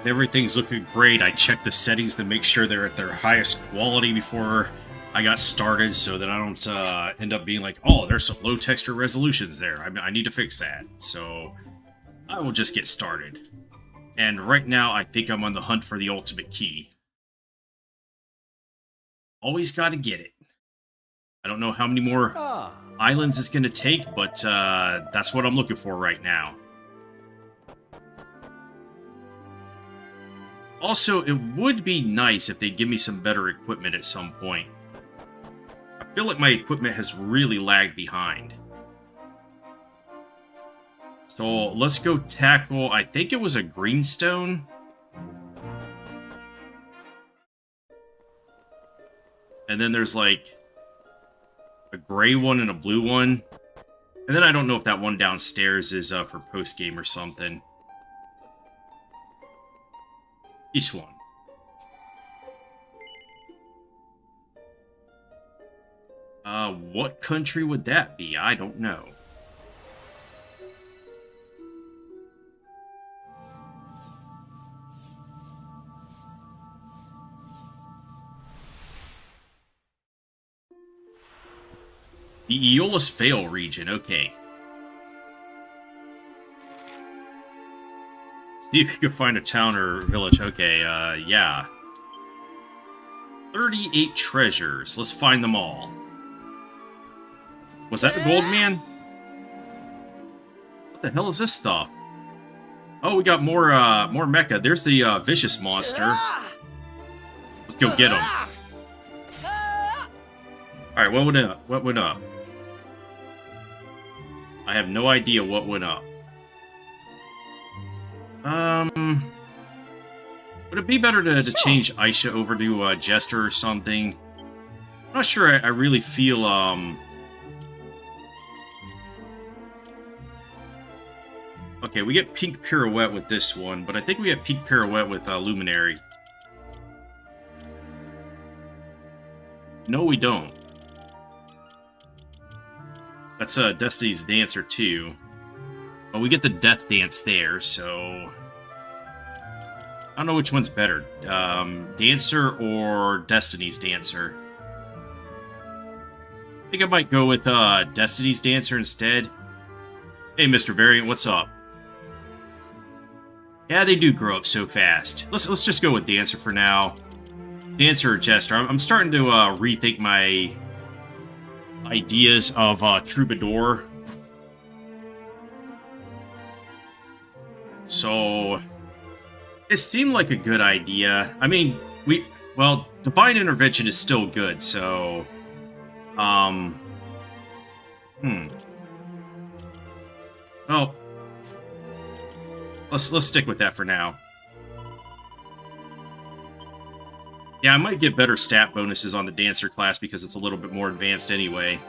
Everything's looking great. I checked the settings to make sure they're at their highest quality before I got started so that I don't end up being like, oh, there's some low texture resolutions there. I need to fix that. So I will just get started. And right now, I think I'm on the hunt for the ultimate key. Always got to get it. I don't know how many more islands it's going to take, but that's what I'm looking for right now. Also, it would be nice if they'd give me some better equipment at some point. I feel like my equipment has really lagged behind. So let's go tackle, I think it was a greenstone. And then there's like a gray one and a blue one. And then I don't know if that one downstairs is for post-game or something. Each one. What country would that be? I don't know. The Aeolus Vale region, okay. See if you can find a town or village. Okay, yeah. 38 treasures. Let's find them all. Was that the gold man? What the hell is this stuff? Oh, we got more mecha. There's the vicious monster. Let's go get him. Alright, what went up? What went up? I have no idea what went up. Would it be better to change Aisha over to Jester or something? I'm not sure I really feel, Okay, we get Pink Pirouette with this one, but I think we get Pink Pirouette with Luminary. No, we don't. That's Destiny's Dancer, too. But we get the Death Dance there, so... I don't know which one's better. Dancer or Destiny's Dancer? I think I might go with Destiny's Dancer instead. Hey, Mr. Variant, what's up? Yeah, they do grow up so fast. Let's just go with Dancer for now. Dancer or Jester. I'm starting to rethink my ideas of Troubadour. So it seemed like a good idea. I mean, well, Divine Intervention is still good, so well, let's stick with that for now. Yeah, I might get better stat bonuses on the Dancer class because it's a little bit more advanced anyway.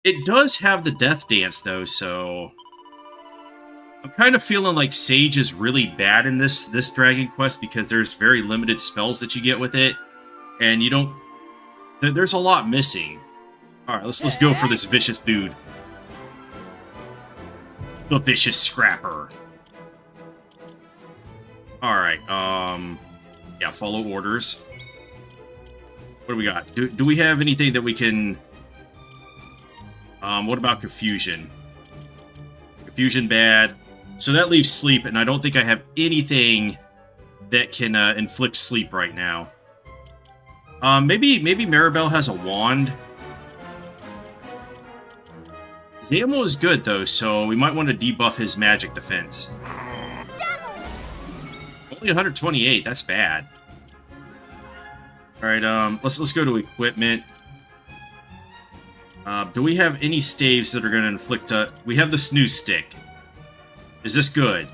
It does have the Death Dance, though, so... I'm kind of feeling like Sage is really bad in this Dragon Quest because there's very limited spells that you get with it, and you don't... There's a lot missing. Alright, let's go for this vicious dude. The Vicious Scrapper. Alright, yeah, follow orders. What do we got? Do we have anything that we can... what about Confusion? Confusion bad. So that leaves Sleep, and I don't think I have anything that can inflict Sleep right now. Maybe Maribel has a wand. Zamo is good, though, so we might want to debuff his magic defense. Only 128, that's bad. Alright, let's go to equipment. Do we have any staves that are going to inflict... we have the snooze stick. Is this good?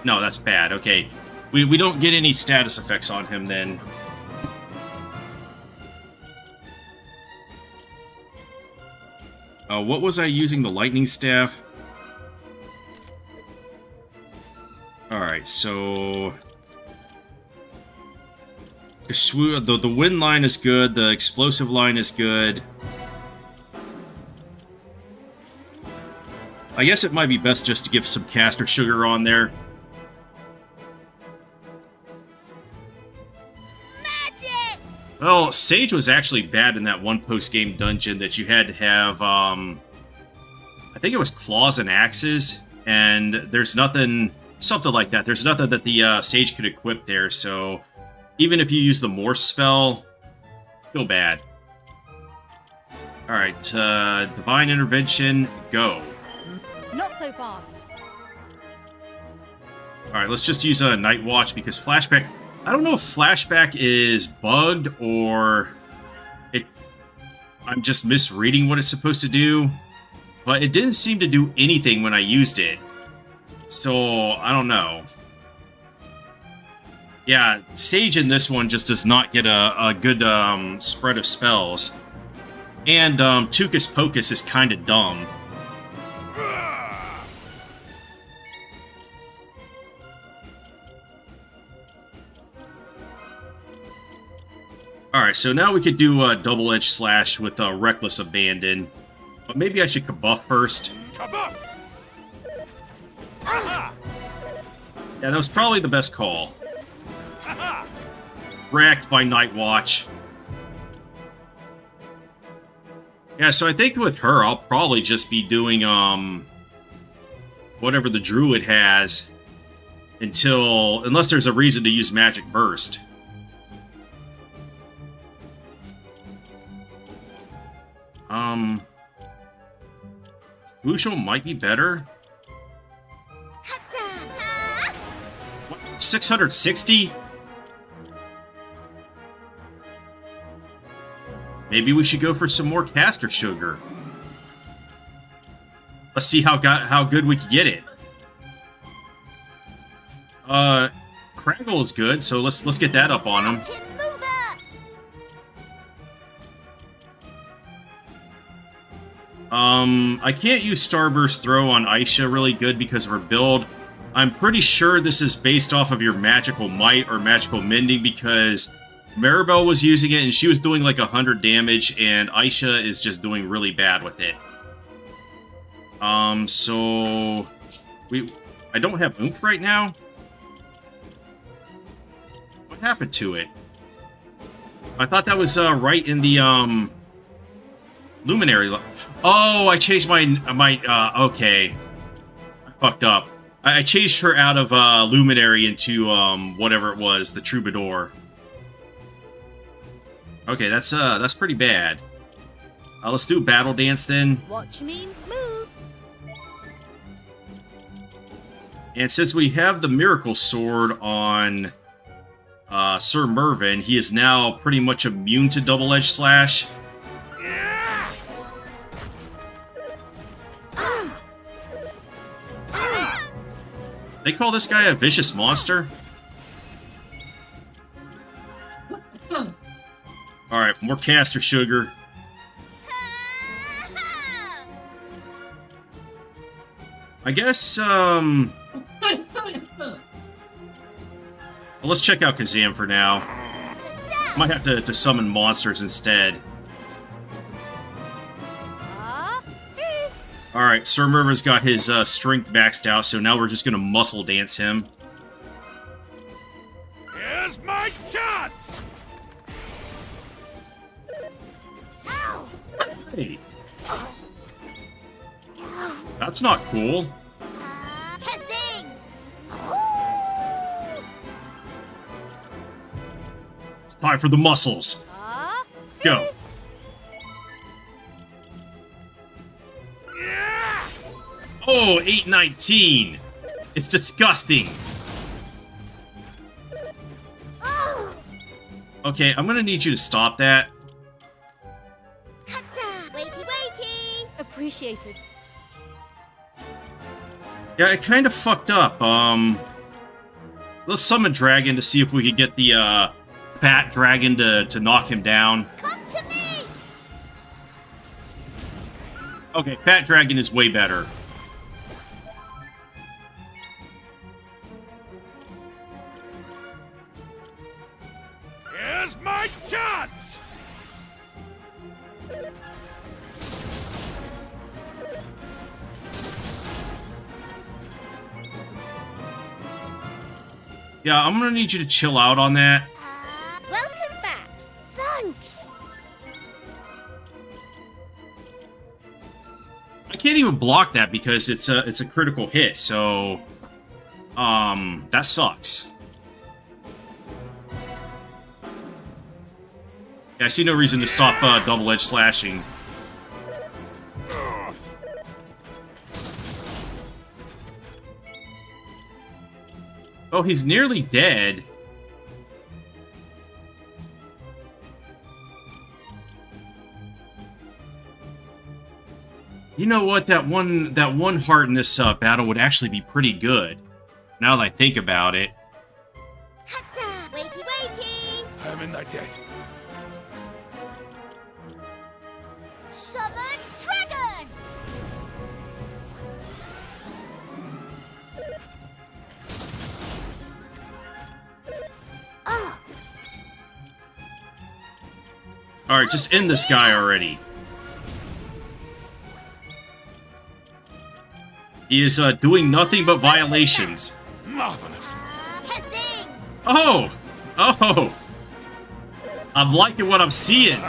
No, that's bad. Okay. We don't get any status effects on him, then. What was I using? The lightning staff? Alright, so... The wind line is good, the explosive line is good. I guess it might be best just to give some caster sugar on there. Magic! Well, Sage was actually bad in that one post-game dungeon that you had to have, I think it was claws and axes, and there's nothing, something like that. There's nothing that the Sage could equip there, so even if you use the Morse spell, still bad. Alright, Divine Intervention, go. Not so fast. Alright, let's just use a Night Watch because Flashback... I don't know if Flashback is bugged or I'm just misreading what it's supposed to do, but it didn't seem to do anything when I used it. So, I don't know. Yeah, Sage in this one just does not get a good spread of spells. And Tucus Pocus is kind of dumb. Alright, so now we could do a double-edged slash with a Reckless Abandon. But maybe I should kabuff first. Kabuff! Yeah, that was probably the best call. Wrecked by Night Watch. Yeah, so I think with her, I'll probably just be doing, whatever the Druid has unless there's a reason to use Magic Burst. Lucio might be better. 660? Maybe we should go for some more caster sugar. Let's see how good we can get it. Craggle is good, so let's get that up on him. I can't use Starburst Throw on Aisha really good because of her build. I'm pretty sure this is based off of your Magical Might or Magical Mending because Maribel was using it and she was doing like 100 damage and Aisha is just doing really bad with it. So... I don't have Oomph right now? What happened to it? I thought that was right in the Luminary... Oh, I changed my okay. I fucked up. I changed her out of Luminary into whatever it was, the Troubadour. Okay, that's pretty bad. Let's do Battle Dance then. Watch me move. And since we have the Miracle Sword on Sir Mervyn, he is now pretty much immune to double-edged slash. They call this guy a vicious monster? Alright, more caster sugar. I guess, well, let's check out Kazam for now. Might have to summon monsters instead. Alright, Sir Mervin's got his strength maxed out, so now we're just gonna muscle dance him. Here's my chance! Hey. That's not cool. It's time for the muscles. Go. Oh, 819. It's disgusting. Okay, I'm gonna need you to stop that. Wakey, wakey. Appreciated. Yeah, it kind of fucked up. Let's summon Dragon to see if we could get the Fat Dragon to knock him down. Come to me. Okay, Fat Dragon is way better. Here's my chance! Yeah, I'm gonna need you to chill out on that. Welcome back. Thanks. I can't even block that because it's a critical hit, so that sucks. Yeah, I see no reason to stop double-edged slashing. Oh, he's nearly dead. You know what? That one heart in this battle would actually be pretty good. Now that I think about it. Hatta! Wakey, wakey. I'm in thy debt. Summon dragon. Oh, Alright, just end this guy already. He is doing nothing but violations. Marvelous. kazing. Oh! Oh! I'm liking what I'm seeing.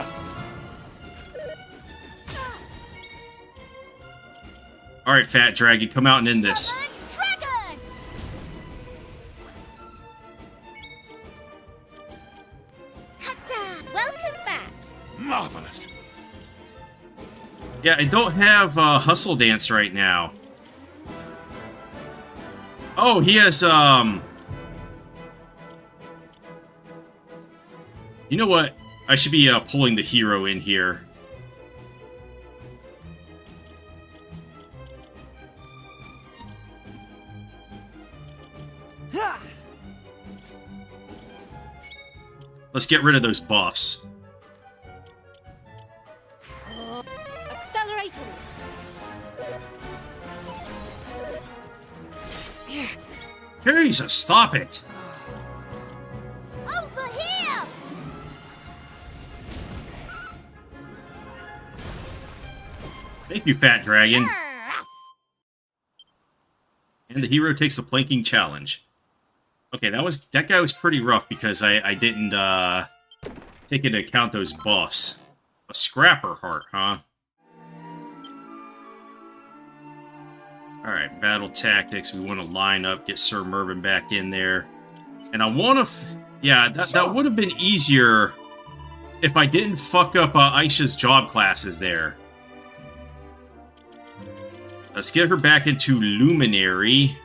Alright, Fat Dragon, come out and end this. Summon dragon. Hatta! Welcome back. Marvelous. Yeah, I don't have Hustle Dance right now. Oh, he has, You know what? I should be pulling the hero in here. Let's get rid of those buffs. Accelerating. Jesus, stop it! Over here. Thank you, Fat Dragon. Arrgh. And the hero takes the planking challenge. Okay, that guy was pretty rough because I didn't take into account those buffs. A scrapper heart, huh? Alright, battle tactics. We want to line up, get Sir Mervyn back in there. And I want to... Yeah, that would have been easier if I didn't fuck up Aisha's job classes there. Let's get her back into Luminary.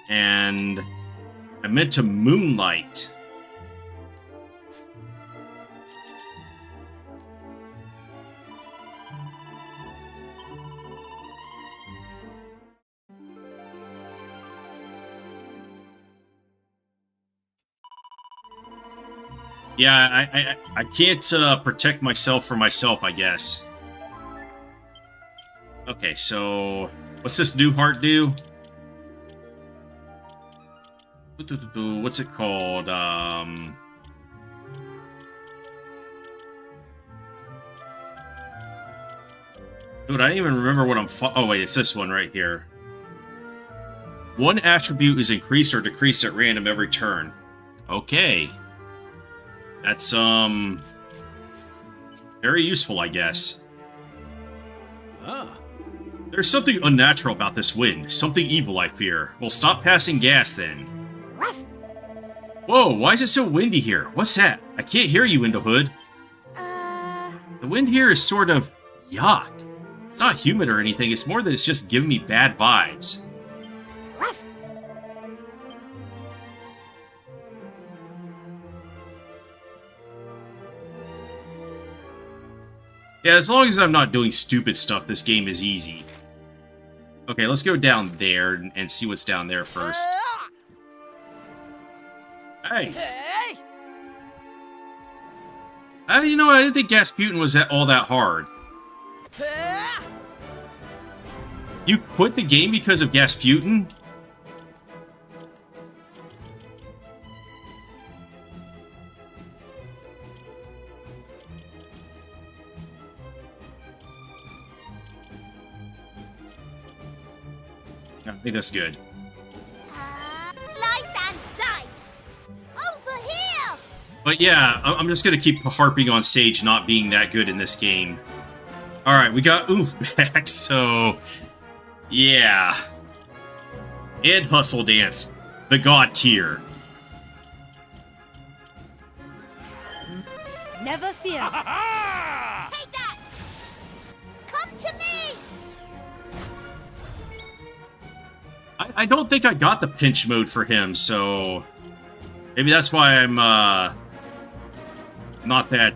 And I meant to Moonlight. Yeah, I can't protect myself for myself, I guess. Okay, so what's this new heart do? What's it called? Dude, I don't even remember what I'm... Oh, wait, it's this one right here. One attribute is increased or decreased at random every turn. Okay. That's, very useful, I guess. Ah. There's something unnatural about this wind. Something evil, I fear. Well, stop passing gas, then. Ruff. Whoa, why is it so windy here? What's that? I can't hear you, Windohood. Uh, The wind here is sort of... yuck. It's not humid or anything, it's more that it's just giving me bad vibes. ruff. Yeah, as long as I'm not doing stupid stuff, this game is easy. Okay, let's go down there and see what's down there first. Hey! Hey. You know what? I didn't think Gasputin was all that hard. You quit the game because of Gasputin? I think that's good. Slice But yeah, I'm just gonna keep harping on Sage not being that good in this game. Alright, we got Oof back, so... yeah. And Hustle Dance. The God tier. Never fear. Ha Take that! Come to me! I don't think I got the pinch mode for him, so... maybe that's why I'm, not that...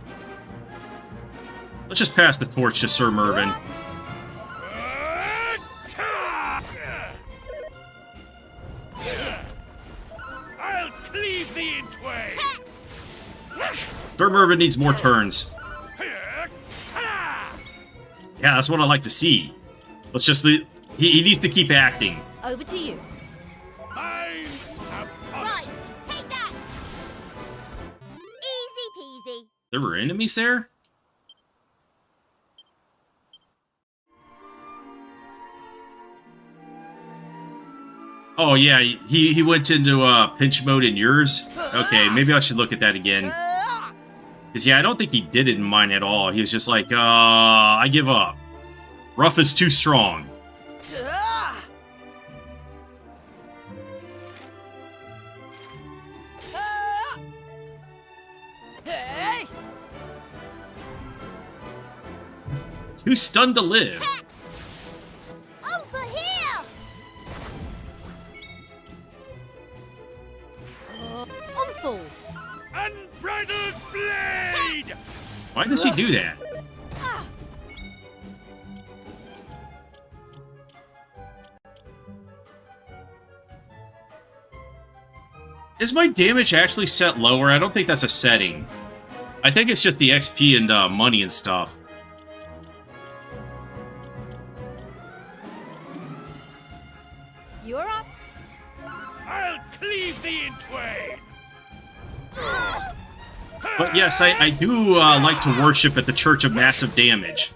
let's just pass the torch to Sir Mervyn. I'll cleave thee in twain. Sir Mervyn needs more turns. Yeah, that's what I like to see. Let's just... he needs to keep acting. Over to you. Mine Right, take that! Easy peasy. There were enemies there? Oh yeah, he went into pinch mode in yours? Okay, maybe I should look at that again. Because yeah, I don't think he did it in mine at all. He was just like, I give up. Rough is too strong. Too stunned to live. Over here! Unfold. unbridled blade! Why does he do that? Is my damage actually set lower? I don't think that's a setting. I think it's just the XP and money and stuff. You're up. I'll cleave thee in twain! But yes, I do like to worship at the Church of Massive Damage.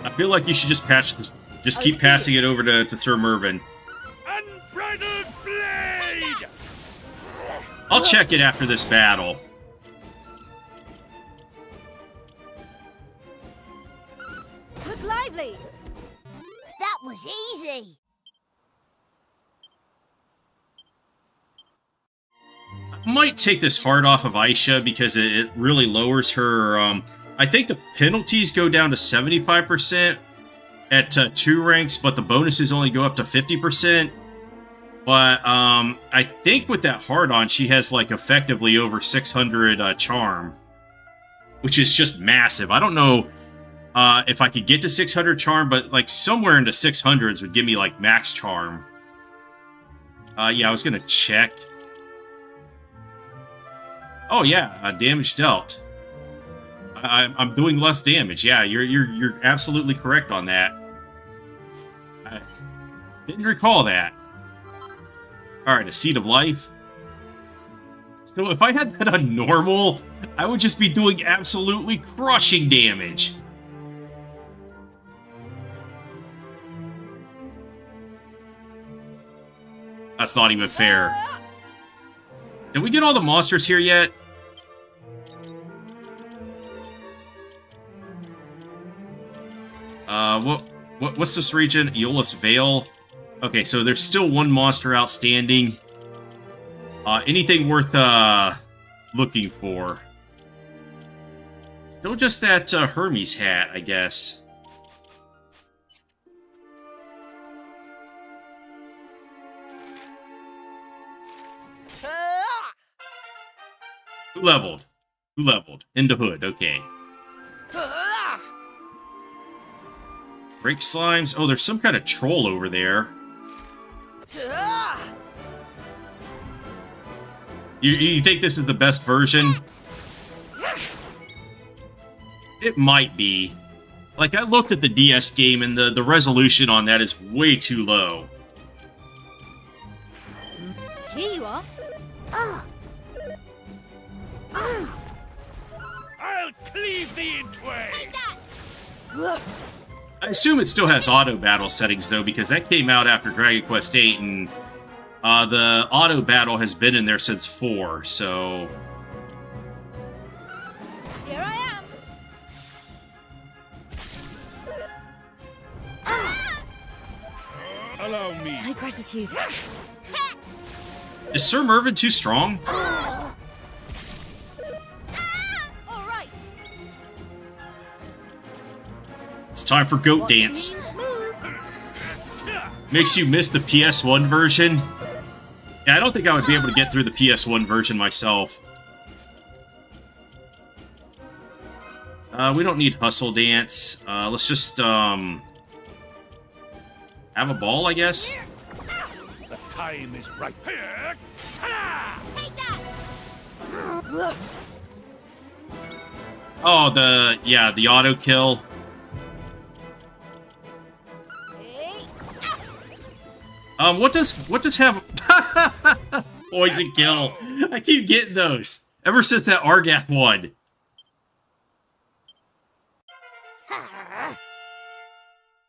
I feel like you should just keep passing it over to Sir Mervyn. Unbridled blade! I'll check it after this battle. Look lively. That was easy. I might take this heart off of Aisha because it really lowers her. I think the penalties go down to 75% at 2 ranks, but the bonuses only go up to 50%. But I think with that heart on, she has like effectively over 600 charm, which is just massive. I don't know if I could get to 600 charm, but like somewhere into 600s would give me like max charm. Yeah, I was gonna check. Oh yeah, damage dealt. I'm doing less damage. Yeah, you're absolutely correct on that. I didn't recall that. All right, a Seed of Life. So if I had that on normal, I would just be doing absolutely crushing damage. That's not even fair. Did we get all the monsters here yet? What's this region? Aeolus Vale. Okay, so there's still one monster outstanding. Anything worth looking for? Still just that Hermes hat, I guess. Who leveled? Who leveled? Into Hood, okay. Break slimes. Oh, there's some kind of troll over there. You think this is the best version? It might be. Like, I looked at the DS game, and the resolution on that is way too low. Here you are. I'll cleave thee in twain! Take that. I assume it still has auto battle settings though, because that came out after Dragon Quest VIII, and the auto battle has been in there since 4. So Here I am. Allow me. My gratitude. is Sir Mervyn too strong? All right. It's time for Goat Dance. Makes you miss the PS1 version. Yeah, I don't think I would be able to get through the PS1 version myself. We don't need Hustle Dance. Let's just, have a ball, I guess? The time is right. Take that. Oh, the auto kill. What does have poison kill? I keep getting those ever since that Argath one.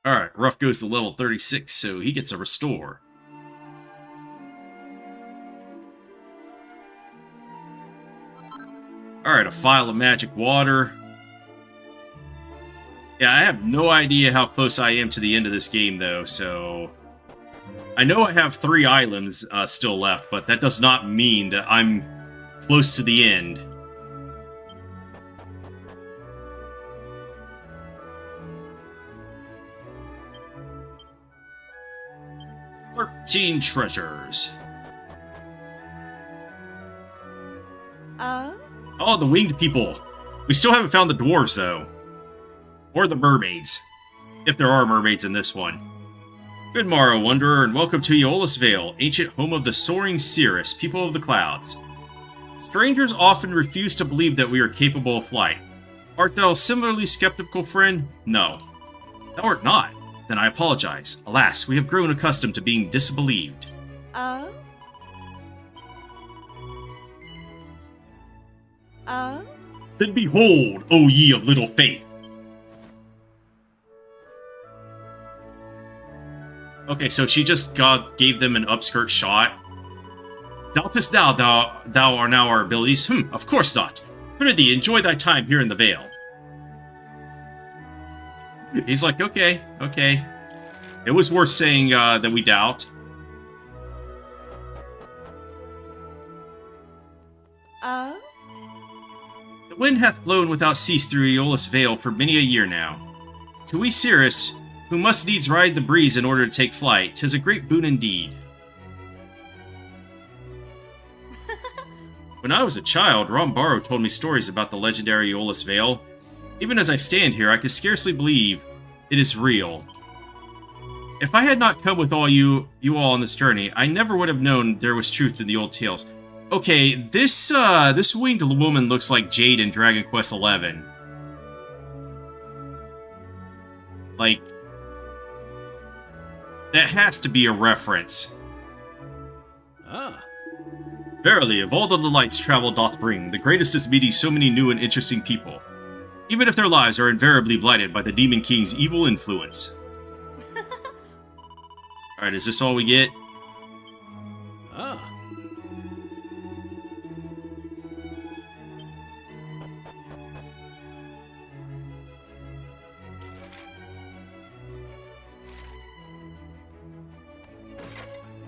Alright, Ruff goes to level 36, so he gets a restore. Alright, a vial of magic water. Yeah, I have no idea how close I am to the end of this game, though, so... I know I have 3 islands still left, but that does not mean that I'm close to the end. "13 treasures. Oh, the winged people. We still haven't found the dwarves, though. Or the mermaids. If there are mermaids in this one. Good morrow, Wanderer, and welcome to Aeolus Vale, ancient home of the soaring Cirrus, people of the clouds. Strangers often refuse to believe that we are capable of flight. Art thou similarly skeptical, friend? No. Thou art not. Then I apologize. Alas, we have grown accustomed to being disbelieved. Then behold, O ye of little faith! Okay, so she just gave them an upskirt shot. Doubtest thou are now our abilities? Of course not. Prithee, enjoy thy time here in the Vale. He's like, okay. It was worth saying that we doubt. The wind hath blown without cease through Aeolus Vale for many a year now. To we Cirrus, who must needs ride the breeze in order to take flight, 'tis a great boon indeed. When I was a child, Rombaro told me stories about the legendary Aeolus Vale. Even as I stand here, I can scarcely believe it is real. If I had not come with you all on this journey, I never would have known there was truth in the old tales. Okay, this winged woman looks like Jade in Dragon Quest XI. Like, that has to be a reference. Verily, of all the delights travel doth bring, the greatest is meeting so many new and interesting people, even if their lives are invariably blighted by the Demon King's evil influence. Alright, is this all we get?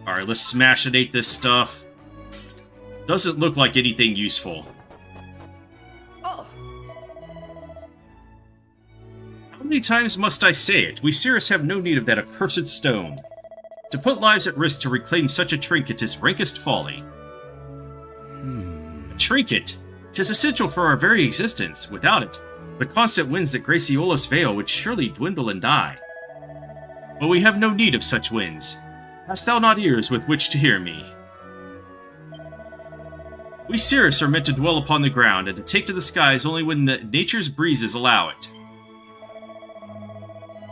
Alright, let's smash-inate this stuff. Doesn't look like anything useful. How many times must I say it? We Cirrus have no need of that accursed stone. To put lives at risk to reclaim such a trinket is rankest folly. A trinket? 'Tis essential for our very existence. Without it, the constant winds that grace Aeolus Vale would surely dwindle and die. But we have no need of such winds. Hast thou not ears with which to hear me? We Cirrus are meant to dwell upon the ground, and to take to the skies only when nature's breezes allow it.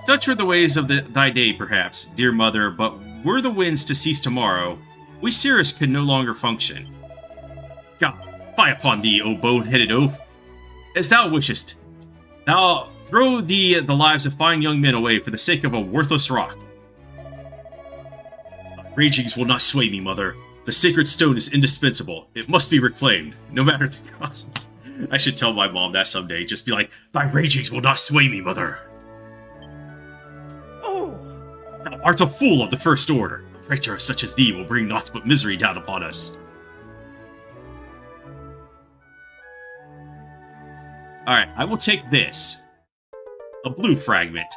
Such are the ways of thy day, perhaps, dear mother, but were the winds to cease tomorrow, we Cirrus could no longer function. God, fie upon thee, O bone-headed oaf! As thou wishest. Throw the lives of fine young men away for the sake of a worthless rock. Ragings will not sway me, Mother. The sacred stone is indispensable. It must be reclaimed, no matter the cost. I should tell my mom that someday. Just be like, thy ragings will not sway me, Mother. Oh! Thou art a fool of the First Order. A traitor such as thee will bring naught but misery down upon us. Alright, I will take this. A blue fragment.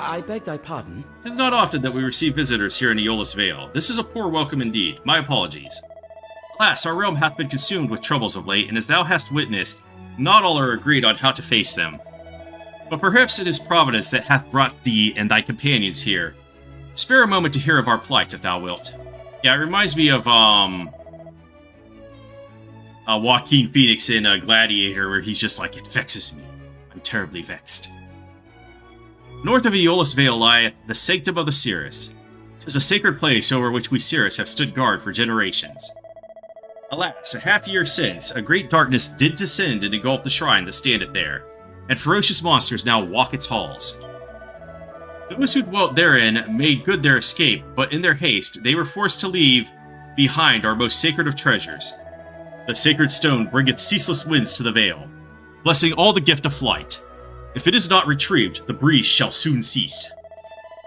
I beg thy pardon? 'Tis not often that we receive visitors here in Aeolus Vale. This is a poor welcome indeed. My apologies. Alas, our realm hath been consumed with troubles of late, and as thou hast witnessed, not all are agreed on how to face them. But perhaps it is Providence that hath brought thee and thy companions here. Spare a moment to hear of our plight, if thou wilt. Yeah, it reminds me of, Joaquin Phoenix in Gladiator, where he's just like, it vexes me. I'm terribly vexed. North of Aeolus Vale lieth the Sanctum of the Cirrus. 'Tis a sacred place over which we Cirrus have stood guard for generations. Alas, a half-year since, a great darkness did descend and engulf the shrine that standeth there, and ferocious monsters now walk its halls. Those who dwelt therein made good their escape, but in their haste they were forced to leave behind our most sacred of treasures. The sacred stone bringeth ceaseless winds to the vale, blessing all the gift of flight. If it is not retrieved, the breeze shall soon cease.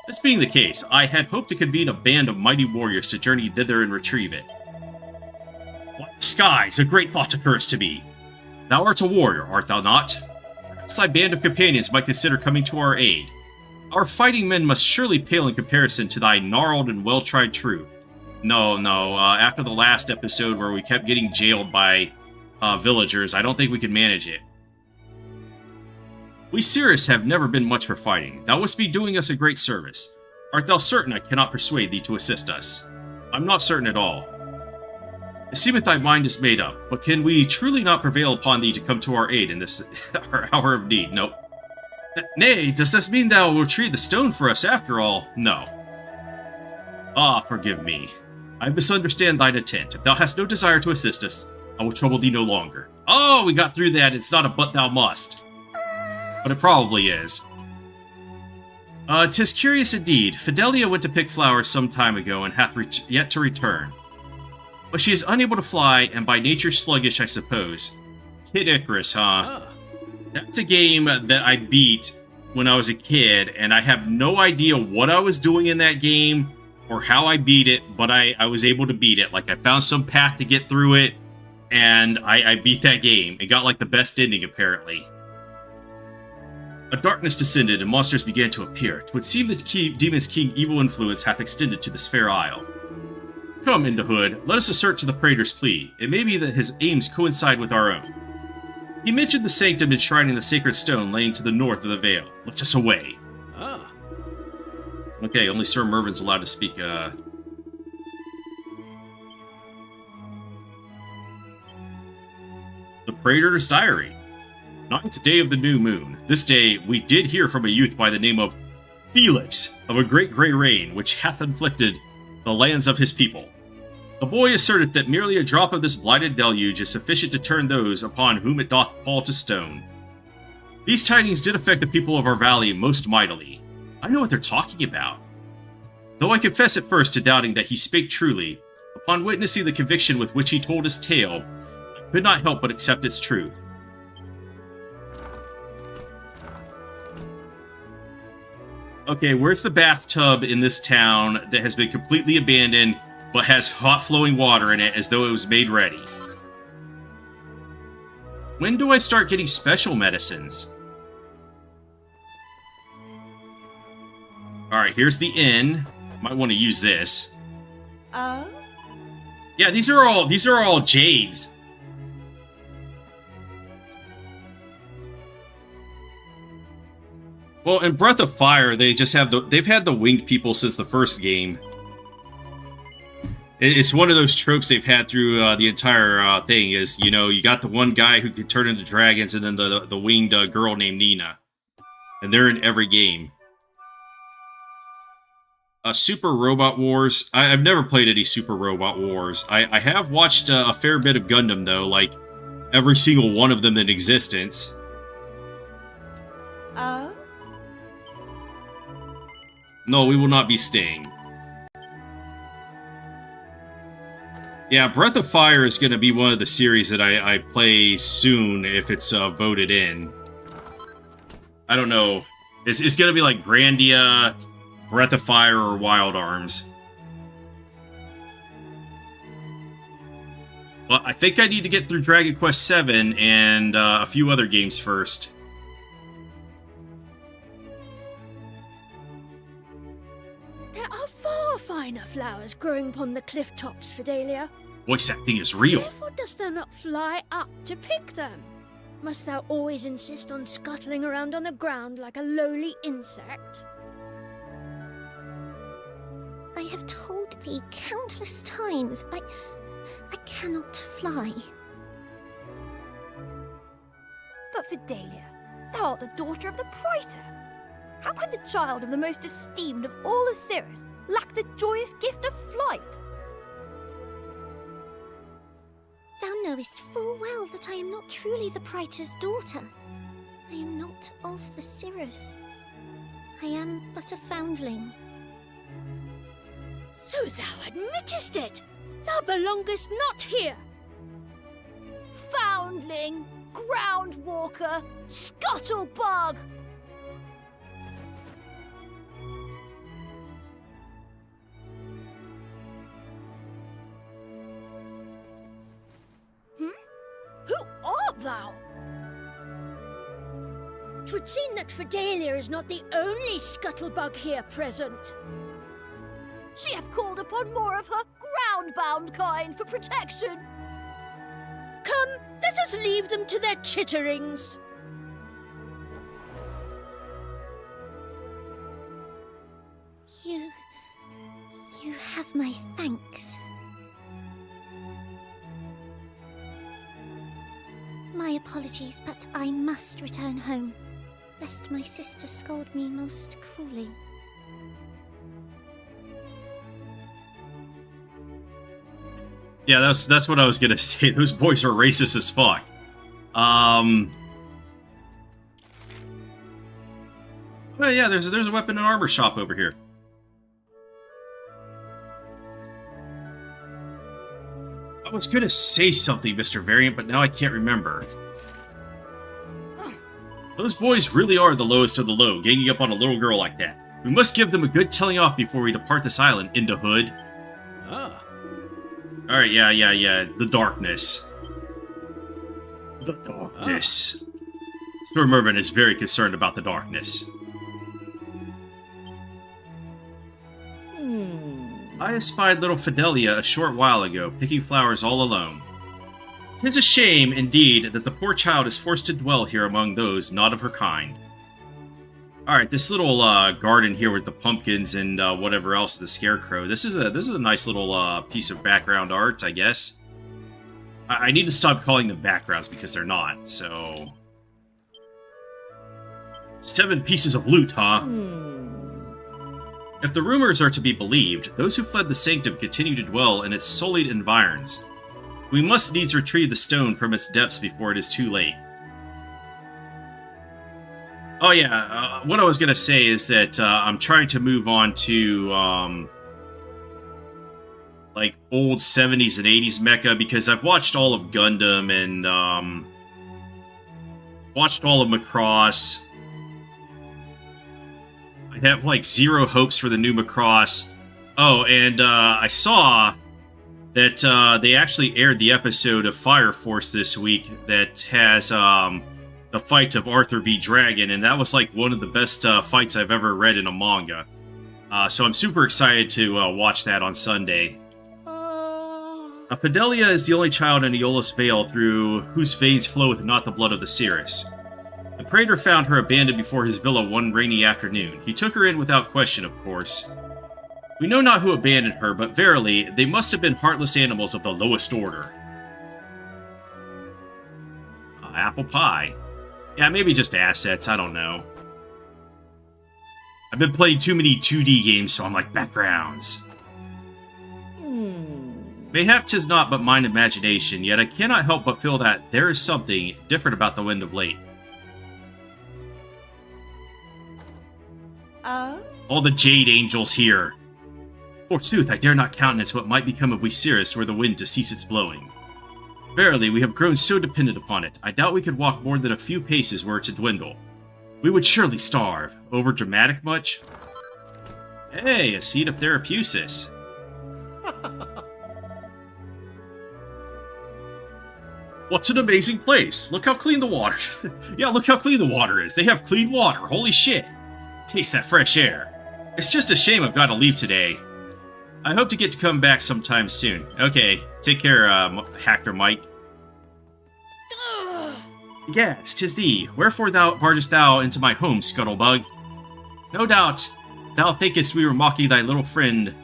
This being the case, I had hoped to convene a band of mighty warriors to journey thither and retrieve it. What skies, a great thought occurs to me. Thou art a warrior, art thou not? Perhaps thy band of companions might consider coming to our aid. Our fighting men must surely pale in comparison to thy gnarled and well-tried troop. No, after the last episode where we kept getting jailed by villagers, I don't think we can manage it. We Cirrus have never been much for fighting. Thou wouldst be doing us a great service. Art thou certain I cannot persuade thee to assist us? I'm not certain at all. It seemeth thy mind is made up, but can we truly not prevail upon thee to come to our aid in this our hour of need? Nope. Nay, does this mean thou wilt retrieve the stone for us after all? No. Ah, forgive me. I misunderstand thine intent. If thou hast no desire to assist us, I will trouble thee no longer. Oh, we got through that. It's not a but thou must. But it probably is. 'Tis curious indeed. Fidelia went to pick flowers some time ago and hath yet to return. But she is unable to fly, and by nature sluggish, I suppose. Kid Icarus, huh? That's a game that I beat when I was a kid, and I have no idea what I was doing in that game or how I beat it, but I was able to beat it. Like, I found some path to get through it, and I beat that game. It got, like, the best ending, apparently. A darkness descended, and monsters began to appear. 'Twould seem that Demon's King evil influence hath extended to this fair isle. Come, Indahood, let us assert to the Praetor's plea. It may be that his aims coincide with our own. He mentioned the sanctum enshrining the sacred stone laying to the north of the Vale. Let us away. Okay, only Sir Mervin's allowed to speak, The Praetor's Diary. 9th day of the new moon. This day, we did hear from a youth by the name of Felix, of a great grey rain, which hath inflicted the lands of his people. The boy asserted that merely a drop of this blighted deluge is sufficient to turn those upon whom it doth fall to stone. These tidings did affect the people of our valley most mightily. I know what they're talking about. Though I confess at first to doubting that he spake truly, upon witnessing the conviction with which he told his tale, I could not help but accept its truth. Okay, where's the bathtub in this town that has been completely abandoned, but has hot flowing water in it as though it was made ready? When do I start getting special medicines? Alright, here's the inn. Might want to use this. Yeah, these are all jades. Well, in Breath of Fire, they've had the winged people since the first game. It's one of those tropes they've had through the entire thing. Is, you know, you got the one guy who can turn into dragons, and then the winged girl named Nina, and they're in every game. Super Robot Wars. I've never played any Super Robot Wars. I have watched a fair bit of Gundam, though, like every single one of them in existence. No, we will not be staying. Yeah, Breath of Fire is going to be one of the series that I play soon if it's voted in. I don't know. It's going to be like Grandia, Breath of Fire, or Wild Arms. Well, I think I need to get through Dragon Quest VII and a few other games first. There are far finer flowers growing upon the cliff tops, Fidelia. Voice acting is real. Therefore dost thou not fly up to pick them? Must thou always insist on scuttling around on the ground like a lowly insect? I have told thee countless times, I cannot fly. But Fidelia, thou art the daughter of the Praetor. How could the child of the most esteemed of all the Cirrus lack the joyous gift of flight? Thou knowest full well that I am not truly the Praetor's daughter. I am not of the Cirrus. I am but a foundling. So thou admittest it! Thou belongest not here! Foundling, groundwalker, scuttlebug! Who art thou? 'Twould seem that Fidelia is not the only scuttlebug here present. She hath called upon more of her ground-bound kind for protection. Come, let us leave them to their chitterings. You have my thanks. My apologies, but I must return home, lest my sister scold me most cruelly. Yeah, that's what I was gonna say. Those boys are racist as fuck. Well, yeah, there's a weapon and armor shop over here. I was gonna say something, Mr. Variant, but now I can't remember. Those boys really are the lowest of the low, ganging up on a little girl like that. We must give them a good telling off before we depart this island, into hood. Alright, yeah. The darkness. The darkness. Sir Mervyn is very concerned about the darkness. I espied little Fidelia a short while ago, picking flowers all alone. 'Tis a shame, indeed, that the poor child is forced to dwell here among those not of her kind. Alright, this little garden here with the pumpkins and whatever else, the scarecrow. This is a nice little piece of background art, I guess. I need to stop calling them backgrounds because they're not, so... 7 pieces of loot, huh? If the rumors are to be believed, those who fled the sanctum continue to dwell in its sullied environs. We must needs retrieve the stone from its depths before it is too late. Oh yeah, what I was gonna say is that I'm trying to move on to like old 70s and 80s mecha because I've watched all of Gundam and watched all of Macross. I have like zero hopes for the new Macross. Oh, and I saw that they actually aired the episode of Fire Force this week that has the fight of Arthur v. Dragon, and that was like one of the best fights I've ever read in a manga. So I'm super excited to watch that on Sunday. Fidelia is the only child in Aeolus Vale through whose veins floweth not the blood of the Cirrus. The Praetor found her abandoned before his villa one rainy afternoon. He took her in without question, of course. We know not who abandoned her, but verily, they must have been heartless animals of the lowest order. Apple pie. Yeah, maybe just assets, I don't know. I've been playing too many 2D games, so I'm like backgrounds. Mayhap 'tis not but mine imagination, yet I cannot help but feel that there is something different about the wind of late. All the Jade Angels here. Forsooth, I dare not countenance what might become of Viserys were the wind to cease its blowing. Verily, we have grown so dependent upon it, I doubt we could walk more than a few paces were it to dwindle. We would surely starve. Over dramatic much? Hey, a seed of Therapusis. What's an amazing place? Look how clean the water. Yeah, look how clean the water is. They have clean water. Holy shit. Taste that fresh air. It's just a shame I've got to leave today. I hope to get to come back sometime soon. Okay, take care, Hacker Mike. Gads, 'tis thee. Wherefore bargest thou into my home, Scuttlebug? No doubt thou thinkest we were mocking thy little friend,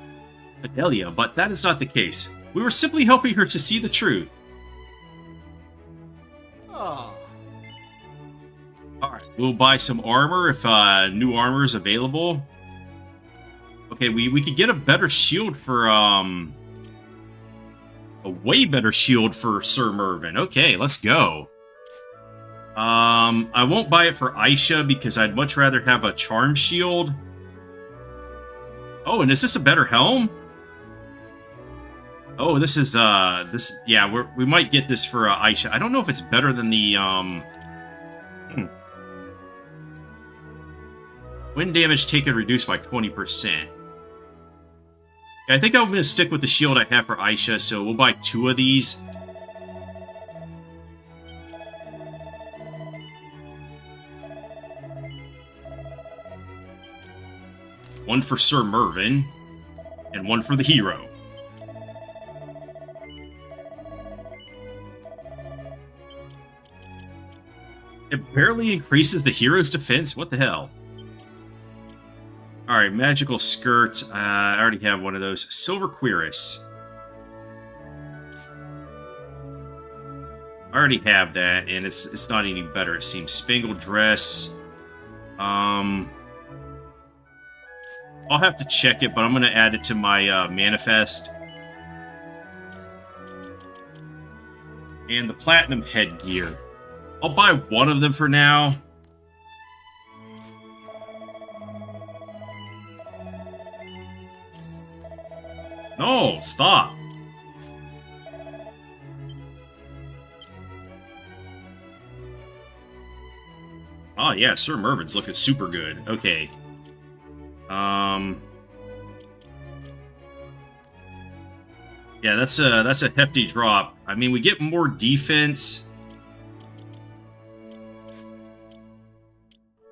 Adelia, but that is not the case. We were simply helping her to see the truth. Alright, we'll buy some armor if new armor is available. Okay, we could get a better shield for, a way better shield for Sir Mervyn. Okay, let's go. I won't buy it for Aisha because I'd much rather have a charm shield. Oh, and is this a better helm? Oh, this is, yeah, we might get this for Aisha. I don't know if it's better than the, wind damage taken reduced by 20%. I think I'm going to stick with the shield I have for Aisha, so we'll buy 2 of these. One for Sir Mervyn, and one for the hero. It barely increases the hero's defense? What the hell? Alright, magical skirt. I already have one of those. Silver cuirass. I already have that, and it's not any better, it seems. Spangled dress. I'll have to check it, but I'm going to add it to my manifest. And the platinum headgear. I'll buy one of them for now. No, stop. Oh yeah, Sir Mervyn's looking super good. Okay. Yeah, that's a hefty drop. I mean, we get more defense.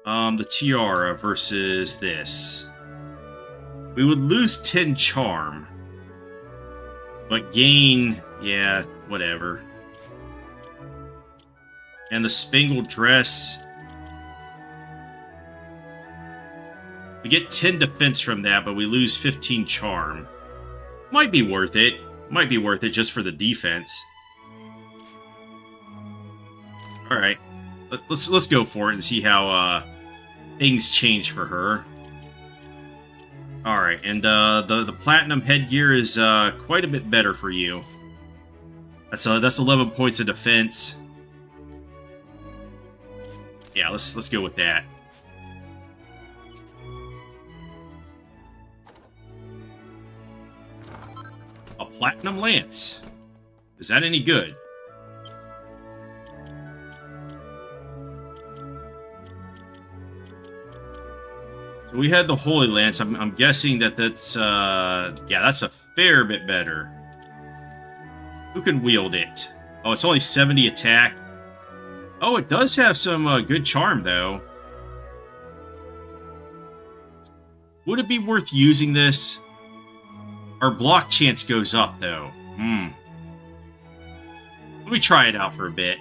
The tiara versus this. We would lose 10 charm. But gain, yeah, whatever. And the spangled dress. We get 10 defense from that, but we lose 15 charm. Might be worth it. Might be worth it just for the defense. Alright. Let's go for it and see how things change for her. Alright, and the platinum headgear is quite a bit better for you. That's 11 points of defense. Yeah, let's go with that. A platinum lance. Is that any good? So we had the Holy Lance. I'm guessing that's, yeah, that's a fair bit better. Who can wield it? Oh, it's only 70 attack. Oh, it does have some good charm, though. Would it be worth using this? Our block chance goes up, though. Let me try it out for a bit.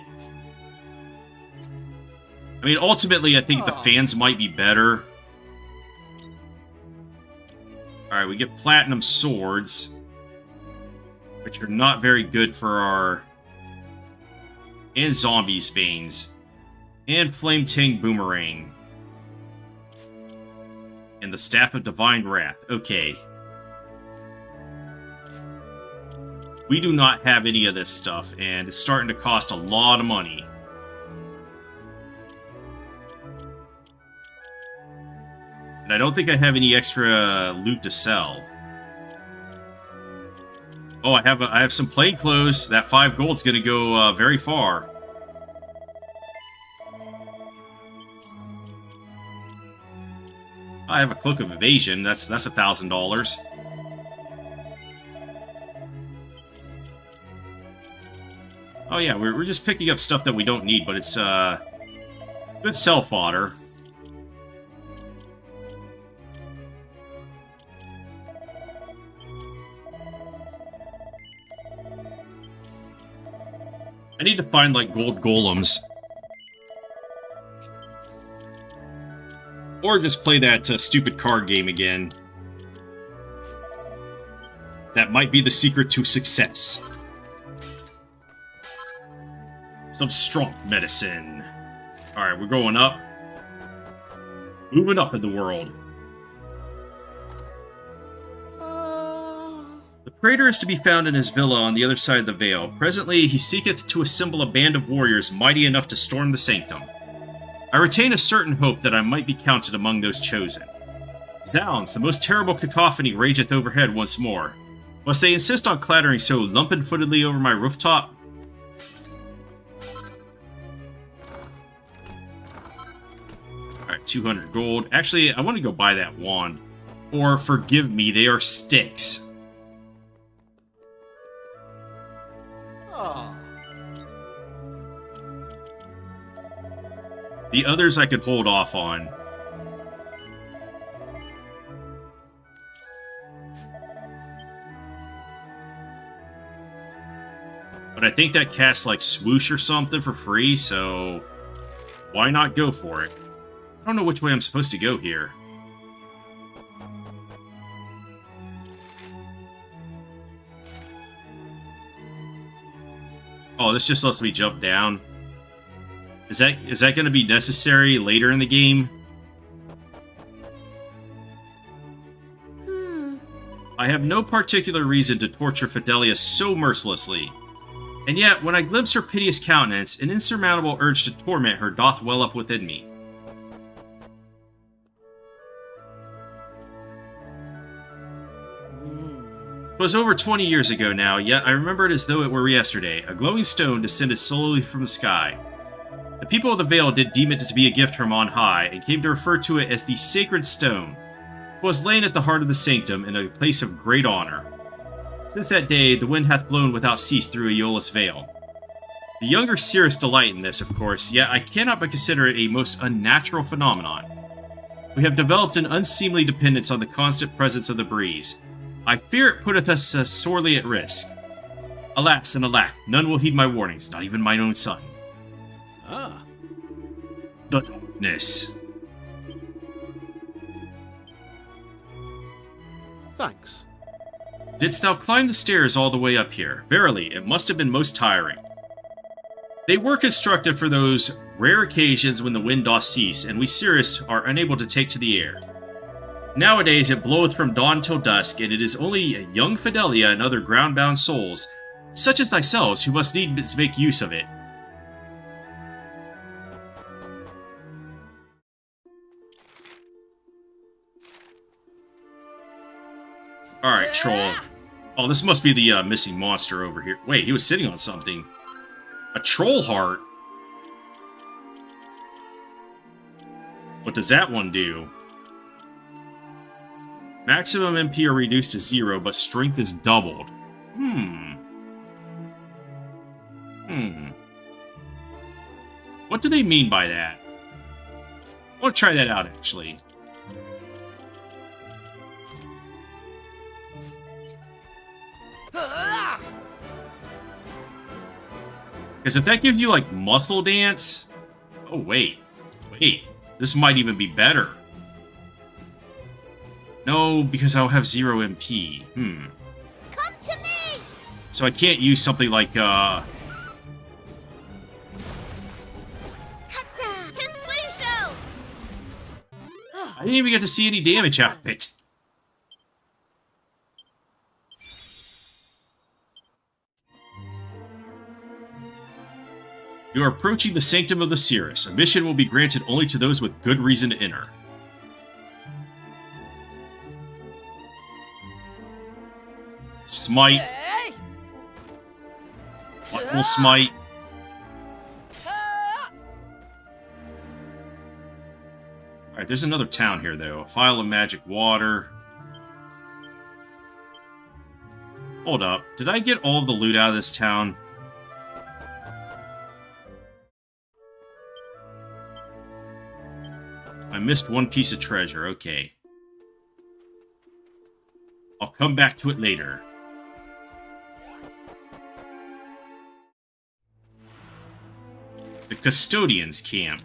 I mean, ultimately, I think the fans might be better. Alright, we get platinum swords, which are not very good for our... And zombie spanes. And flame tang boomerang. And the Staff of Divine Wrath. Okay. We do not have any of this stuff, and it's starting to cost a lot of money. And I don't think I have any extra loot to sell. Oh, I have some plain clothes. That 5 gold's gonna go very far. I have a Cloak of Evasion. That's $1,000. Oh yeah, we're just picking up stuff that we don't need, but it's good sell fodder. I need to find like gold golems. Or just play that stupid card game again. That might be the secret to success. Some strong medicine. Alright, we're going up. Moving up in the world. The praetor is to be found in his villa on the other side of the Veil. Presently, he seeketh to assemble a band of warriors mighty enough to storm the sanctum. I retain a certain hope that I might be counted among those chosen. Zounds, the most terrible cacophony rageth overhead once more. Must they insist on clattering so lumpen-footedly over my rooftop? Alright, 200 gold. Actually, I want to go buy that wand. Or, forgive me, they are sticks. The others I could hold off on. But I think that casts like swoosh or something for free, so why not go for it? I don't know which way I'm supposed to go here. Oh, this just lets me jump down. Is that going to be necessary later in the game? I have no particular reason to torture Fidelia so mercilessly. And yet, when I glimpse her piteous countenance, an insurmountable urge to torment her doth well up within me. 'Twas over 20 years ago now, yet I remember it as though it were yesterday. A glowing stone descended slowly from the sky. The people of the Vale did deem it to be a gift from on high, and came to refer to it as the Sacred Stone. 'Twas lain at the heart of the sanctum, in a place of great honor. Since that day, the wind hath blown without cease through Aeolus Vale. The younger seeress delight in this, of course, yet I cannot but consider it a most unnatural phenomenon. We have developed an unseemly dependence on the constant presence of the breeze. I fear it putteth us sorely at risk. Alas and alack, none will heed my warnings, not even mine own son. The darkness. Thanks. Didst thou climb the stairs all the way up here? Verily, it must have been most tiring. They were constructed for those rare occasions when the wind doth cease, and we Cirrus are unable to take to the air. Nowadays it bloweth from dawn till dusk, and it is only young Fidelia and other ground-bound souls, such as thyself, who must needs make use of it. Alright, troll. Oh, this must be the missing monster over here. Wait, he was sitting on something. A troll heart? What does that one do? Maximum MP are reduced to 0, but strength is doubled. What do they mean by that? I want to try that out, actually. Because if that gives you, like, muscle dance... Oh, wait. Wait. This might even be better. No, because I'll have 0 MP. Come to me! So I can't use something like, His swing show! I didn't even get to see any damage out of it. You are approaching the Sanctum of the Cirrus. A mission will be granted only to those with good reason to enter. Smite. What will smite? Alright, there's another town here, though. A phial of magic water. Hold up. Did I get all of the loot out of this town? I missed one piece of treasure. Okay. I'll come back to it later. The Custodian's Camp.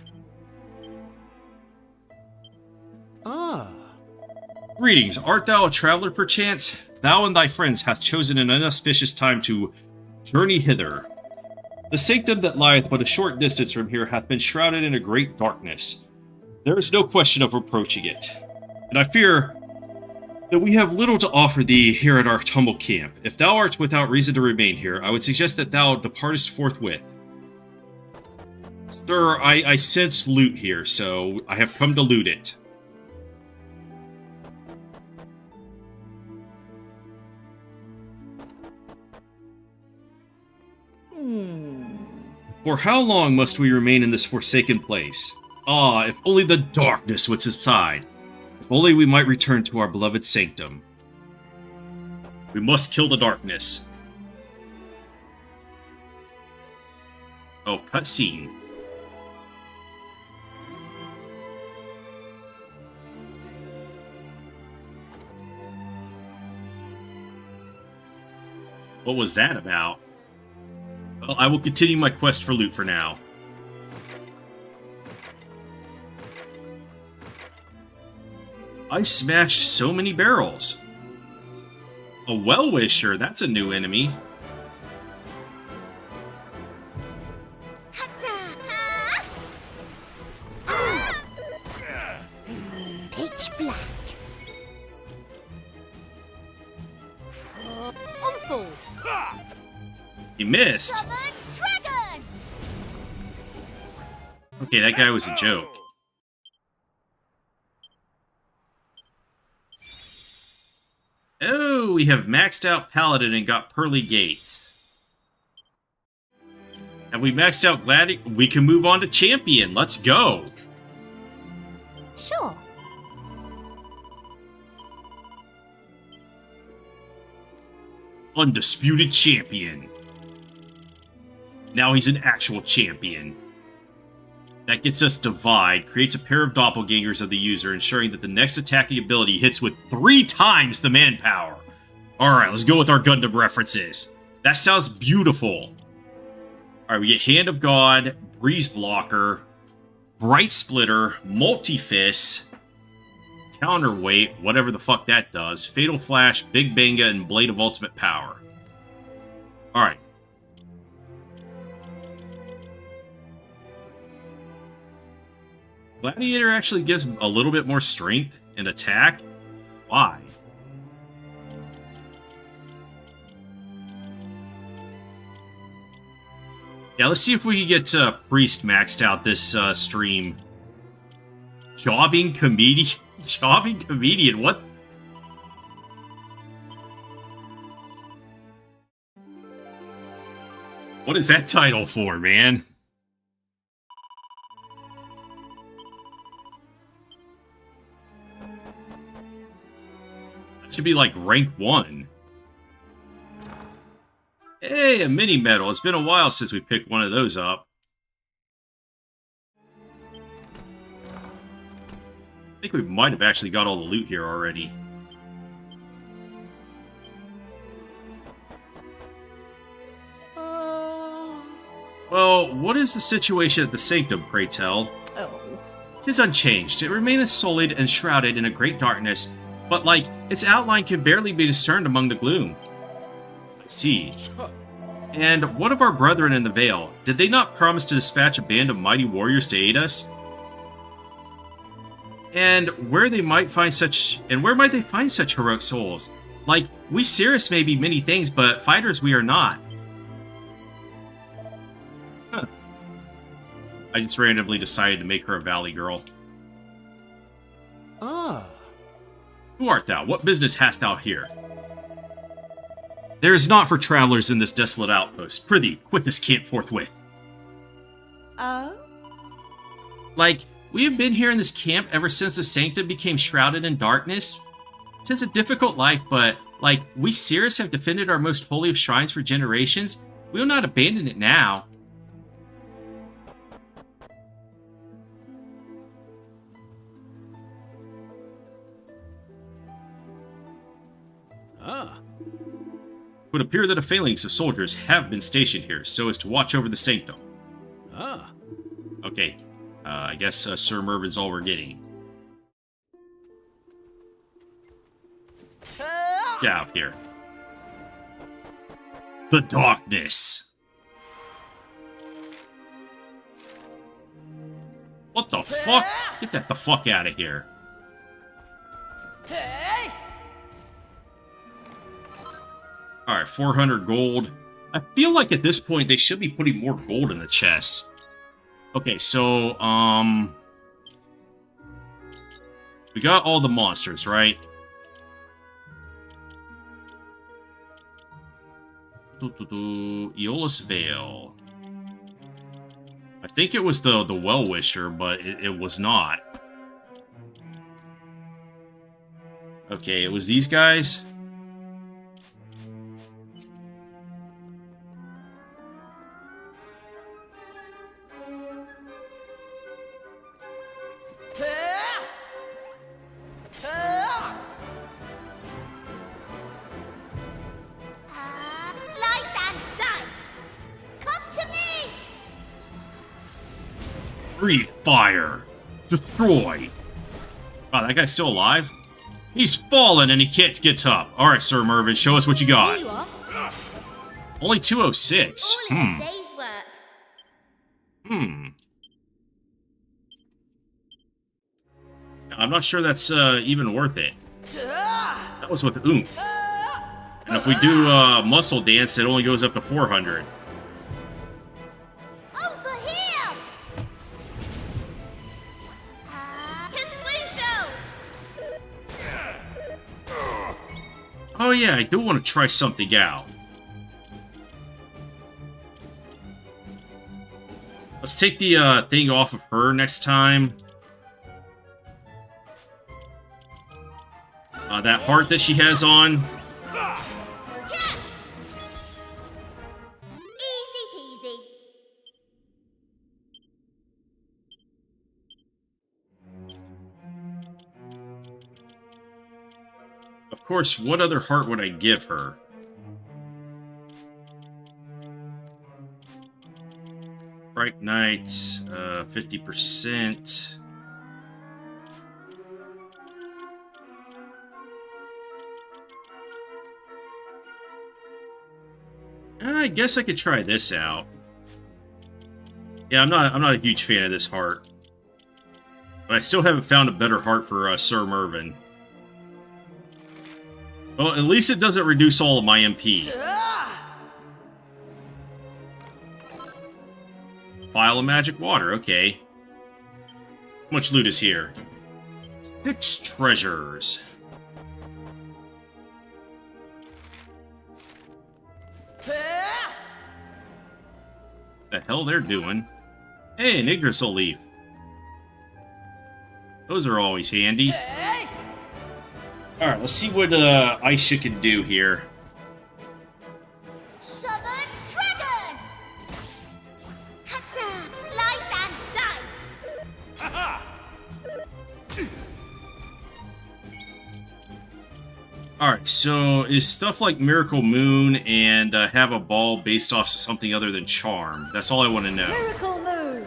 Greetings, art thou a traveler perchance? Thou and thy friends hath chosen an inauspicious time to journey hither. The sanctum that lieth but a short distance from here hath been shrouded in a great darkness. There is no question of approaching it, and I fear that we have little to offer thee here at our humble camp. If thou art without reason to remain here, I would suggest that thou departest forthwith. Sir, I sense loot here, so I have come to loot it. For how long must we remain in this forsaken place? Ah, if only the darkness would subside. If only we might return to our beloved sanctum. We must kill the darkness. Oh, cutscene. What was that about? Well, I will continue my quest for loot for now. I smashed so many barrels. A well-wisher, that's a new enemy. Pitch black. Awful. He missed. Summon dragon. Okay, that guy was a joke. Oh, we have maxed out Paladin and got Pearly Gates. Have we maxed out Gladiator? We can move on to Champion. Let's go. Sure. Undisputed Champion. Now he's an actual champion. That gets us Divide, creates a pair of doppelgangers of the user, ensuring that the next attacking ability hits with 3 times the manpower. Alright, let's go with our Gundam references. That sounds beautiful. Alright, we get Hand of God, Breeze Blocker, Bright Splitter, Multi-Fist, Counterweight, whatever the fuck that does, Fatal Flash, Big Banga, and Blade of Ultimate Power. Alright. Gladiator actually gives a little bit more strength and attack? Why? Yeah, let's see if we can get Priest maxed out this stream. Jobbing Comedian? Jobbing Comedian, what? What is that title for, man? Should be like rank 1. Hey, a mini medal. It's been a while since we picked one of those up. I think we might have actually got all the loot here already. Well, what is the situation at the Sanctum, pray tell? Oh. 'Tis unchanged. It remaineth sullied and shrouded in a great darkness, but, like, its outline can barely be discerned among the gloom. I see. And what of our brethren in the Vale? Did they not promise to dispatch a band of mighty warriors to aid us? And where might they find such heroic souls? Like, we Cirrus may be many things, but fighters we are not. Huh. I just randomly decided to make her a valley girl. Ah. Who art thou? What business hast thou here? There is naught for travelers in this desolate outpost. Prithee, quit this camp forthwith. Like, we have been here in this camp ever since the Sanctum became shrouded in darkness. 'Tis a difficult life, but, like, we Cirrus have defended our most holy of shrines for generations. We will not abandon it now. It would appear that a phalanx of soldiers have been stationed here, so as to watch over the Sanctum. Okay. I guess Sir Mervin's all we're getting. Get out of here. The darkness! What the fuck? Get that the fuck out of here. Alright, 400 gold. I feel like at this point they should be putting more gold in the chests. Okay, so, we got all the monsters, right? Aeolus Vale. I think it was the Well-Wisher, but it was not. Okay, it was these guys. Breathe fire! Destroy! Wow, that guy's still alive? He's fallen and he can't get up. Alright, Sir Mervin, show us what you got. Here you are. Only 206. All in a day's work. I'm not sure that's even worth it. That was with oomph. And if we do muscle dance, it only goes up to 400. Over here! Oh yeah, I do want to try something out. Let's take the thing off of her next time. That heart that she has on. Easy peasy. Of course, what other heart would I give her? Bright Knight, 50%. I guess I could try this out. Yeah, I'm not a huge fan of this heart. But I still haven't found a better heart for Sir Mervin. Well, at least it doesn't reduce all of my MP. Vial of magic water, okay. How much loot is here? 6 treasures. The hell they're doing? Hey, an Yggdrasil leaf. Those are always handy. Alright, let's see what Aisha can do here. Summon dragon! Hatta! Slice and dice! Alright, so is stuff like Miracle Moon and have a ball based off something other than Charm? That's all I want to know. Miracle Moon!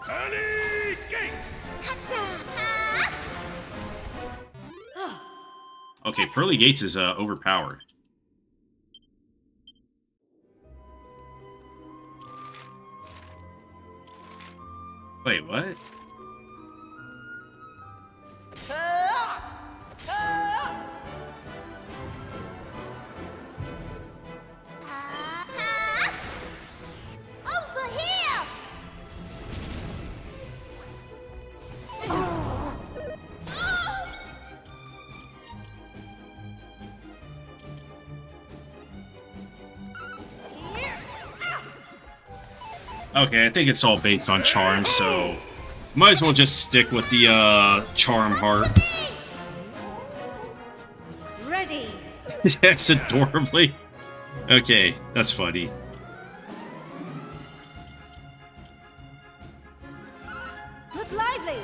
Early gates! Hatta! Okay, Pearly Gates is overpowered. Wait, what? Over here! Okay, I think it's all based on charm, so might as well just stick with the charm heart. Ready. Yes, adorably. Okay, that's funny. Look lively.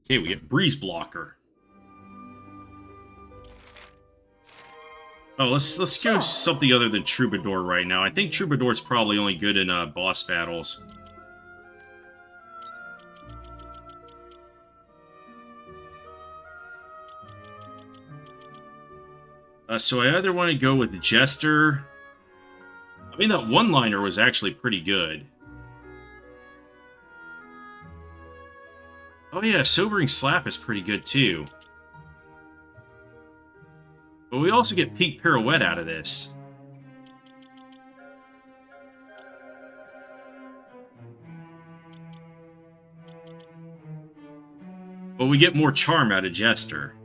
Okay, we get Breeze Blocker. Oh, let's go something other than Troubadour right now. I think Troubadour's probably only good in boss battles. So I either want to go with Jester. I mean, that one-liner was actually pretty good. Oh yeah, Sobering Slap is pretty good too. But we also get Peak Pirouette out of this. But we get more charm out of Jester.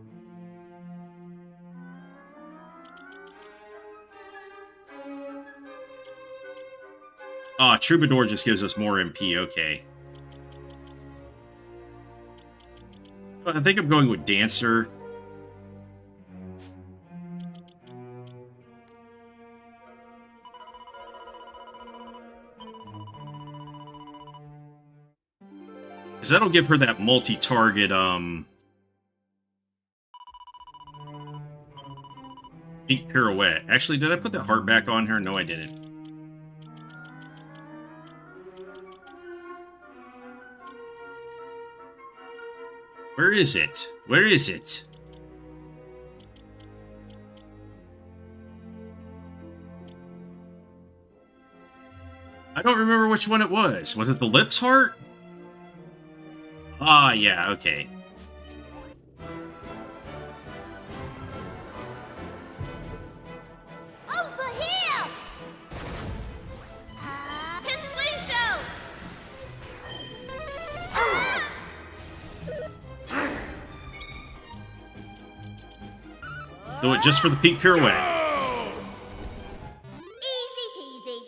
Ah, Troubadour just gives us more MP, okay. I think I'm going with Dancer. Because that'll give her that multi-target, Peak Pirouette. Actually, did I put that heart back on her? No, I didn't. Where is it? Where is it? I don't remember which one it was. Was it the Lips Heart? Ah, yeah, okay. Over here! Hiswisho! Do it just for the Peak Pirouette. Easy peasy.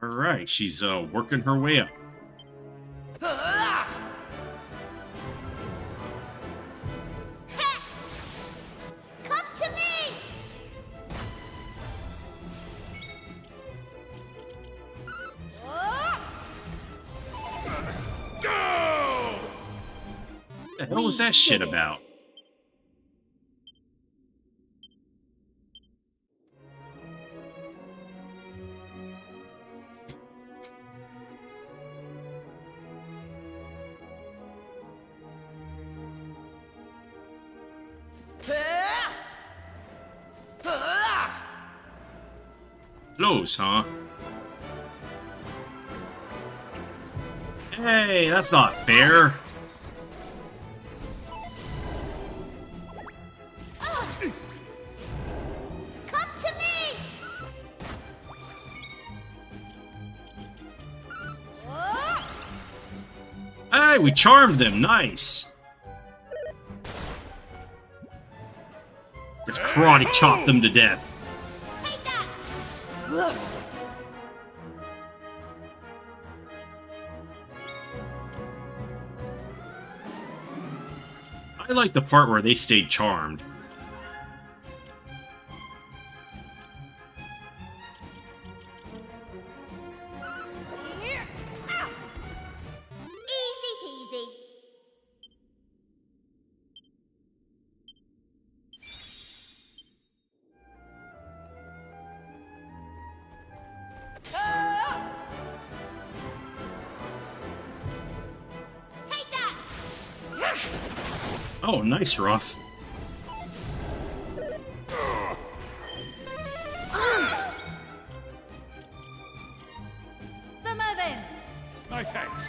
Alright, she's working her way up. Heck! Come to me! Go! What the hell was that shit about? Close, huh? Hey, that's not fair. Come to me! Hey, we charmed them. Nice. Let's karate chop them to death. Take that! I like the part where they stayed charmed. Here! Ow! Easy peasy. Take that! Oh, nice, Ruff. Summer then. My thanks.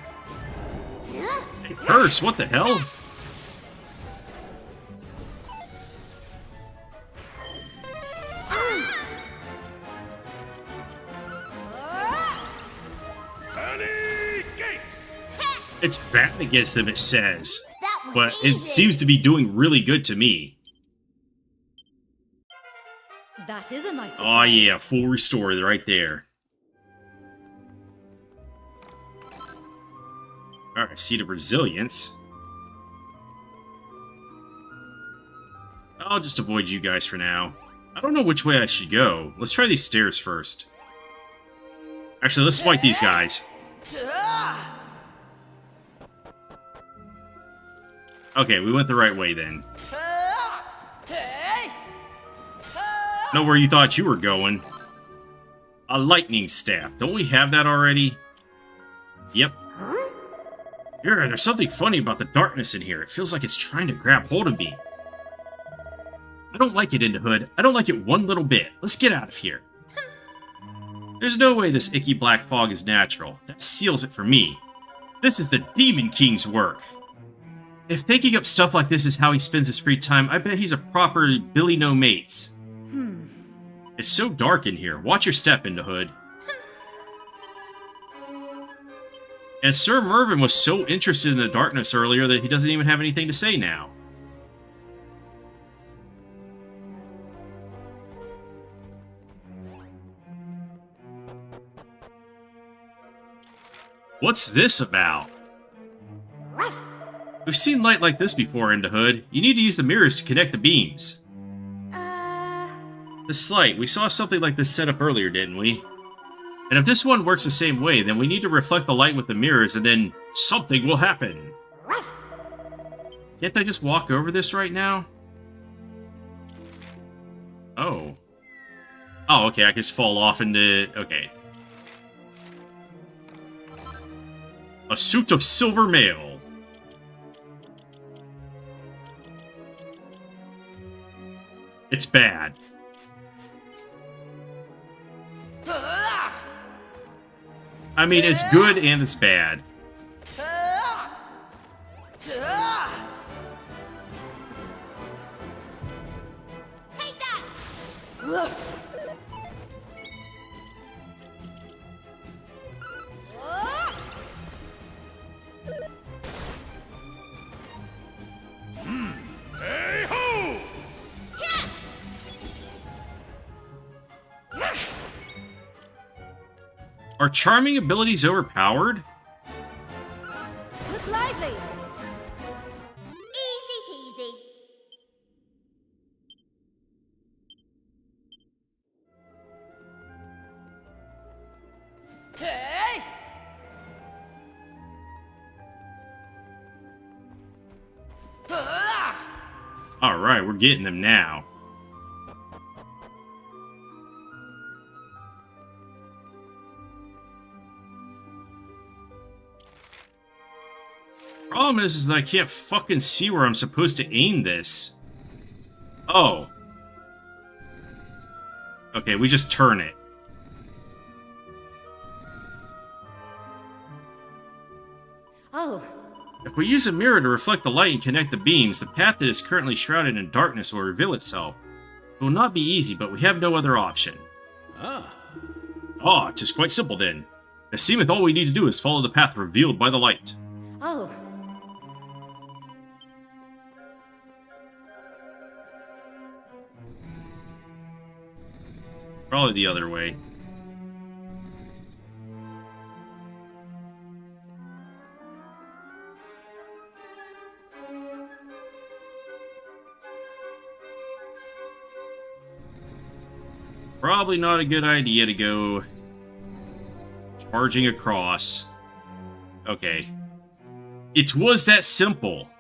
Hey, Curse, what the hell? Early gates! It's bad against them, it says. That was But easy. it seems to be doing really good to me. That is a nice surprise. Oh yeah, full restore right there. Alright, Seed of Resilience. I'll just avoid you guys for now. I don't know which way I should go. Let's try these stairs first. Actually, let's fight these guys. Okay, we went the right way then. Know where you thought you were going. A lightning staff. Don't we have that already? Yep. Yeah, there's something funny about the darkness in here. It feels like it's trying to grab hold of me. I don't like it, Hood. I don't like it one little bit. Let's get out of here. There's no way this icky black fog is natural. That seals it for me. This is the Demon King's work. If thinking up stuff like this is how he spends his free time, I bet he's a proper Billy No Mates. It's so dark in here. Watch your step, Hood. And Sir Mervyn was so interested in the darkness earlier that he doesn't even have anything to say now. What's this about? We've seen light like this before, Hood. You need to use the mirrors to connect the beams. The slight, we saw something like this set up earlier, didn't we? And if this one works the same way, then we need to reflect the light with the mirrors and then something will happen. Can't I just walk over this right now? Oh. Oh, okay, I can just fall off into... Okay. A suit of silver mail. It's bad. I mean, it's good and it's bad. Take that! Hey ho! Are charming abilities overpowered? Look lively! Easy peasy. Hey! Alright, we're getting them now. Problem is that I can't fucking see where I'm supposed to aim this. Oh. Okay, we just turn it. Oh, If we use a mirror to reflect the light and connect the beams, the path that is currently shrouded in darkness will reveal itself. It will not be easy, but we have no other option. Ah, 'tis quite simple then. It seemeth all we need to do is follow the path revealed by the light. oh. Probably the other way. Probably not a good idea to go charging across. Okay. It was that simple.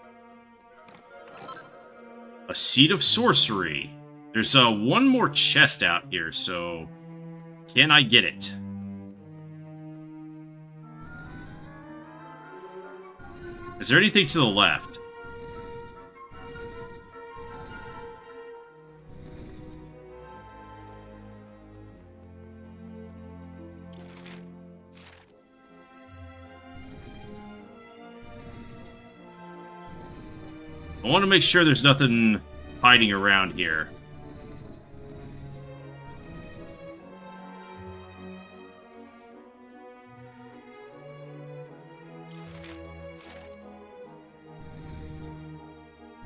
A seat of sorcery. There's one more chest out here, so can I get it? Is there anything to the left? I want to make sure there's nothing hiding around here.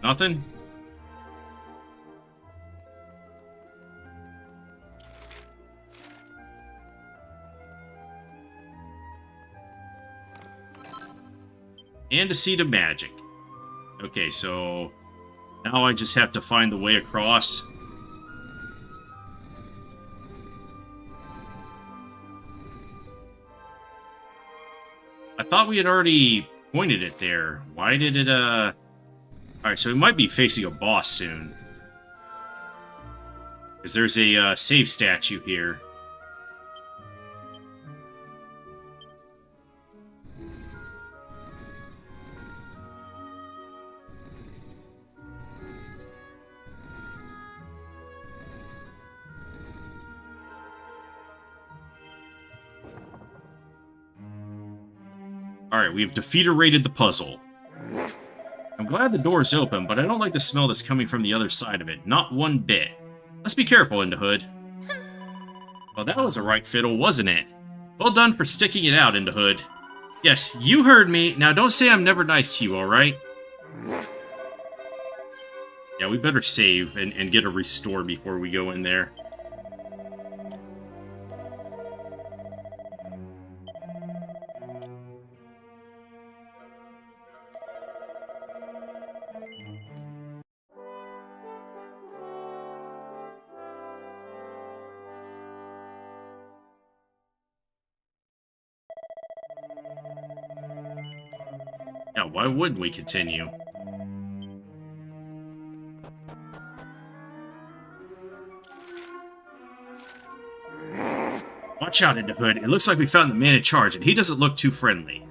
Nothing? And a seed of magic. Okay, so now I just have to find the way across. I thought we had already pointed it there. Why did it, Alright, so we might be facing a boss soon. Because there's a save statue here. Alright, we have defeated the puzzle. I'm glad the door is open, but I don't like the smell that's coming from the other side of it. Not one bit. Let's be careful, Hood. Well, that was a right fiddle, wasn't it? Well done for sticking it out, Hood. Yes, you heard me. Now don't say I'm never nice to you, alright? Yeah, we better save and get a restore before we go in there. Yeah, why wouldn't we continue? Watch out, Hood. It looks like we found the man in charge, and he doesn't look too friendly.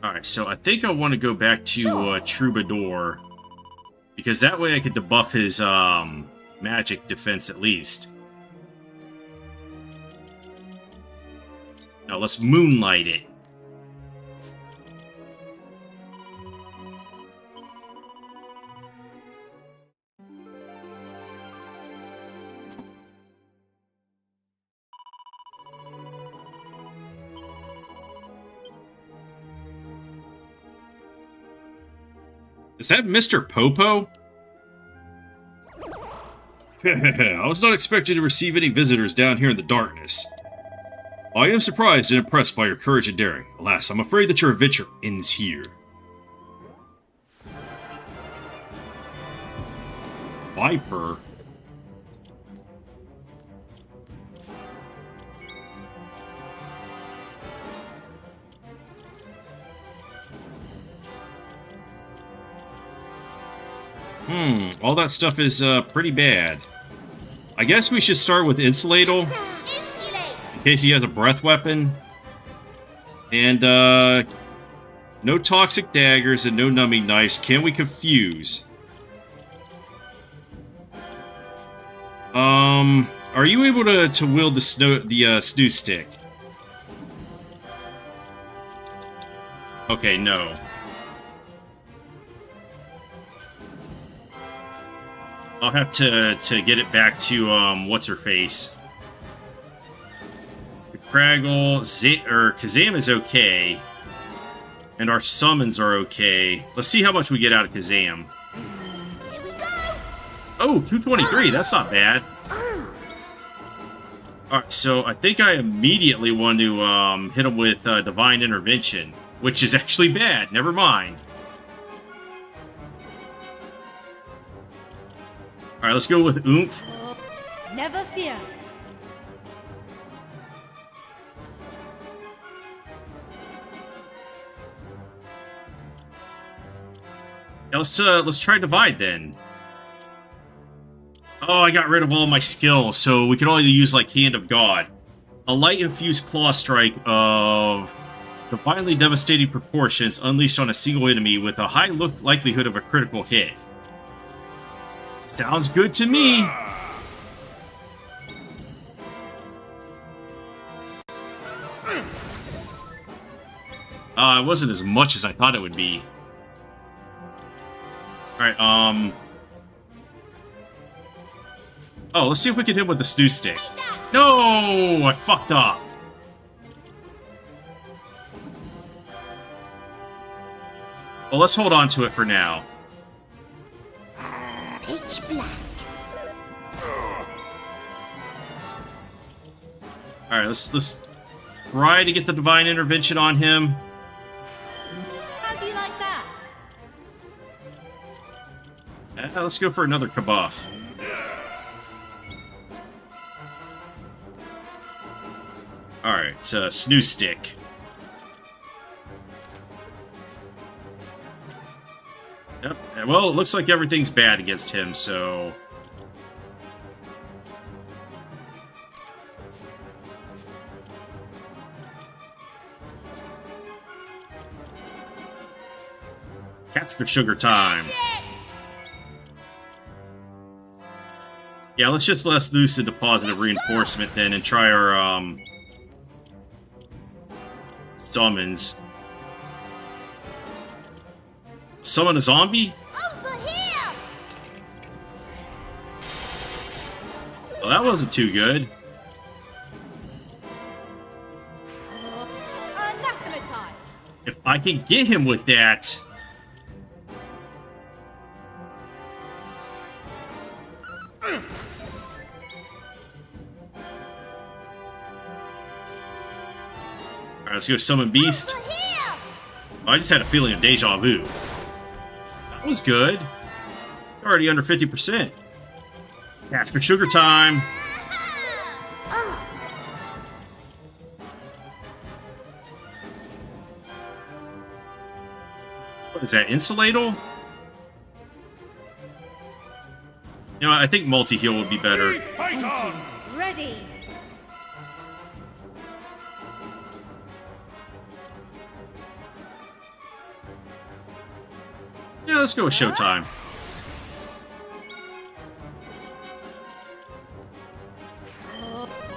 Alright, so I think I want to go back to Troubadour, because that way I could debuff his magic defense at least. Now let's moonlight it. Is that Mr. Popo? I was not expecting to receive any visitors down here in the darkness. I am surprised and impressed by your courage and daring. Alas, I'm afraid that your adventure ends here. Viper? All that stuff is pretty bad. I guess we should start with Insuladle, in case he has a breath weapon. And no toxic daggers and no numbing knives. Can we confuse? Are you able to wield the snoo stick? Okay, no. I'll have to get it back to, what's-her-face. Craggle, Kazam is okay. And our summons are okay. Let's see how much we get out of Kazam. Here we go! Oh, 223, that's not bad. Alright, so I think I immediately want to, hit him with, Divine Intervention. Which is actually bad, never mind. Alright, let's go with Oomph. Never fear. Yeah, let's try Divide then. Oh, I got rid of all my skills, so we can only use like Hand of God. A light infused claw strike of divinely devastating proportions unleashed on a single enemy with a high likelihood of a critical hit. Sounds good to me. It wasn't as much as I thought it would be. Alright, oh, let's see if we can hit him with the snoo stick. No! I fucked up. Well, let's hold on to it for now. Pitch black. Alright, let's try to get the divine intervention on him. How do you like that? Let's go for another kabuff. Alright, snoo stick. Yep. Well, it looks like everything's bad against him, so... Cats for sugar time. Yeah, let's just let us loose into positive reinforcement then and try our, summons. Summon a zombie? Over here! Well, that wasn't too good. Anathematize. If I can get him with that... Alright, let's go summon Beast. Over here! I just had a feeling of deja vu. That was good. It's already under 50%. Cats for sugar time. What is that, Insulatal? You know, I think multi-heal would be better. Fight on! Ready. Yeah, let's go with Showtime.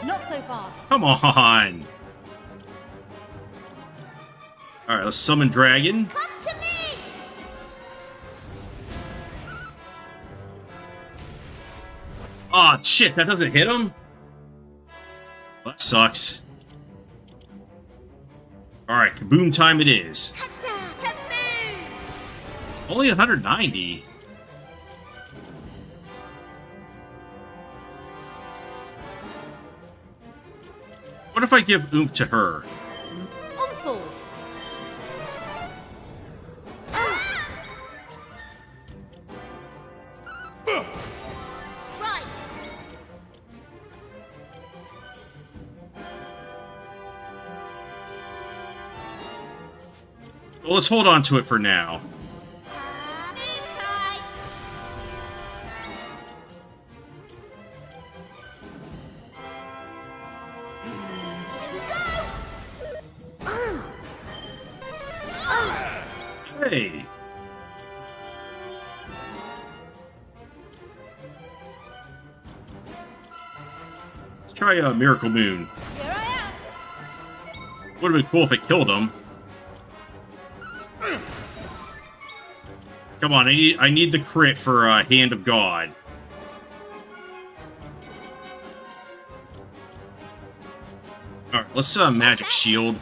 Not so fast. Come on! Alright, let's summon Dragon. Come to me! Aw, oh, shit, that doesn't hit him? Well, that sucks. Alright, kaboom time it is. Only 190. What if I give oomph to her? Umful. Right! Well, let's hold on to it for now. Hey! Let's try Miracle Moon. Here I am. Would have been cool if it killed him. Come on, I need the crit for Hand of God. Alright, let's Magic Shield.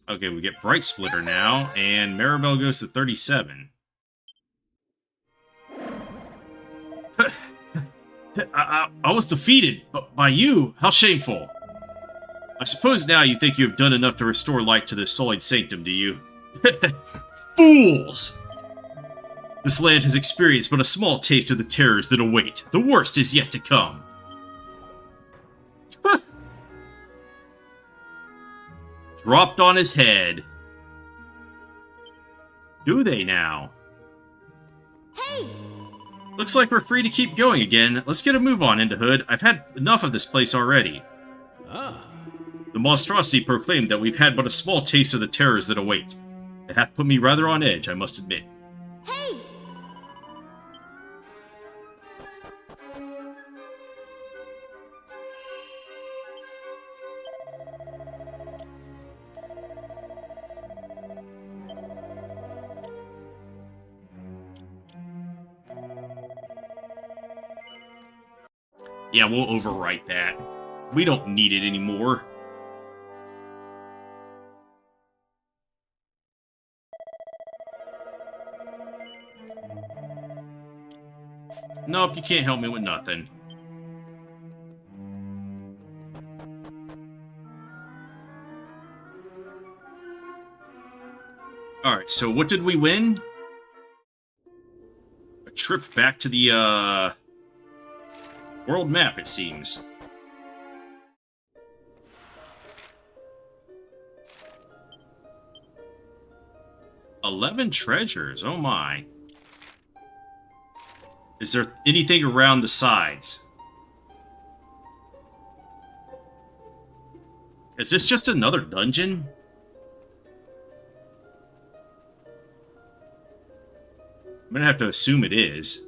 Okay, we get Bright Splitter now, and Maribel goes to 37. I was defeated by you. How shameful. I suppose now you think you have done enough to restore light to this sullied sanctum, do you? Fools! This land has experienced but a small taste of the terrors that await. The worst is yet to come. Dropped on his head. Do they now? Hey! Looks like we're free to keep going again. Let's get a move on into Hood. I've had enough of this place already. Ah. The monstrosity proclaimed that we've had but a small taste of the terrors that await. It hath put me rather on edge, I must admit. Hey! Yeah, we'll overwrite that. We don't need it anymore. Nope, you can't help me with nothing. Alright, so what did we win? A trip back to the, world map, it seems. $11 treasures, oh my. Is there anything around the sides? Is this just another dungeon? I'm gonna have to assume it is.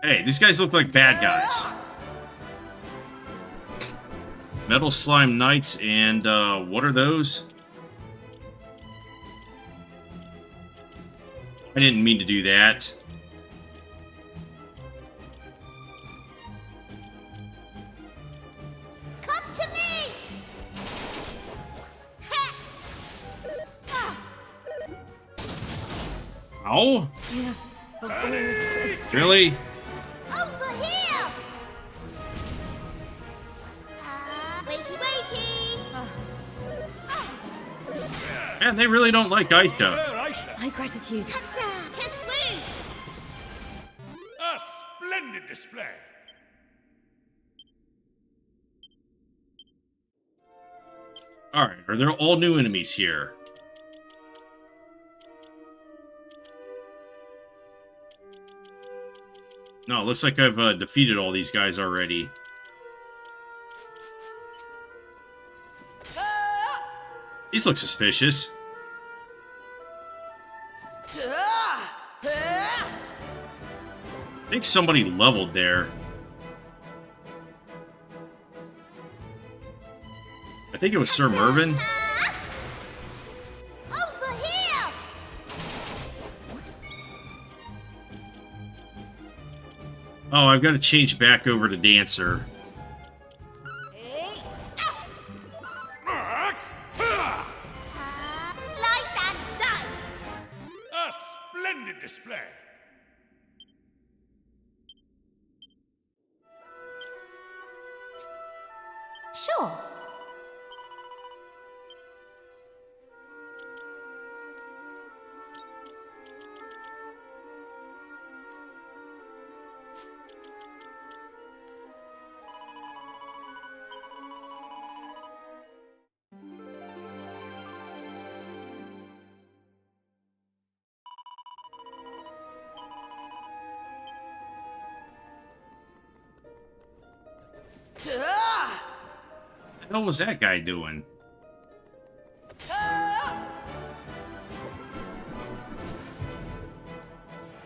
Hey, these guys look like bad guys. Metal Slime Knights and, what are those? I didn't mean to do that. Come to me! Ow? Really? Over here! Wakey, wakey! Man, they really don't like Aisha. Aisha. My gratitude. Kata! Kiswoosh! A splendid display. Alright, are there all new enemies here? No, it looks like I've defeated all these guys already. These look suspicious. I think somebody leveled there. I think it was Sir Mervyn. Over here! Oh, I've got to change back over to Dancer. Slice and dice! A splendid display. Sure. What the hell was that guy doing?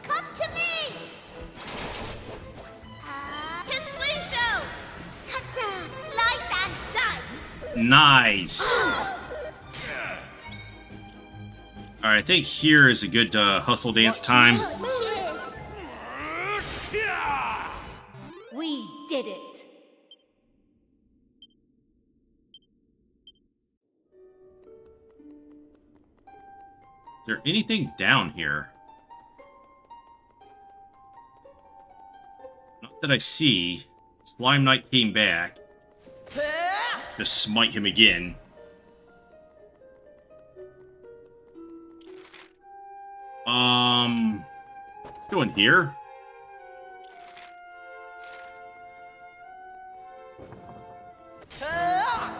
Come to me! Kiswoosho! Kata! Slice and dice! Nice! Alright, I think here is a good hustle dance time. Cheers! We did it. Is there anything down here? Not that I see. Slime Knight came back. Just smite him again. Let's go in here. Kata!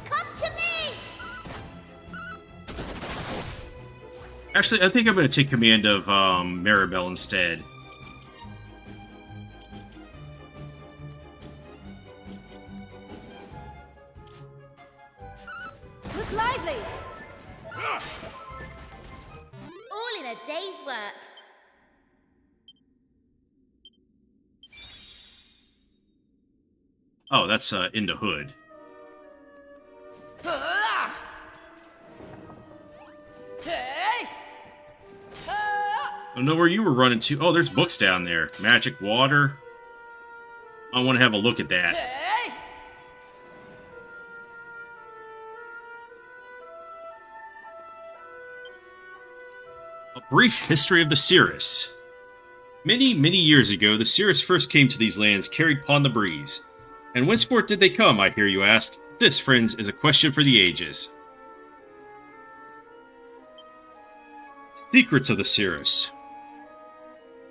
Come to me! Actually, I think I'm going to take command of Maribel instead. Look lively. All in a day's work. Oh, that's into Hood. don't know where you were running to. Oh, there's books down there. Magic water. I want to have a look at that. A brief history of the Cirrus. Many, many years ago, the Cirrus first came to these lands carried upon the breeze. And whenceforth did they come, I hear you ask? This, friends, is a question for the ages. Secrets of the Cirrus.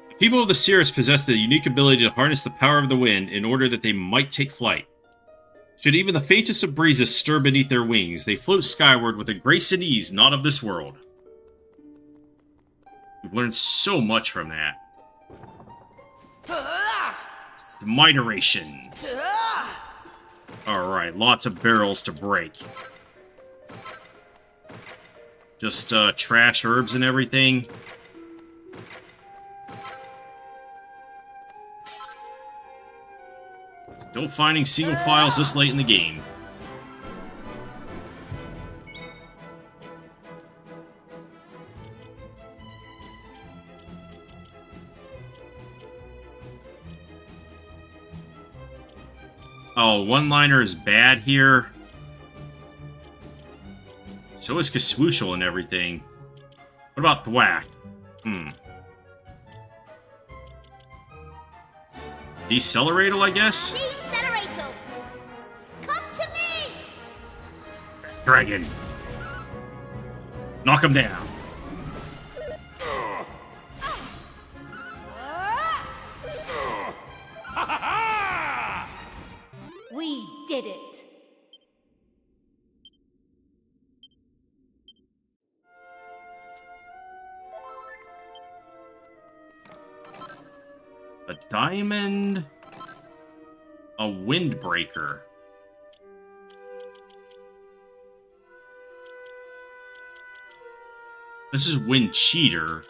The people of the Cirrus possess the unique ability to harness the power of the wind in order that they might take flight. Should even the faintest of breezes stir beneath their wings, they float skyward with a grace and ease not of this world. We've learned so much from that. Smiteration. Alright, lots of barrels to break. Just trash herbs and everything. Still finding single files this late in the game. Oh, one-liner is bad here. So is Kaswooshel and everything. What about Thwack? Deceleratal, I guess? Decelerator! Come to me! Dragon. Knock him down. We did it! A diamond. A windbreaker. This is Wind Cheater.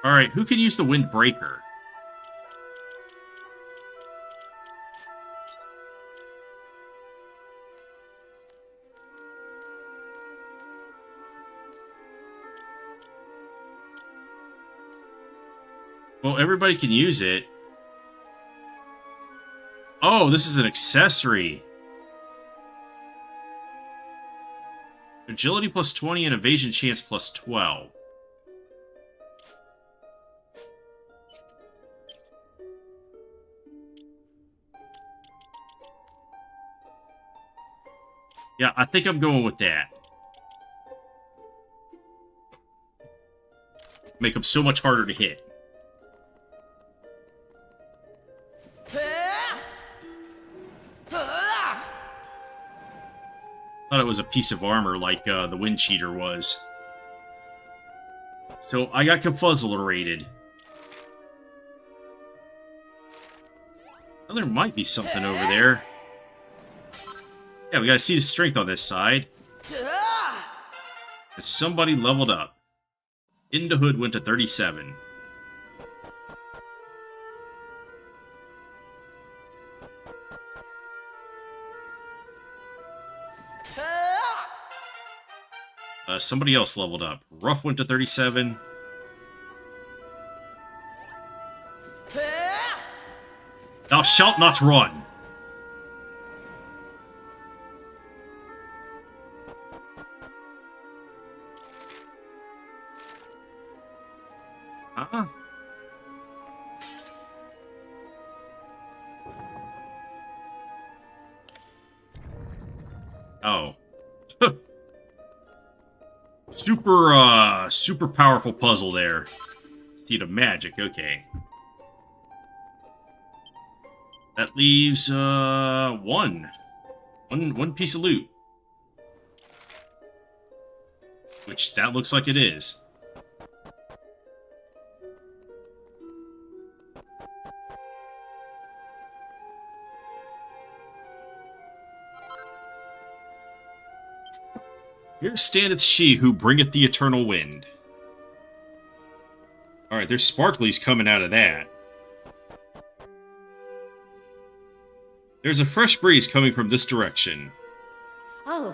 Alright, who can use the windbreaker? Well, everybody can use it. Oh, this is an accessory. Agility plus 20 and evasion chance plus 12. Yeah, I think I'm going with that. Make them so much harder to hit. Thought it was a piece of armor like the Wind Cheater was. So I got confuzzlerated. Well, there might be something over there. Yeah, we gotta see the strength on this side. As somebody leveled up. Into Hood went to 37. Somebody else leveled up. Ruff went to 37. Thou shalt not run. Huh? Oh. Super powerful puzzle there. Seed of Magic, okay. That leaves, one piece of loot. Which, that looks like it is. Here standeth she who bringeth the eternal wind. Alright, there's sparklies coming out of that. There's a fresh breeze coming from this direction. Oh,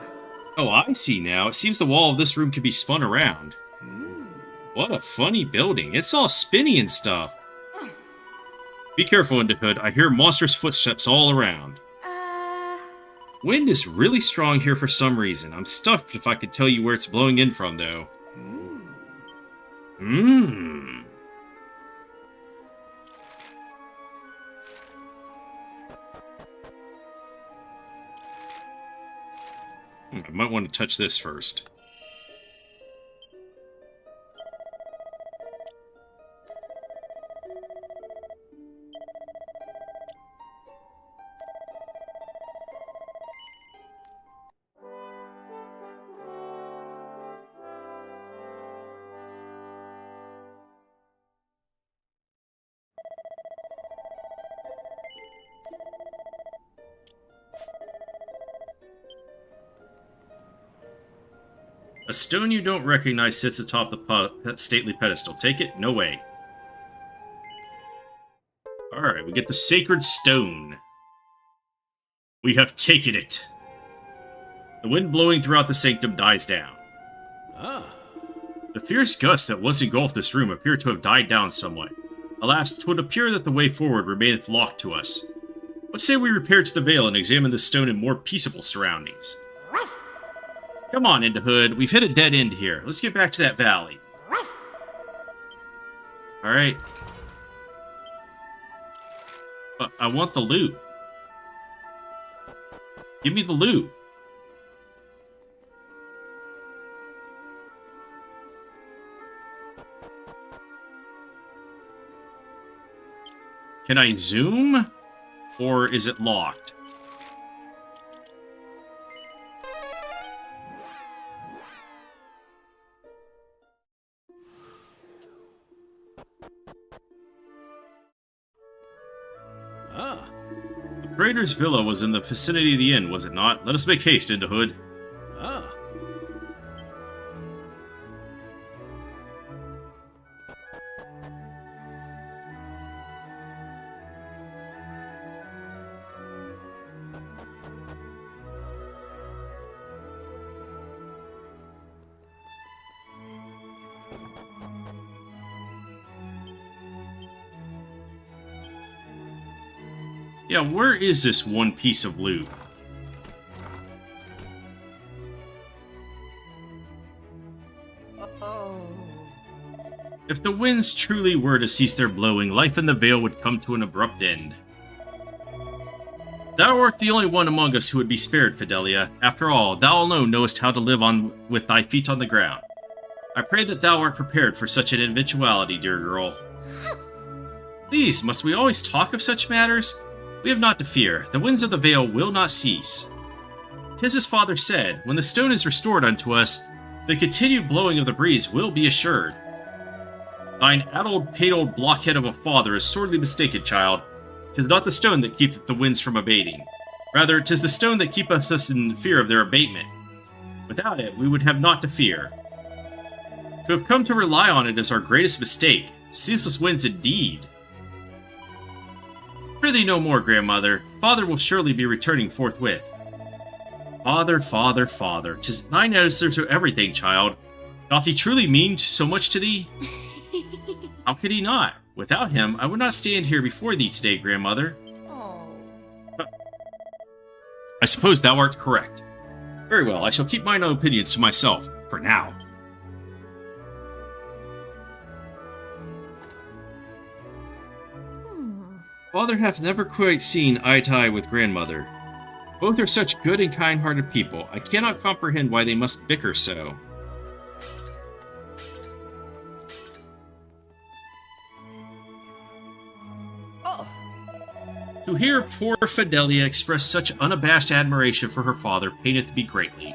Oh, I see now. It seems the wall of this room can be spun around. What a funny building. It's all spinny and stuff. Be careful, Indihood. I hear monstrous footsteps all around. Wind is really strong here for some reason. I'm stuffed if I could tell you where it's blowing in from, though. I might want to touch this first. A stone you don't recognize sits atop the stately pedestal. Take it? No way. Alright, we get the sacred stone. We have taken it. The wind blowing throughout the sanctum dies down. The fierce gust that once engulfed this room appear to have died down somewhat. Alas, 'twould appear that the way forward remaineth locked to us. What say we repair to the Vale and examine this stone in more peaceable surroundings? Come on, Indihood. We've hit a dead end here. Let's get back to that valley. Alright. But I want the loot. Give me the loot. Can I zoom? Or is it locked? The Praetor's villa was in the vicinity of the inn, was it not? Let us make haste, Indihood. Yeah, where is this one piece of loot? If the winds truly were to cease their blowing, life in the Vale would come to an abrupt end. Thou art the only one among us who would be spared, Fidelia. After all, thou alone knowest how to live on with thy feet on the ground. I pray that thou art prepared for such an eventuality, dear girl. Please, must we always talk of such matters? We have not to fear. The winds of the Vale will not cease. 'Tis as father said, when the stone is restored unto us, the continued blowing of the breeze will be assured. Thine addled, paid-old blockhead of a father is sorely mistaken, child. 'Tis not the stone that keepeth the winds from abating. Rather, 'tis the stone that keepeth us in fear of their abatement. Without it, we would have naught to fear. To have come to rely on it is our greatest mistake. Ceaseless winds indeed. Prithee no more, grandmother. Father will surely be returning forthwith. Father, father, father, 'tis thine answer to everything, child. Doth he truly mean so much to thee? How could he not? Without him, I would not stand here before thee today, grandmother. I suppose thou art correct. Very well, I shall keep mine own opinions to myself, for now. Father hath never quite seen eye to eye with grandmother. Both are such good and kind-hearted people. I cannot comprehend why they must bicker so. To hear poor Fidelia express such unabashed admiration for her father paineth me greatly.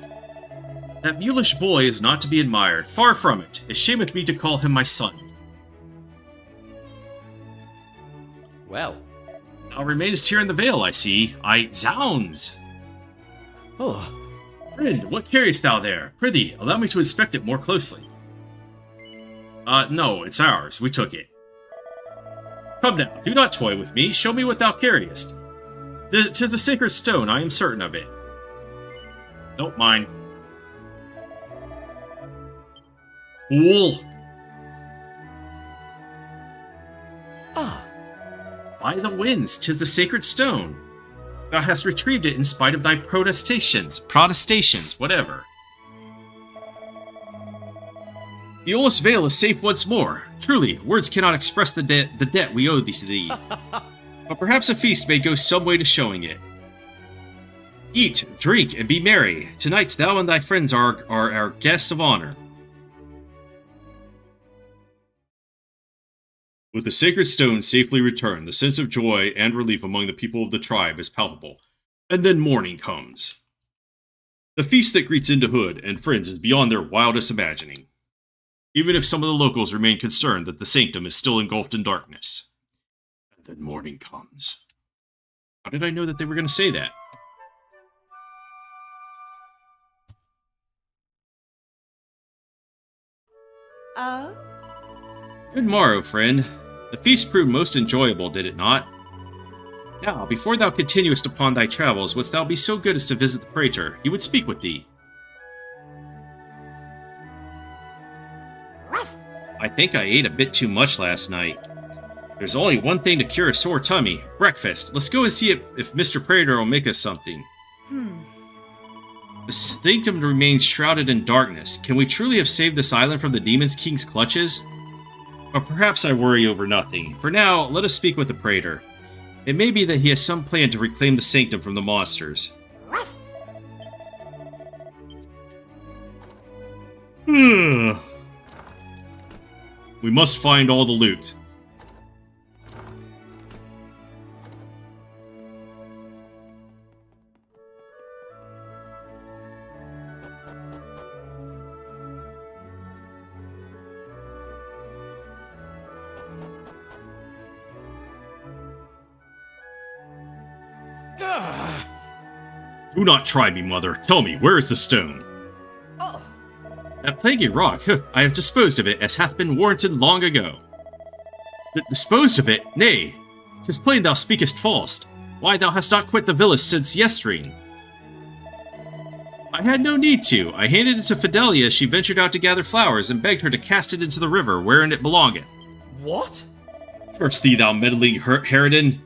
That mulish boy is not to be admired. Far from it. It shameth me to call him my son. Well. Thou remainest here in the Vale, I see. Zounds! Oh. Friend, what carriest thou there? Prithee, allow me to inspect it more closely. No, it's ours. We took it. Come now, do not toy with me. Show me what thou carriest. 'Tis the sacred stone, I am certain of it. Nope, mine. fool! Ah, By the winds, 'tis the sacred stone. Thou hast retrieved it in spite of thy protestations, whatever. The Aeolus Veil is safe once more. Truly, words cannot express the debt we owe thee. But perhaps a feast may go some way to showing it. Eat, drink, and be merry. Tonight thou and thy friends are our guests of honor. With the sacred stone safely returned, the sense of joy and relief among the people of the tribe is palpable. And then morning comes. The feast that greets Hood and friends is beyond their wildest imagining, even if some of the locals remain concerned that the sanctum is still engulfed in darkness. And then morning comes. How did I know that they were going to say that? Good morrow, friend. The feast proved most enjoyable, did it not? Now, before thou continuest upon thy travels, wouldst thou be so good as to visit the praetor? He would speak with thee. I think I ate a bit too much last night. There's only one thing to cure a sore tummy. Breakfast. Let's go and see if Mr. Praetor will make us something. The sanctum remains shrouded in darkness. Can we truly have saved this island from the Demon King's clutches? But perhaps I worry over nothing. For now, let us speak with the Praetor. It may be that he has some plan to reclaim the sanctum from the monsters. We must find all the loot. Do not try me, mother. Tell me, where is the stone? That plaguey rock, I have disposed of it, as hath been warranted long ago. Disposed of it? Nay, 'tis plain thou speakest false. Why, thou hast not quit the village since yestreen. I had no need to. I handed it to Fidelia as she ventured out to gather flowers, and begged her to cast it into the river, wherein it belongeth. what? Curse thee, thou meddling harridan!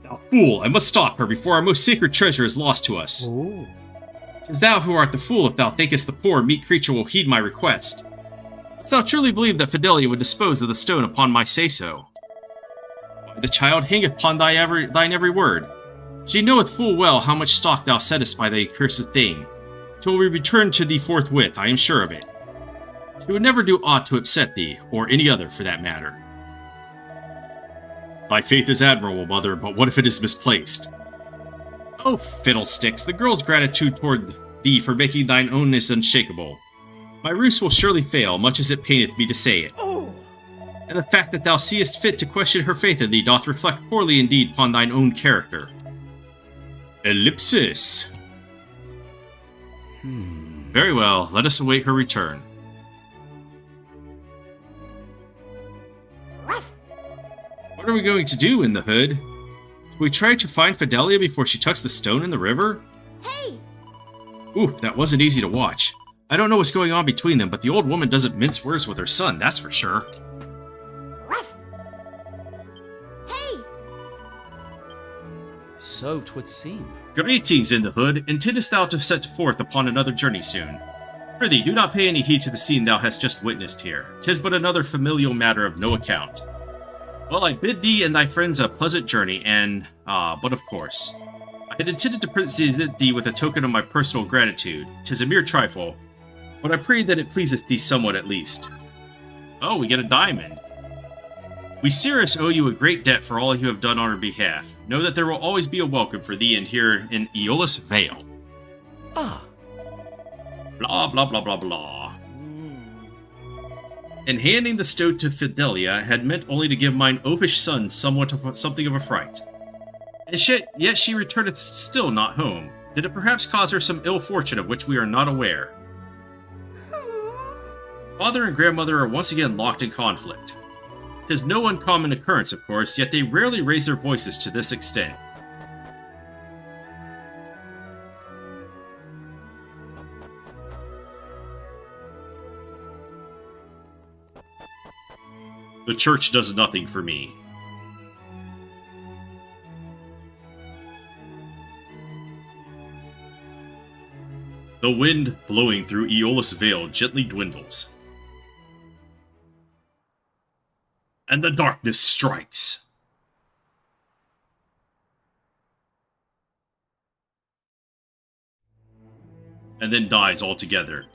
Thou fool, I must stop her before our most sacred treasure is lost to us. Oh. 'Tis thou who art the fool if thou thinkest the poor, meek creature will heed my request. Dost thou truly believe that Fidelia would dispose of the stone upon my say-so? Why, the child hangeth upon thine every word. She knoweth full well how much stock thou settest by the accursed thing. 'Twill be returned to thee forthwith, I am sure of it. She would never do aught to upset thee, or any other for that matter. Thy faith is admirable, mother, but what if it is misplaced? Oh, fiddlesticks, the girl's gratitude toward thee for making thine ownness unshakable. My ruse will surely fail, much as it paineth me to say it. Oh. And the fact that thou seest fit to question her faith in thee doth reflect poorly indeed upon thine own character. Ellipsis. Very well, let us await her return. What are we going to do in the hood? Should we try to find Fidelia before she chucks the stone in the river? Hey! Ooh, that wasn't easy to watch. I don't know what's going on between them, but the old woman doesn't mince words with her son, that's for sure. Hey! So 'twould seem. Greetings in the hood. Intendest thou to set forth upon another journey soon? Prithee, do not pay any heed to the scene thou hast just witnessed here. 'Tis but another familial matter of no account. Well, I bid thee and thy friends a pleasant journey, and, but of course, I had intended to present thee with a token of my personal gratitude. 'Tis a mere trifle, but I pray that it pleaseth thee somewhat at least. Oh, we get a diamond. We Cirrus owe you a great debt for all you have done on our behalf. Know that there will always be a welcome for thee in here in Aeolus Vale. Ah. Blah, blah, blah, blah, blah. And handing the stone to Fidelia had meant only to give mine oafish son something of a fright. And yet she returneth still not home. Did it perhaps cause her some ill fortune of which we are not aware? Father and grandmother are once again locked in conflict. 'Tis no uncommon occurrence, of course, yet they rarely raise their voices to this extent. The church does nothing for me. The wind blowing through Aeolus Vale gently dwindles. And the darkness strikes. And then dies altogether.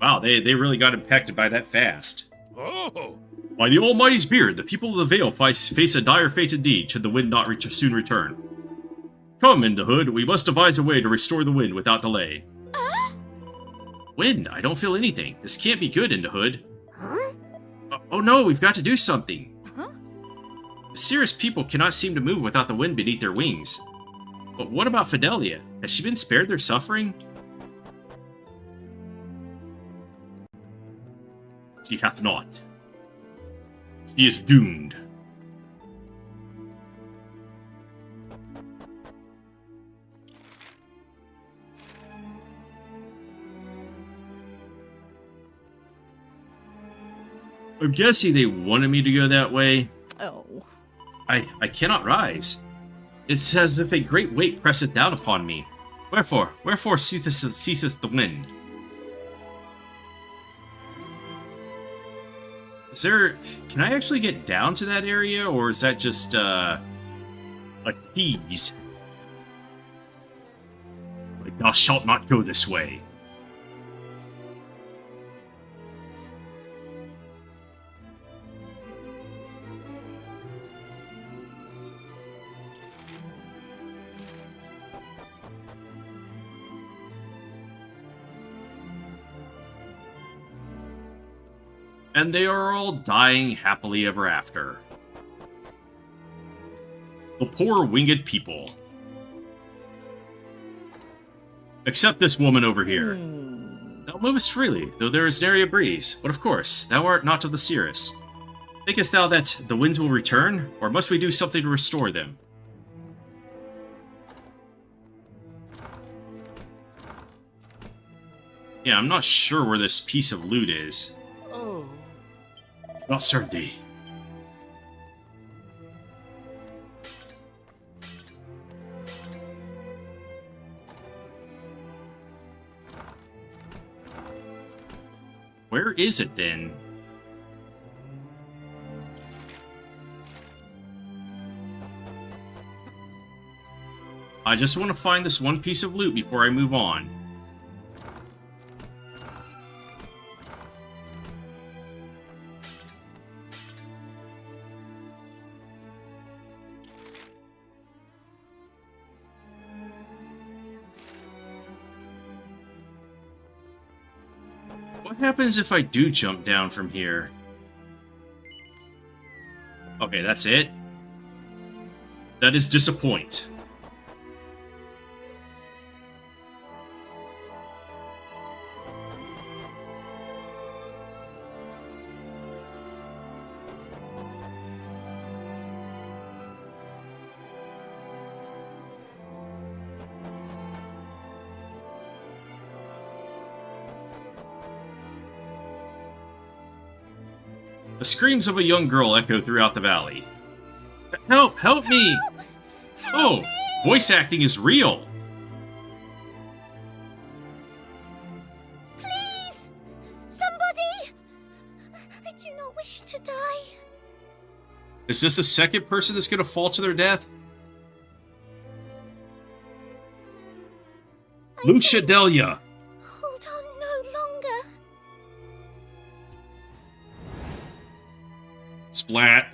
Wow, they really got impacted by that fast. Oh! By the Almighty's beard, the people of the Vale face a dire fate indeed, should the wind not soon return. Come, in the Hood, we must devise a way to restore the wind without delay. Wind? I don't feel anything. This can't be good, in the Hood. Huh? Oh no, we've got to do something. Huh? The Cirrus people cannot seem to move without the wind beneath their wings. But what about Fidelia? Has she been spared their suffering? She hath not. She is doomed. I'm guessing they wanted me to go that way. Oh. I cannot rise. It's as if a great weight presseth down upon me. Wherefore ceaseth the wind? Is there... Can I actually get down to that area, or is that just, a tease? It's like, thou shalt not go this way. And they are all dying happily ever after. The poor winged people. Except this woman over here. Thou movest freely, though there is nary a breeze. But of course, thou art not of the Cirrus. Thinkest thou that the winds will return, or must we do something to restore them? Yeah, I'm not sure where this piece of loot is. Oh. Not serve thee. Where is it then? I just want to find this one piece of loot before I move on. What happens if I do jump down from here? Okay, that's it. That is disappoint. The screams of a young girl echo throughout the valley. Help! Help me! Oh, voice acting is real! Please! Somebody! I do not wish to die. Is this the second person that's gonna fall to their death? Lucia Delia! Hold on no longer. Splat.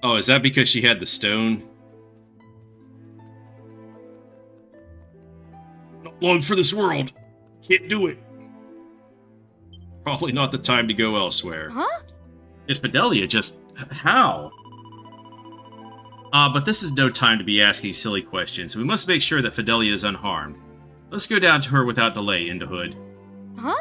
Oh, is that because she had the stone? Not long for this world. Can't do it. Probably not the time to go elsewhere. Huh? Did Fidelia just... how? But this is no time to be asking silly questions. We must make sure that Fidelia is unharmed. Let's go down to her without delay, into Hood. Huh?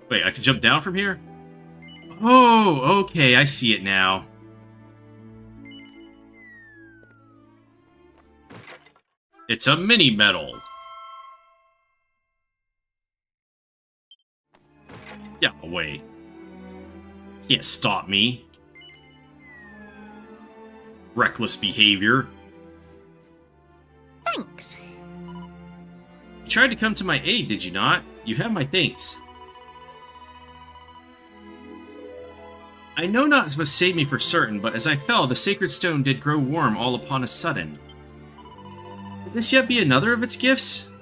Wait, I can jump down from here? Oh, okay, I see it now. It's a mini medal. Yeah, away. Can't stop me. Reckless behavior. Thanks. You tried to come to my aid, did you not? You have my thanks. I know not what saved me for certain, but as I fell, the sacred stone did grow warm all upon a sudden. Could this yet be another of its gifts?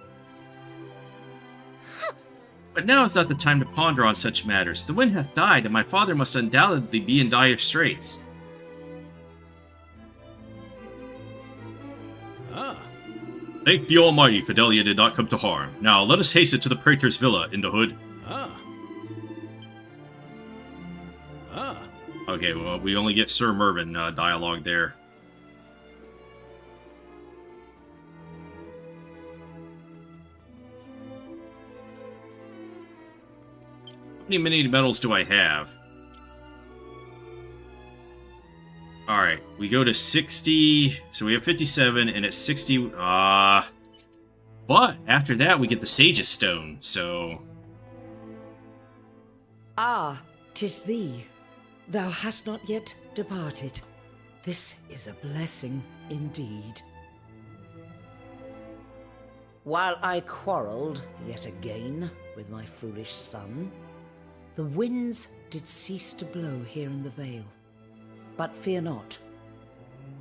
But now is not the time to ponder on such matters. The wind hath died, and my father must undoubtedly be in dire straits. Ah. Thank the Almighty, Fidelia did not come to harm. Now, let us hasten to the Praetor's villa in the hood. Ah. Ah. Okay, well, we only get Sir Mervyn dialogue there. How many mini medals do I have? Alright, we go to 60, so we have 57, and it's 60, but after that we get the Sage's Stone, so... Ah, 'tis thee. Thou hast not yet departed. This is a blessing indeed. While I quarrelled yet again with my foolish son, the winds did cease to blow here in the vale. But fear not,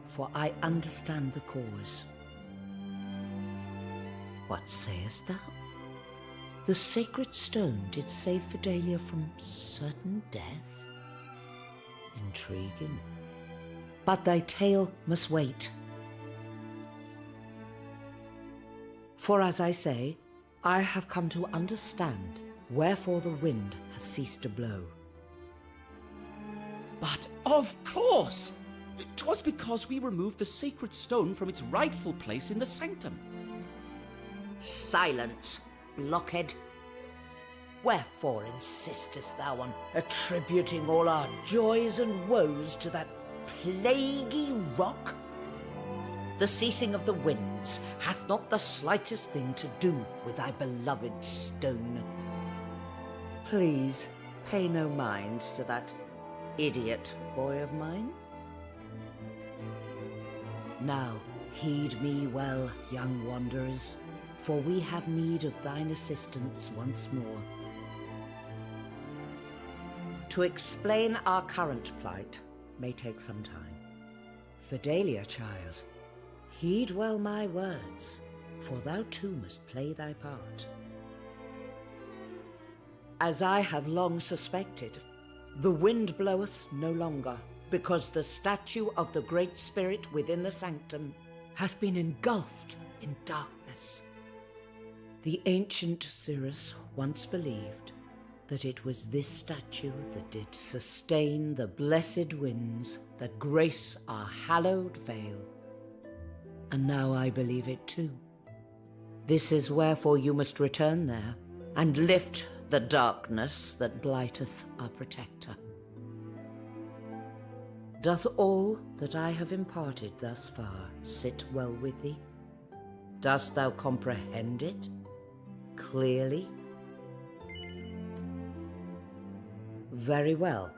for I understand the cause. What sayest thou? The sacred stone did save Fidelia from certain death? Intriguing. But thy tale must wait. For as I say, I have come to understand wherefore the wind hath ceased to blow. But of course! 'Twas because we removed the sacred stone from its rightful place in the sanctum. Silence, blockhead. Wherefore insistest thou on attributing all our joys and woes to that plaguey rock? The ceasing of the winds hath not the slightest thing to do with thy beloved stone. Please pay no mind to that idiot boy of mine. Now heed me well, young wanderers, for we have need of thine assistance once more. To explain our current plight may take some time. Fidelia, child, heed well my words, for thou too must play thy part. As I have long suspected, the wind bloweth no longer, because the statue of the Great Spirit within the sanctum hath been engulfed in darkness. The ancient Cirrus once believed that it was this statue that did sustain the blessed winds that grace our hallowed vale. And now I believe it too. This is wherefore you must return there and lift the darkness that blighteth our protector. Doth all that I have imparted thus far sit well with thee? Dost thou comprehend it clearly? Very well.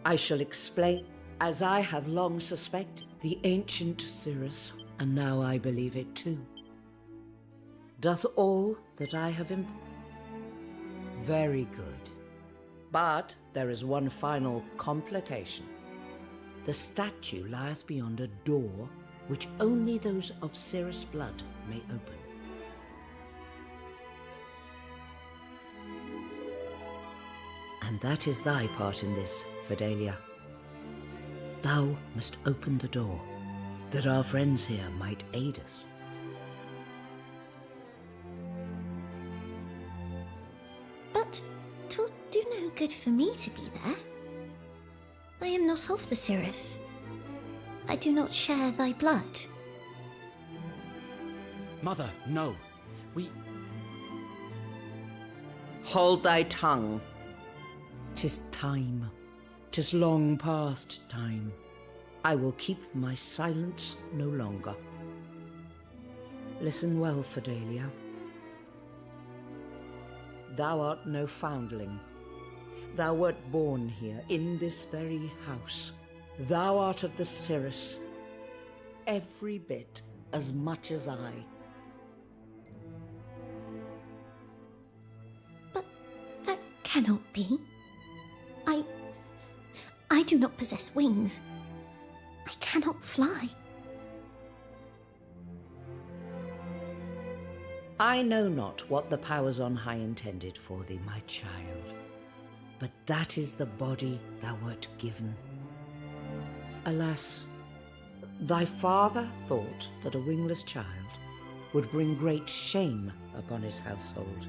I shall explain. As I have long suspected, the ancient Cirrus, and now I believe it too, doth all that I have Very good. But there is one final complication. The statue lieth beyond a door which only those of Cirrus blood may open. And that is thy part in this, Fidelia. Thou must open the door, that our friends here might aid us. But 'twill do no good for me to be there. I am not of the Cirrus. I do not share thy blood. Mother, no. Hold thy tongue. 'Tis time. 'Tis long past time. I will keep my silence no longer. Listen well, Fidelia. Thou art no foundling. Thou wert born here, in this very house. Thou art of the Cirrus, every bit as much as I. But that cannot be. I do not possess wings. I cannot fly. I know not what the powers on high intended for thee, my child, but that is the body thou wert given. Alas, thy father thought that a wingless child would bring great shame upon his household.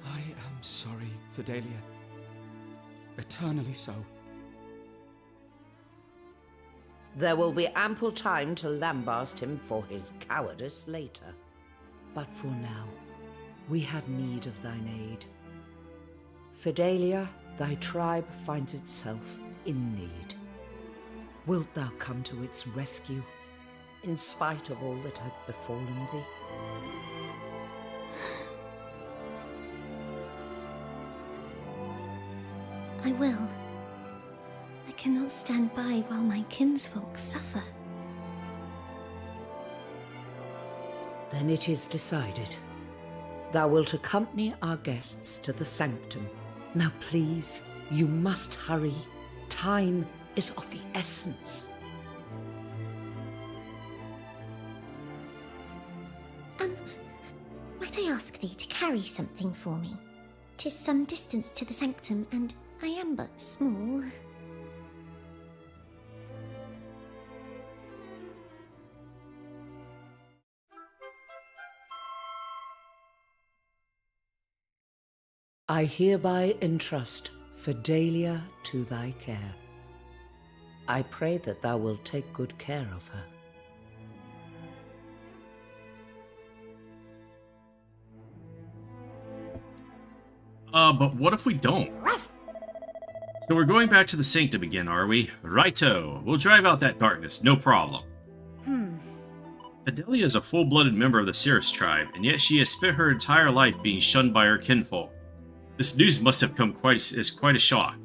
I am sorry, Fidelia. Eternally so. There will be ample time to lambast him for his cowardice later. But for now, we have need of thine aid. Fidelia, thy tribe finds itself in need. Wilt thou come to its rescue, in spite of all that hath befallen thee? I will. I cannot stand by while my kinsfolk suffer. Then it is decided. Thou wilt accompany our guests to the sanctum. Now please, you must hurry. Time is of the essence. Might I ask thee to carry something for me? 'Tis some distance to the sanctum, and I am but small. I hereby entrust Fidelia to thy care. I pray that thou wilt take good care of her. But what if we don't? So we're going back to the sanctum again, are we? Righto. We'll drive out that darkness, no problem. Fidelia is a full-blooded member of the Cirrus tribe, and yet she has spent her entire life being shunned by her kinfolk. This news must have come quite a shock.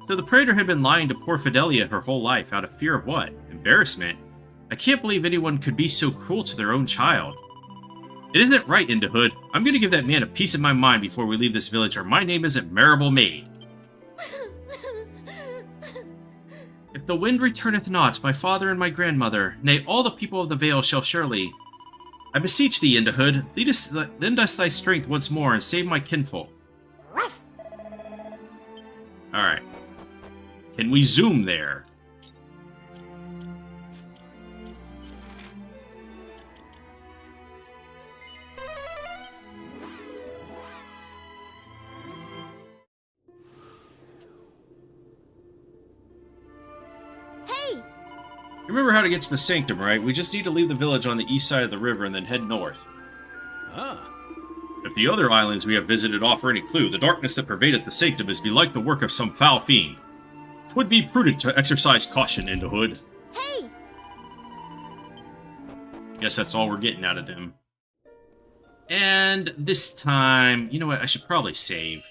So the Praetor had been lying to poor Fidelia her whole life, out of fear of what? Embarrassment? I can't believe anyone could be so cruel to their own child. It isn't right, Indahood. I'm going to give that man a piece of my mind before we leave this village, or my name isn't Marable Maid. If the wind returneth not, my father and my grandmother, nay, all the people of the Vale shall surely... I beseech thee, Indahood, lend us thy strength once more and save my kinfolk. Alright. Can we zoom there? You remember how to get to the sanctum, right? We just need to leave the village on the east side of the river and then head north. Ah. If the other islands we have visited offer any clue, the darkness that pervadeth the sanctum is belike the work of some foul fiend. 'Twould be prudent to exercise caution, Indahood. Hey! Guess that's all we're getting out of him. And this time, you know what, I should probably save.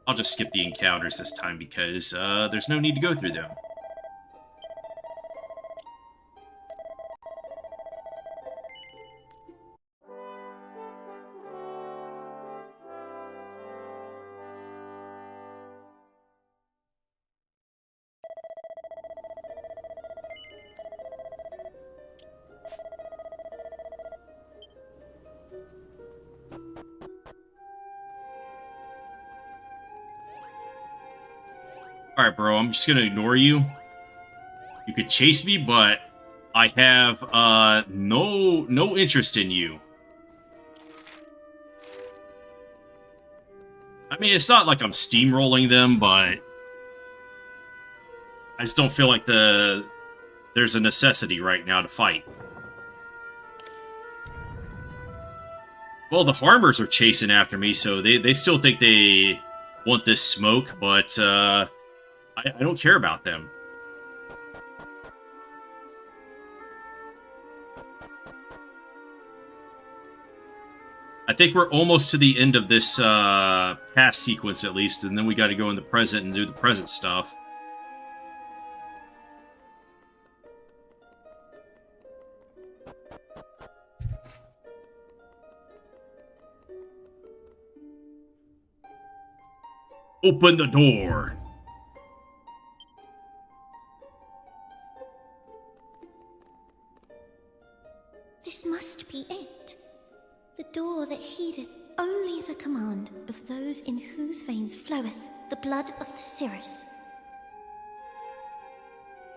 I'll just skip the encounters this time because there's no need to go through them. Alright, bro, I'm just gonna ignore you. You could chase me, but I have, no interest in you. I mean, it's not like I'm steamrolling them, but I just don't feel like there's a necessity right now to fight. Well, the farmers are chasing after me, so they still think they want this smoke, but I don't care about them. I think we're almost to the end of this past sequence, at least, and then we got to go in the present and do the present stuff. Open the door. This must be it. The door that heedeth only the command of those in whose veins floweth the blood of the Cirrus.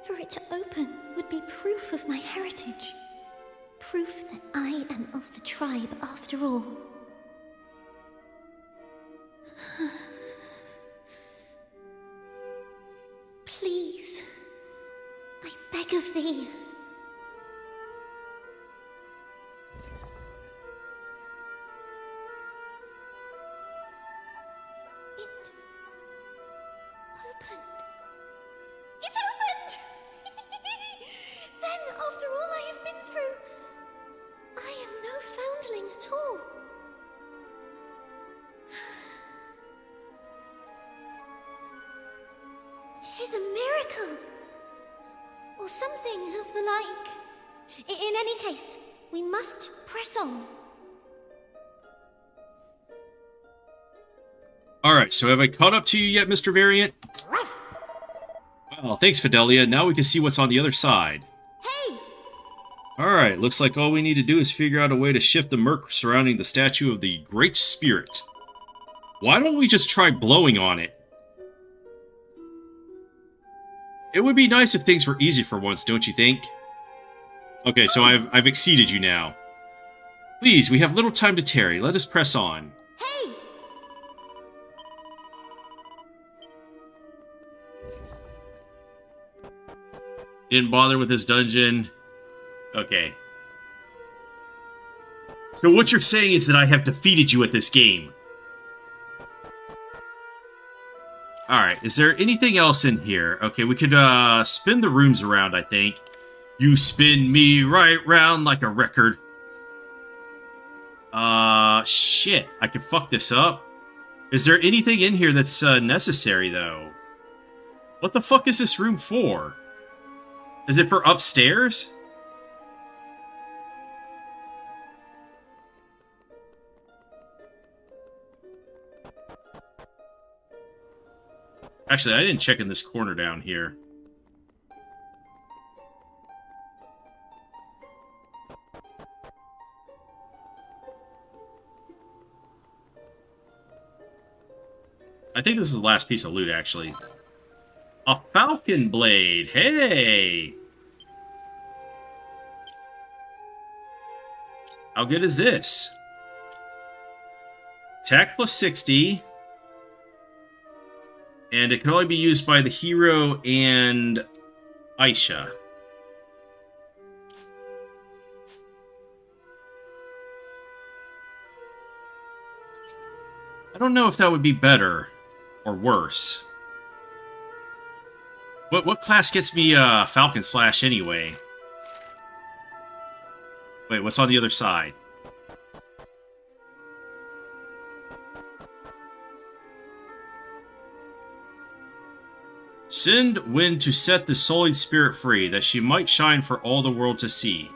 For it to open would be proof of my heritage. Proof that I am of the tribe after all. Please, I beg of thee. It's opened! Then, after all I have been through, I am no foundling at all. Tis a miracle! Or something of the like. In any case, we must press on. Alright, so have I caught up to you yet, Mr. Variant? Well, thanks, Fidelia. Now we can see what's on the other side. Hey! Alright, looks like all we need to do is figure out a way to shift the murk surrounding the statue of the Great Spirit. Why don't we just try blowing on it? It would be nice if things were easy for once, don't you think? Okay, so I've exceeded you now. Please, we have little time to tarry. Let us press on. Hey! Didn't bother with this dungeon. Okay. So what you're saying is that I have defeated you at this game. Alright, is there anything else in here? Okay, we could spin the rooms around, I think. You spin me right round like a record. Shit. I could fuck this up. Is there anything in here that's necessary, though? What the fuck is this room for? Is it for upstairs? Actually, I didn't check in this corner down here. I think this is the last piece of loot, actually. A falcon blade! Hey! How good is this? Attack plus 60. And it can only be used by the hero and Aisha. I don't know if that would be better or worse. What class gets me Falcon Slash anyway? Wait, what's on the other side? Send wind to set the sullied spirit free, that she might shine for all the world to see.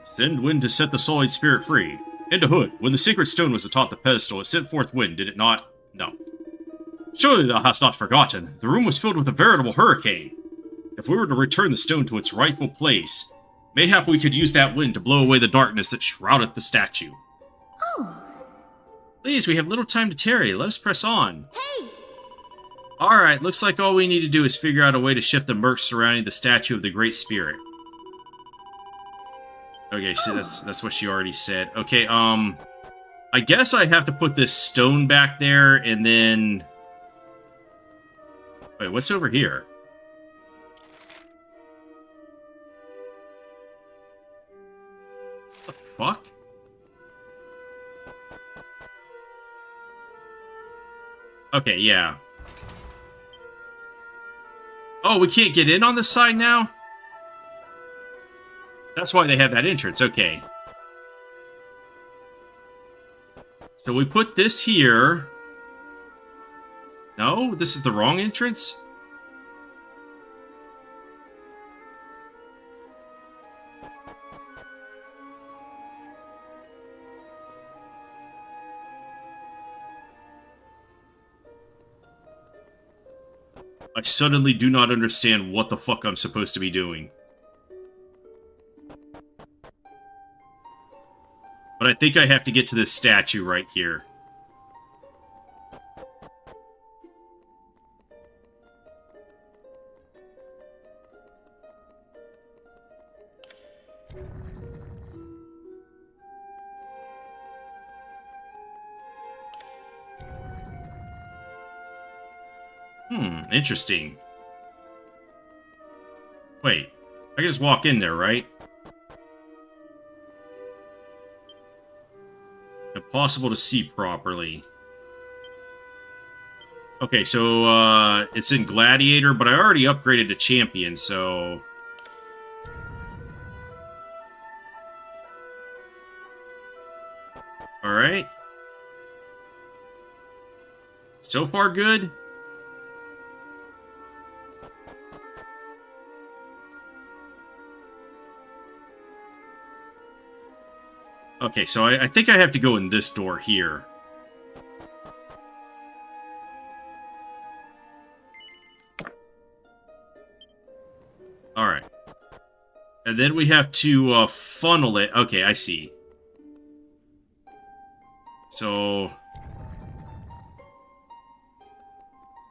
Send wind to set the sullied spirit free. Into Hood, when the sacred stone was atop the pedestal, it sent forth wind, did it not? No. Surely thou hast not forgotten. The room was filled with a veritable hurricane. If we were to return the stone to its rightful place, mayhap we could use that wind to blow away the darkness that shroudeth the statue. Oh. Please, we have little time to tarry. Let us press on. Hey! Alright, looks like all we need to do is figure out a way to shift the murk surrounding the statue of the Great Spirit. Okay, so that's what she already said. Okay, I guess I have to put this stone back there, and then... Wait, what's over here? What the fuck? Okay, yeah. Oh, we can't get in on this side now? That's why they have that entrance, okay. So we put this here. No, this is the wrong entrance? I suddenly do not understand what the fuck I'm supposed to be doing. But I think I have to get to this statue right here. Interesting. Wait, I can just walk in there, right? Impossible to see properly. Okay, so, it's in Gladiator, but I already upgraded to Champion, so... Alright. So far, good. Okay, so I think I have to go in this door here. Alright. And then we have to funnel it. Okay, I see. So...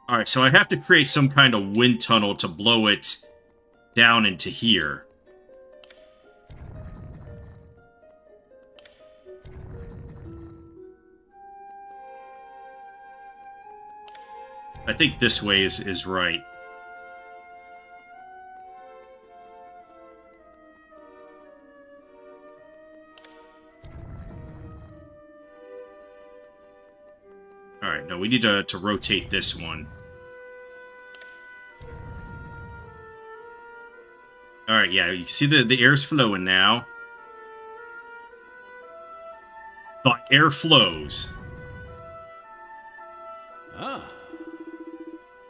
Alright, so I have to create some kind of wind tunnel to blow it down into here. I think this way is right. Alright, no, we need to rotate this one. Alright, yeah, you see the air's flowing now. The air flows. Ah.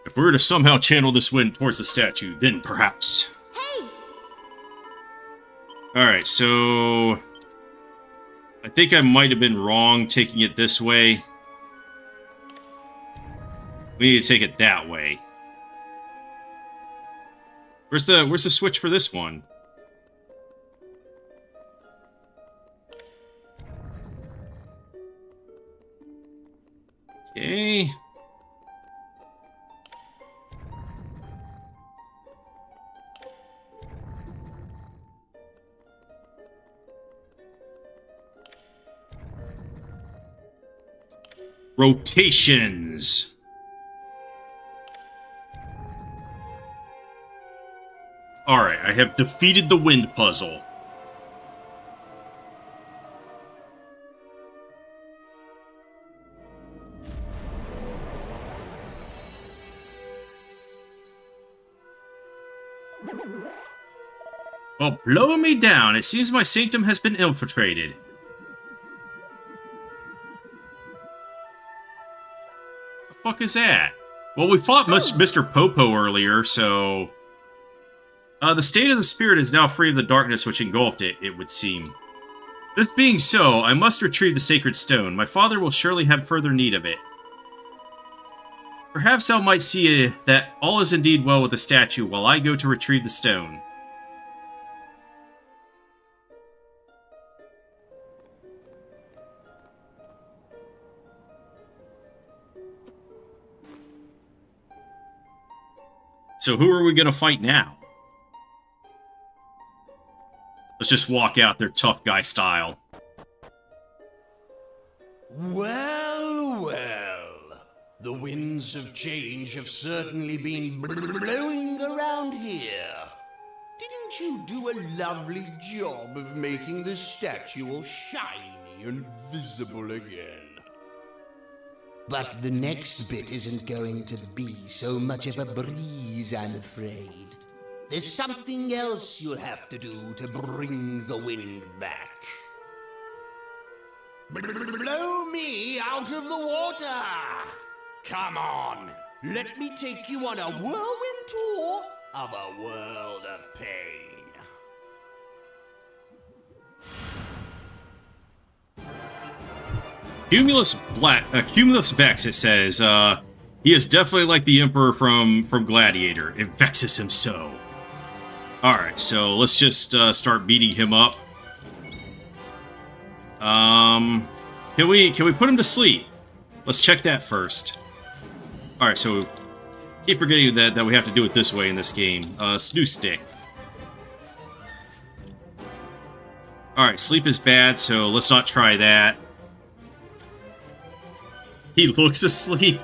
If we were to somehow channel this wind towards the statue, then perhaps. Hey! Alright, so... I think I might have been wrong taking it this way. We need to take it that way. Where's the switch for this one? Okay. Rotations. Alright, I have defeated the wind puzzle. Well, blowing me down, it seems my sanctum has been infiltrated. The fuck is that? Well, we fought Mr. Popo earlier, so... the state of the spirit is now free of the darkness which engulfed it, it would seem. This being so, I must retrieve the sacred stone. My father will surely have further need of it. Perhaps thou might see that all is indeed well with the statue while I go to retrieve the stone. So who are we going to fight now? Let's just walk out there tough guy style. Well, well. The winds of change have certainly been blowing around here. Didn't you do a lovely job of making the statue all shiny and visible again? But the next bit isn't going to be so much of a breeze, I'm afraid. There's something else you'll have to do to bring the wind back. Blow me out of the water! Come on, let me take you on a whirlwind tour of a world of pain. Cumulus Vex, it says, he is definitely like the Emperor from Gladiator. It vexes him so. Alright, so let's just start beating him up. Can we put him to sleep? Let's check that first. Alright, so keep forgetting that we have to do it this way in this game. Snooze stick. Alright, sleep is bad, so let's not try that. He looks asleep.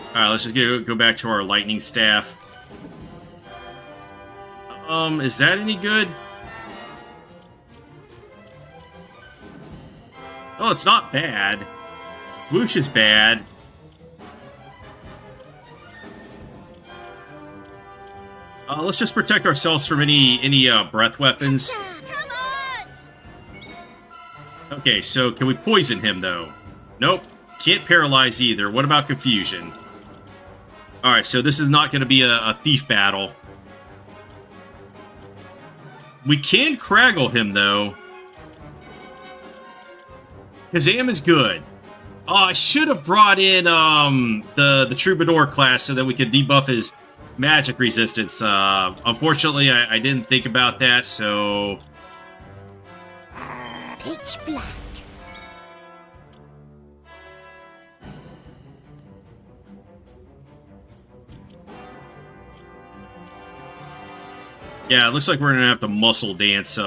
Alright, let's just go back to our lightning staff. Is that any good? Oh, it's not bad. Swoosh is bad. Let's just protect ourselves from any breath weapons. Come on! Okay, so can we poison him, though? Nope. Can't paralyze either. What about confusion? Alright, so this is not going to be a thief battle. We can Craggle him, though. Kazam is good. Oh, I should have brought in the Troubadour class so that we could debuff his magic resistance. Unfortunately, I didn't think about that, so... Pitch black. Yeah, it looks like we're gonna have to muscle dance,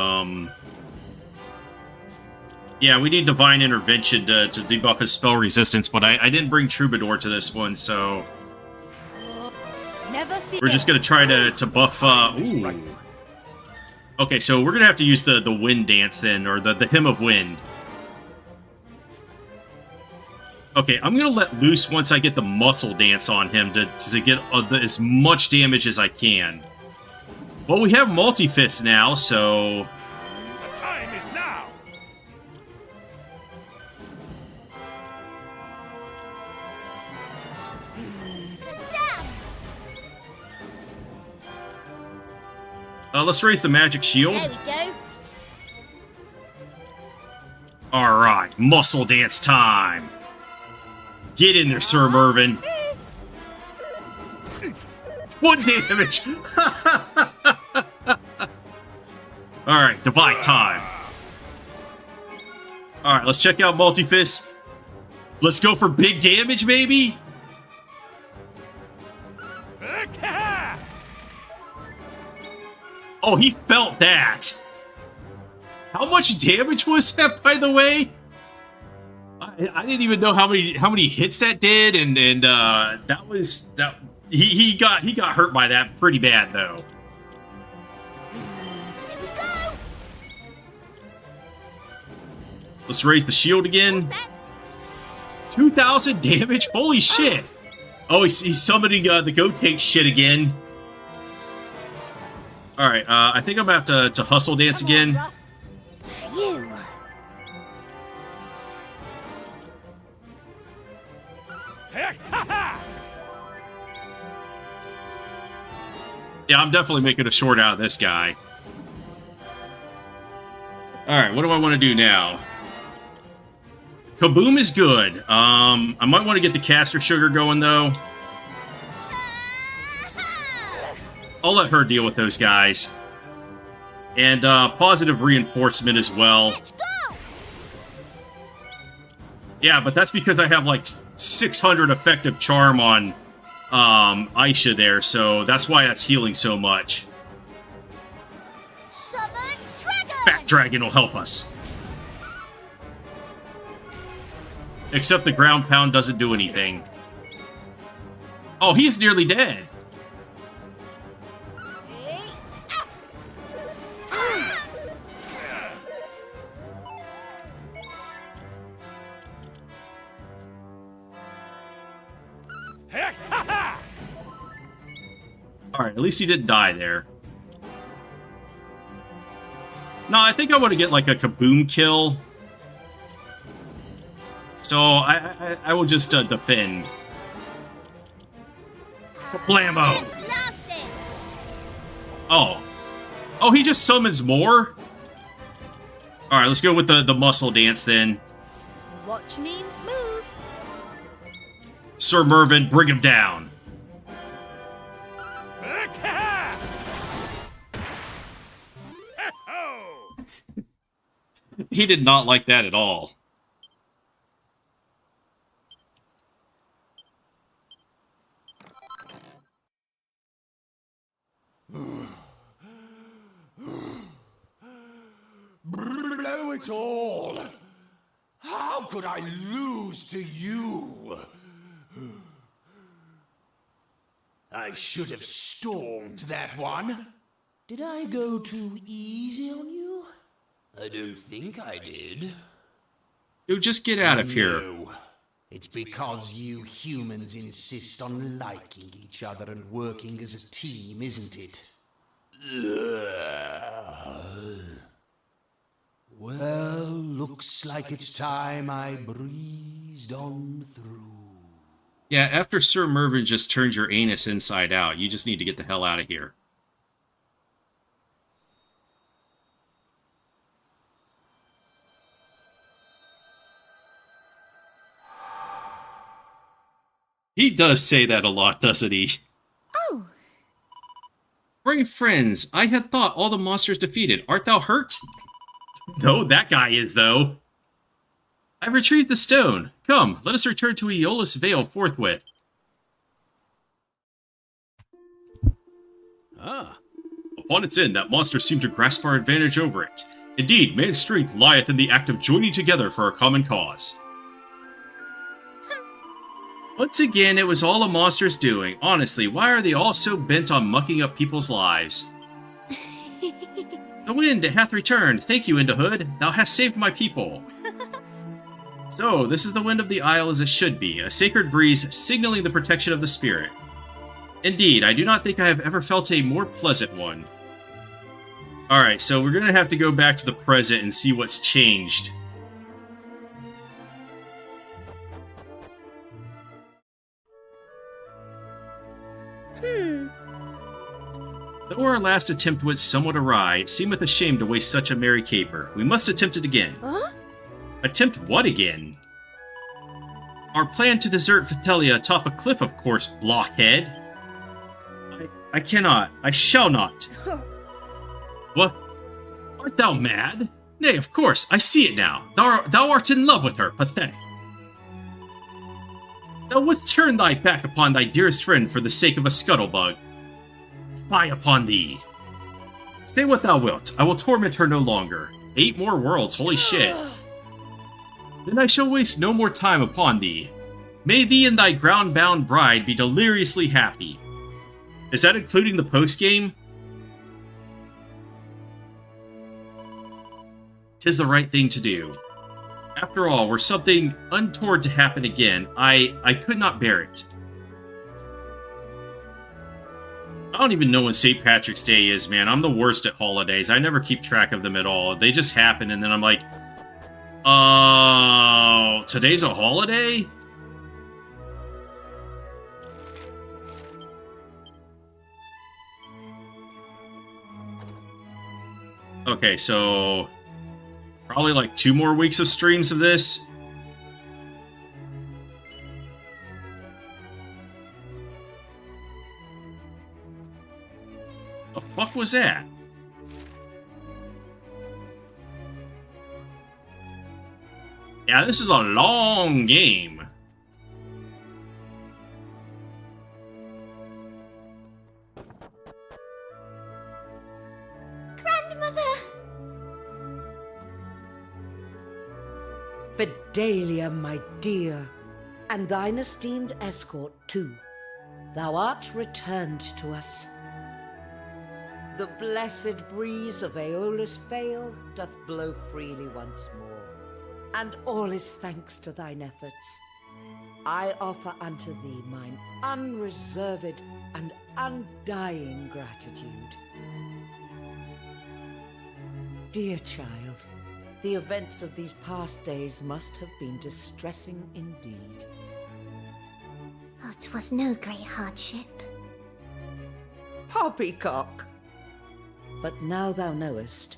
Yeah, we need Divine Intervention to debuff his spell resistance, but I didn't bring Troubadour to this one, so... Never fear. We're just gonna try to buff, ooh. Okay, so we're gonna have to use the Wind Dance then, or the Hymn of Wind. Okay, I'm gonna let loose once I get the Muscle Dance on him to get as much damage as I can. Well, we have Multi-Fist now, so... The time is now! Let's raise the Magic Shield. There we go. Alright, Muscle Dance time! Get in there, Sir Mervyn! 1 damage! Alright, Divine time. Alright, let's check out Multi-Fist. Let's go for big damage, maybe? Oh, he felt that! How much damage was that, by the way? I didn't even know how many hits that did, and that was... He got hurt by that pretty bad, though. Here we go. Let's raise the shield again. 2,000 damage? Holy shit! Oh, he's summoning the Go Take shit again. Alright, I think I'm gonna have to Hustle Dance again. Phew. Yeah, I'm definitely making a short out of this guy. Alright, what do I want to do now? Kaboom is good. I might want to get the Caster Sugar going, though. I'll let her deal with those guys. And Positive Reinforcement as well. Let's go. Yeah, but that's because I have like 600 effective charm on Aisha there, so that's why that's healing so much. Summon dragon. Fat Dragon will help us. Except the ground pound doesn't do anything. Oh, he's nearly dead. Alright, at least he didn't die there. No, I think I want to get like a kaboom kill. So I will just defend. Blammo! Oh. Oh, he just summons more? Alright, let's go with the muscle dance then. Watch me move. Sir Mervyn, bring him down. He did not like that at all. Blow it all! How could I lose to you? I should have stormed that one. Did I go too easy on you? I don't think I did. Dude, just get out of here. No. It's because you humans insist on liking each other and working as a team, isn't it? Well, looks like it's time I breezed on through. Yeah, after Sir Mervyn just turned your anus inside out, you just need to get the hell out of here. He does say that a lot, doesn't he? Oh! Brave friends, I had thought all the monsters defeated. Art thou hurt? No, that guy is, though. I've retrieved the stone. Come, let us return to Aeolus Vale forthwith. Ah. Upon its end, that monster seemed to grasp our advantage over it. Indeed, man's strength lieth in the act of joining together for a common cause. Once again, it was all the monster's doing. Honestly, why are they all so bent on mucking up people's lives? The wind hath returned. Thank you, Indahood. Thou hast saved my people. So, this is the wind of the isle as it should be, a sacred breeze signaling the protection of the spirit. Indeed, I do not think I have ever felt a more pleasant one. Alright, so we're gonna have to go back to the present and see what's changed. Though our last attempt went somewhat awry, it seemeth a shame to waste such a merry caper. We must attempt it again. Huh? Attempt what again? Our plan to desert Vitelia atop a cliff, of course, blockhead. I cannot. I shall not. What? Art thou mad? Nay, of course, I see it now. Thou art in love with her, pathetic. Thou wouldst turn thy back upon thy dearest friend for the sake of a scuttlebug. Fie upon thee. Say what thou wilt, I will torment her no longer. 8 more worlds, holy shit. Then I shall waste no more time upon thee. May thee and thy ground-bound bride be deliriously happy. Is that including the post-game? 'Tis the right thing to do. After all, were something untoward to happen again, I could not bear it. I don't even know when St. Patrick's Day is, man. I'm the worst at holidays. I never keep track of them at all. They just happen, and then I'm like, oh, today's a holiday? Okay, so probably like 2 more weeks of streams of this. The fuck was that? Yeah, this is a long game. Grandmother! Fidelia, my dear, and thine esteemed escort, too. Thou art returned to us. The blessed breeze of Aeolus Vale doth blow freely once more, and all is thanks to thine efforts. I offer unto thee mine unreserved and undying gratitude. Dear child, the events of these past days must have been distressing indeed. Oh, 'twas no great hardship. Poppycock! But now thou knowest,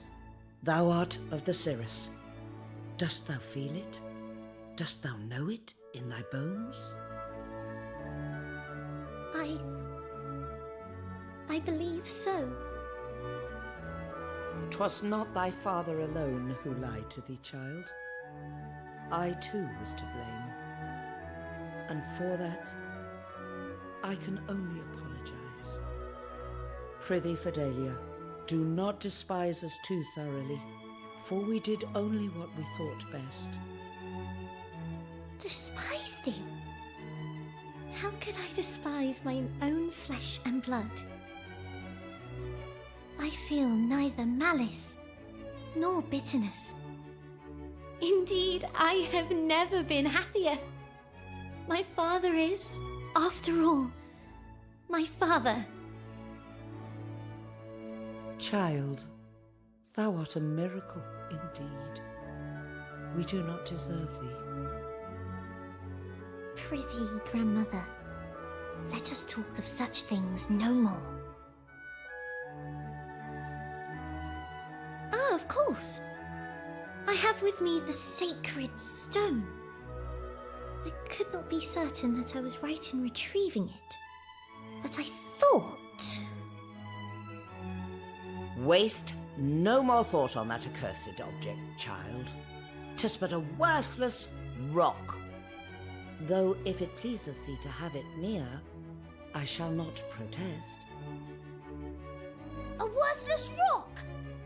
thou art of the Cirrus. Dost thou feel it? Dost thou know it in thy bones? I believe so. 'Twas not thy father alone who lied to thee, child. I too was to blame. And for that, I can only apologize. Prithee, Fidelia, do not despise us too thoroughly, for we did only what we thought best. Despise thee? How could I despise mine own flesh and blood? I feel neither malice nor bitterness. Indeed, I have never been happier. My father is, after all, my father. Child, thou art a miracle indeed. We do not deserve thee. Prithee, grandmother, let us talk of such things no more. Ah, of course. I have with me the sacred stone. I could not be certain that I was right in retrieving it, but I thought... Waste no more thought on that accursed object, child. 'Tis but a worthless rock. Though if it pleaseth thee to have it near, I shall not protest. A worthless rock?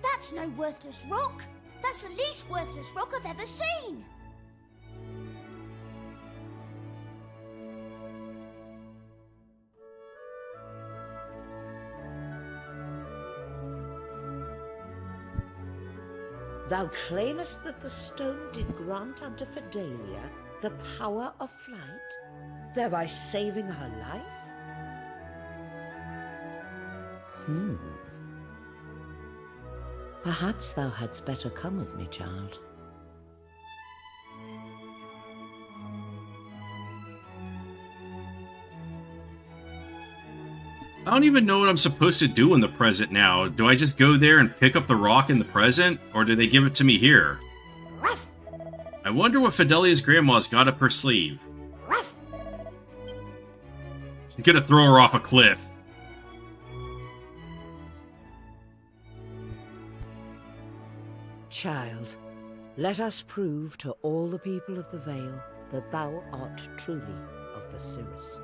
That's no worthless rock. That's the least worthless rock I've ever seen. Thou claimest that the stone did grant unto Fidelia the power of flight, thereby saving her life? Perhaps thou hadst better come with me, child. I don't even know what I'm supposed to do in the present now. Do I just go there and pick up the rock in the present, or do they give it to me here? Ruff, I wonder what Fidelia's grandma's got up her sleeve. ruff. She's gonna throw her off a cliff. Child, let us prove to all the people of the Vale that thou art truly of the Cirrus.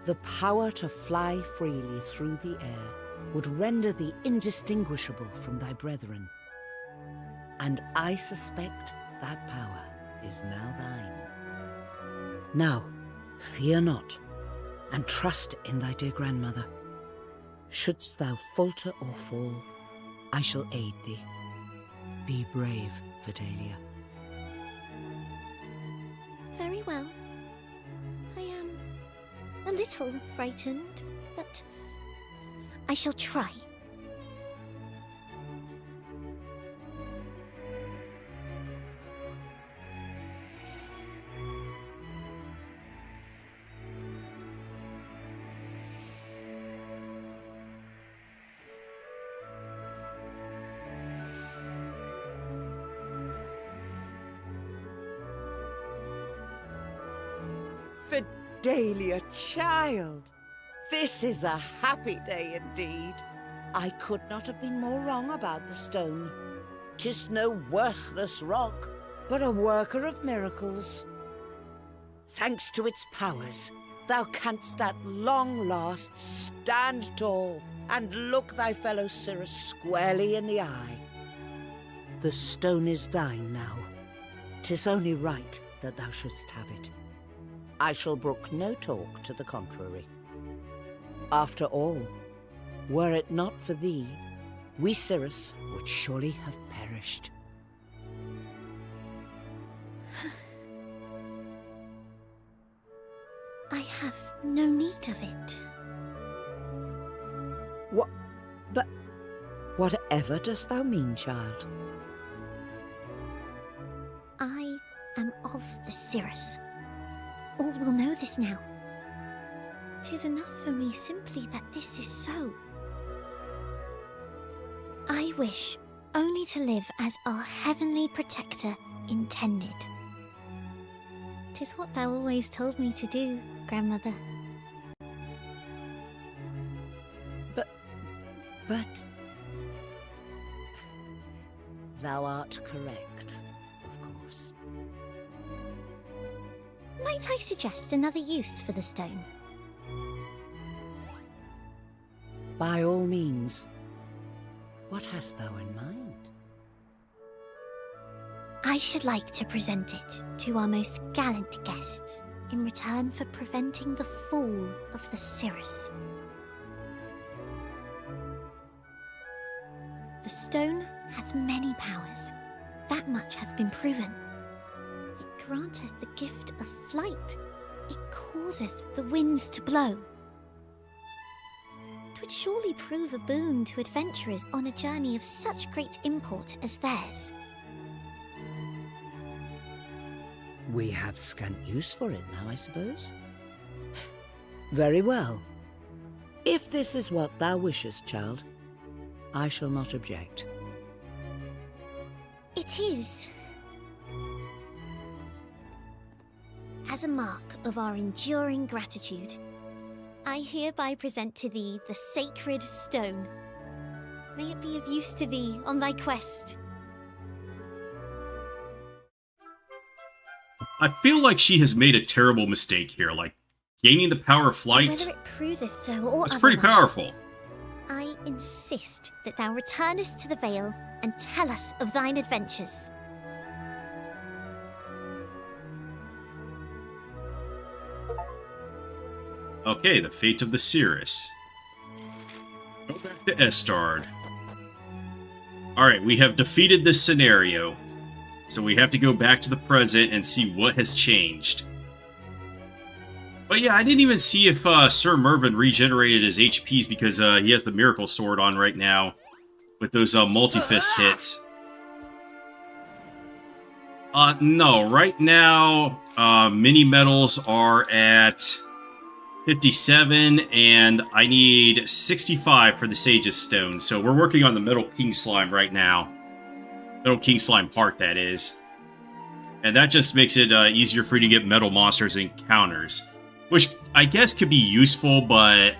The power to fly freely through the air would render thee indistinguishable from thy brethren. And I suspect that power is now thine. Now, fear not, and trust in thy dear grandmother. Shouldst thou falter or fall, I shall aid thee. Be brave, Fidelia. Very well. I am a little frightened, but I shall try. Fidelia, child, this is a happy day indeed. I could not have been more wrong about the stone. 'Tis no worthless rock, but a worker of miracles. Thanks to its powers, thou canst at long last stand tall and look thy fellow Cirrus squarely in the eye. The stone is thine now. 'Tis only right that thou shouldst have it. I shall brook no talk to the contrary. After all, were it not for thee, we Cirrus would surely have perished. have no need of it. What? But whatever dost thou mean, child? I am of the Cirrus. All will know this now. 'Tis enough for me simply that this is so. I wish only to live as our heavenly protector intended. 'Tis what thou always told me to do, grandmother. But thou art correct, of course. Might I suggest another use for the stone? By all means. What hast thou in mind? I should like to present it to our most gallant guests in return for preventing the fall of the Cirrus. The stone hath many powers, that much hath been proven. It granteth the gift of flight, it causeth the winds to blow. 'Twould surely prove a boon to adventurers on a journey of such great import as theirs. We have scant use for it now, I suppose. Very well. If this is what thou wishest, child, I shall not object. It is. As a mark of our enduring gratitude, I hereby present to thee the sacred stone. May it be of use to thee on thy quest. I feel like she has made a terrible mistake here, like gaining the power of flight. Whether it proveth so or It's pretty otherwise, powerful. I insist that thou returnest to the Vale and tell us of thine adventures. Okay, the fate of the Cirrus. Go back to Estard. Alright, we have defeated this scenario. So we have to go back to the present and see what has changed. But yeah, I didn't even see if Sir Mervyn regenerated his HPs because he has the Miracle Sword on right now. With those multi-fist hits. No, right now, mini medals are at 57, and I need 65 for the Sage's Stone. So we're working on the Metal King Slime right now. Metal King Slime Heart, that is. And that just makes it easier for you to get metal monsters and counters. Which I guess could be useful, but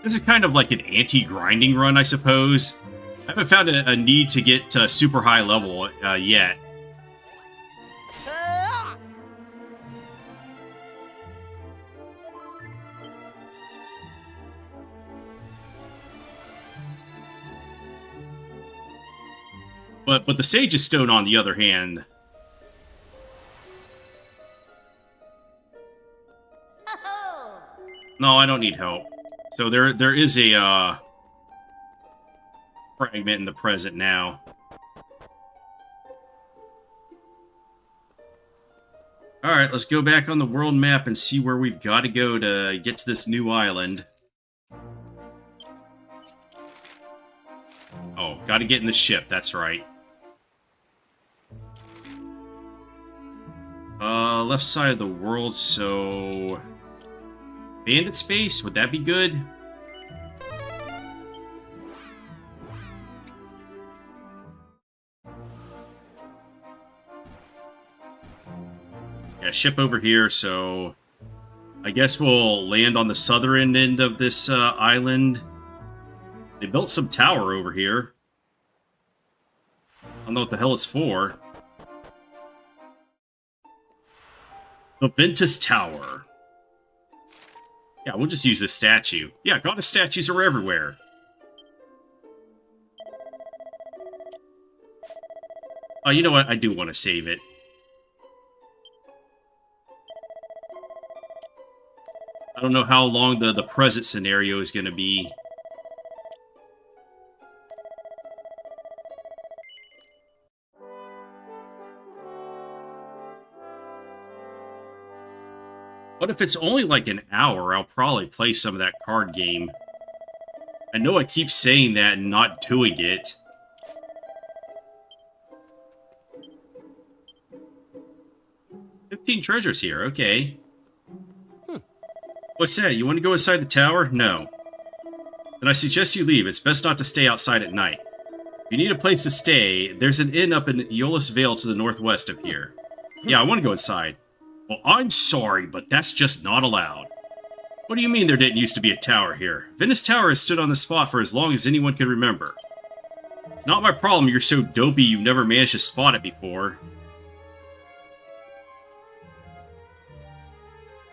this is kind of like an anti-grinding run, I suppose. I haven't found a need to get to super high level yet. But the Sage's Stone, on the other hand... No, I don't need help. So there is a fragment in the present now. Alright, let's go back on the world map and see where we've got to go to get to this new island. Oh, gotta get in the ship, that's right. Left side of the world, so... Bandit space, would that be good? Yeah, ship over here, so... I guess we'll land on the southern end of this island. They built some tower over here. I don't know what the hell it's for. The Ventus Tower. Yeah, we'll just use this statue. Yeah, goddess statues are everywhere. Oh, you know what? I do want to save it. I don't know how long the present scenario is going to be. But if it's only like an hour, I'll probably play some of that card game. I know I keep saying that and not doing it. "15 treasures here, okay. What's that? You want to go inside the tower? No. Then I suggest you leave. It's best not to stay outside at night. If you need a place to stay, there's an inn up in Eolus Vale to the northwest of here. Yeah, I want to go inside. Well, I'm sorry, but that's just not allowed. What do you mean there didn't used to be a tower here? Venice Tower has stood on the spot for as long as anyone can remember. It's not my problem you're so dopey you've never managed to spot it before.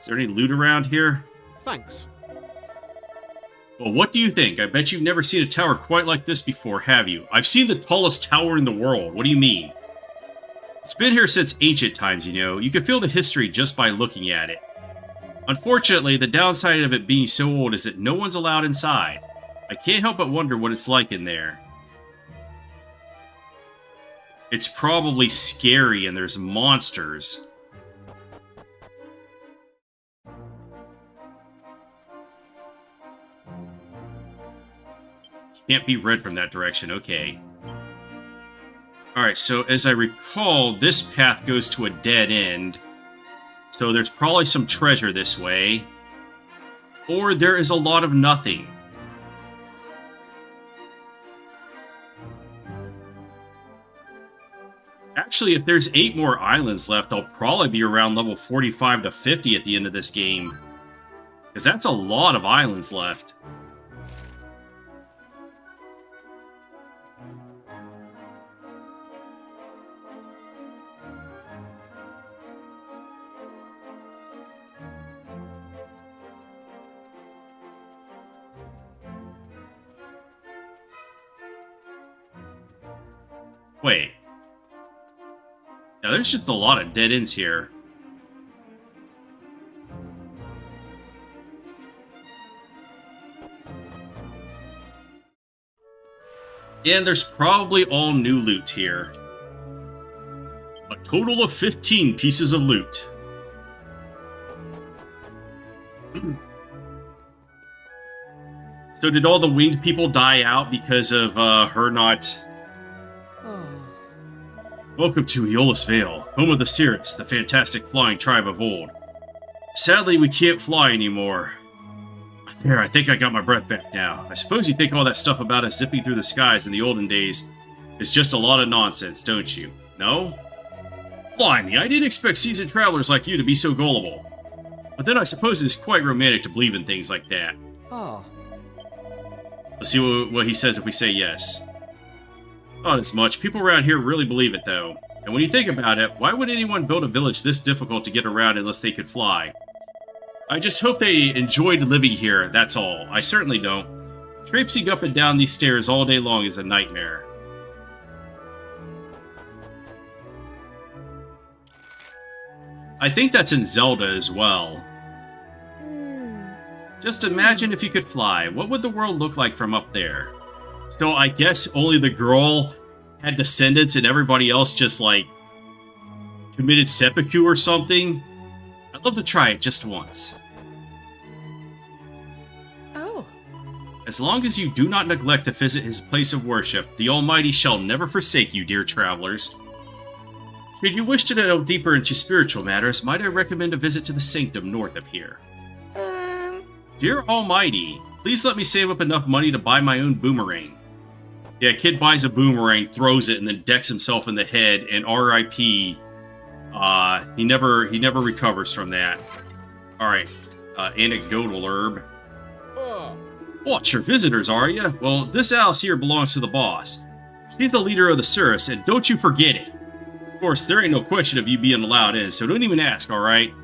Is there any loot around here? Thanks. Well, what do you think? I bet you've never seen a tower quite like this before, have you? I've seen the tallest tower in the world. What do you mean? It's been here since ancient times, you know. You can feel the history just by looking at it. Unfortunately, the downside of it being so old is that no one's allowed inside. I can't help but wonder what it's like in there. It's probably scary and there's monsters. Can't be read from that direction, okay. Alright, so as I recall, this path goes to a dead end. So there's probably some treasure this way. Or there is a lot of nothing. Actually, if there's 8 more islands left, I'll probably be around level 45 to 50 at the end of this game. Because that's a lot of islands left. Wait. Now, there's just a lot of dead ends here. And there's probably all new loot here. A total of 15 pieces of loot. So did all the winged people die out because of her not... Welcome to Eolus Vale, home of the Cirrus, the fantastic flying tribe of old. Sadly, we can't fly anymore. There, I think I got my breath back now. I suppose you think all that stuff about us zipping through the skies in the olden days is just a lot of nonsense, don't you? No? Blimey, I didn't expect seasoned travelers like you to be so gullible. But then I suppose it's quite romantic to believe in things like that. Oh. Let's see what he says if we say yes. Not as much. People around here really believe it, though. And when you think about it, why would anyone build a village this difficult to get around unless they could fly? I just hope they enjoyed living here, that's all. I certainly don't. Traipsing up and down these stairs all day long is a nightmare. I think that's in Zelda as well. Just imagine if you could fly. What would the world look like from up there? So I guess only the girl had descendants and everybody else just, like, committed seppuku or something? I'd love to try it just once. Oh. As long as you do not neglect to visit his place of worship, the Almighty shall never forsake you, dear travelers. Should you wish to delve deeper into spiritual matters, might I recommend a visit to the sanctum north of here. Dear Almighty, please let me save up enough money to buy my own boomerang. Yeah, kid buys a boomerang, throws it, and then decks himself in the head, and R.I.P. He never recovers from that. Alright, anecdotal herb. What, your visitors, are ya? Well, this Alice here belongs to the boss. She's the leader of the Cirrus, and don't you forget it. Of course, there ain't no question of you being allowed in, so don't even ask, alright?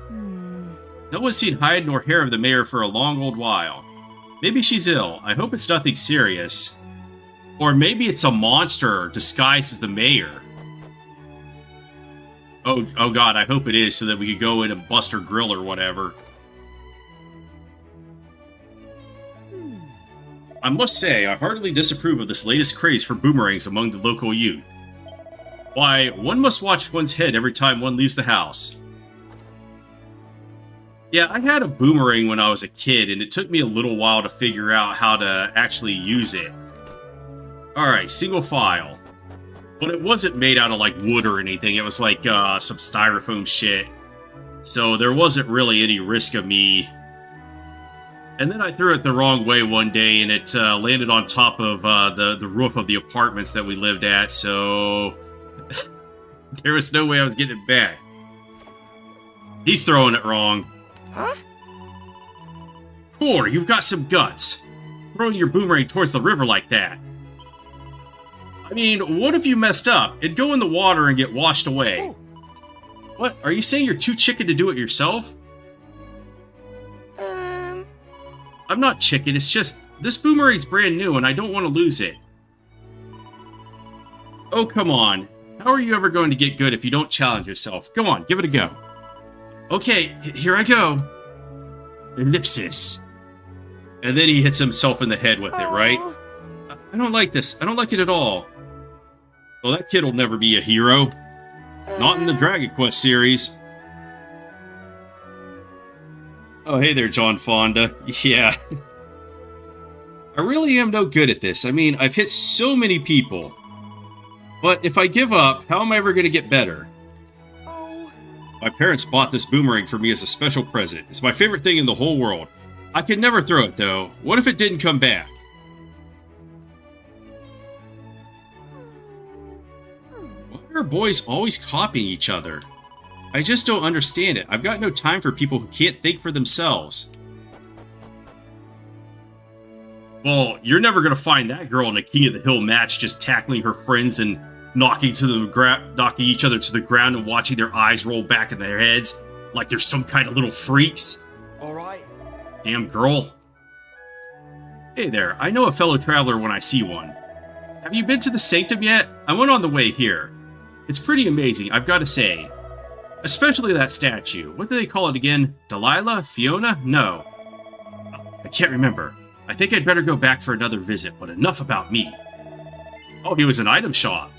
No one's seen hide nor hair of the mayor for a long old while. Maybe she's ill. I hope it's nothing serious. Or maybe it's a monster disguised as the mayor. Oh god, I hope it is, so that we could go in and bust her grill or whatever. I must say, I heartily disapprove of this latest craze for boomerangs among the local youth. Why, one must watch one's head every time one leaves the house. Yeah, I had a boomerang when I was a kid, and it took me a little while to figure out how to actually use it. Alright, single file. But it wasn't made out of, like, wood or anything. It was, like, some styrofoam shit. So there wasn't really any risk of me. And then I threw it the wrong way one day, and it landed on top of the roof of the apartments that we lived at, so... there was no way I was getting it back. He's throwing it wrong. Huh? Poor, you've got some guts. Throwing your boomerang towards the river like that. I mean, what if you messed up? It'd go in the water and get washed away. Oh. What? Are you saying you're too chicken to do it yourself? I'm not chicken, it's just, this boomerang's brand new and I don't want to lose it. Oh, come on. How are you ever going to get good if you don't challenge yourself? Go on, give it a go. Okay, here I go. Ellipsis. And then he hits himself in the head with it, right? I don't like this. I don't like it at all. Well, that kid will never be a hero. Not in the Dragon Quest series. Oh, hey there, John Fonda. Yeah. I really am no good at this. I mean, I've hit so many people. But if I give up, how am I ever going to get better? My parents bought this boomerang for me as a special present. It's my favorite thing in the whole world. I could never throw it, though. What if it didn't come back? Why are boys always copying each other? I just don't understand it. I've got no time for people who can't think for themselves. Well, you're never going to find that girl in a King of the Hill match just tackling her friends and knocking each other to the ground and watching their eyes roll back in their heads like they're some kind of little freaks. All right. Damn girl. Hey there, I know a fellow traveler when I see one. Have you been to the Sanctum yet? I went on the way here. It's pretty amazing, I've got to say. Especially that statue. What do they call it again? Delilah? Fiona? No. I can't remember. I think I'd better go back for another visit, but enough about me. Oh, he was an item shop.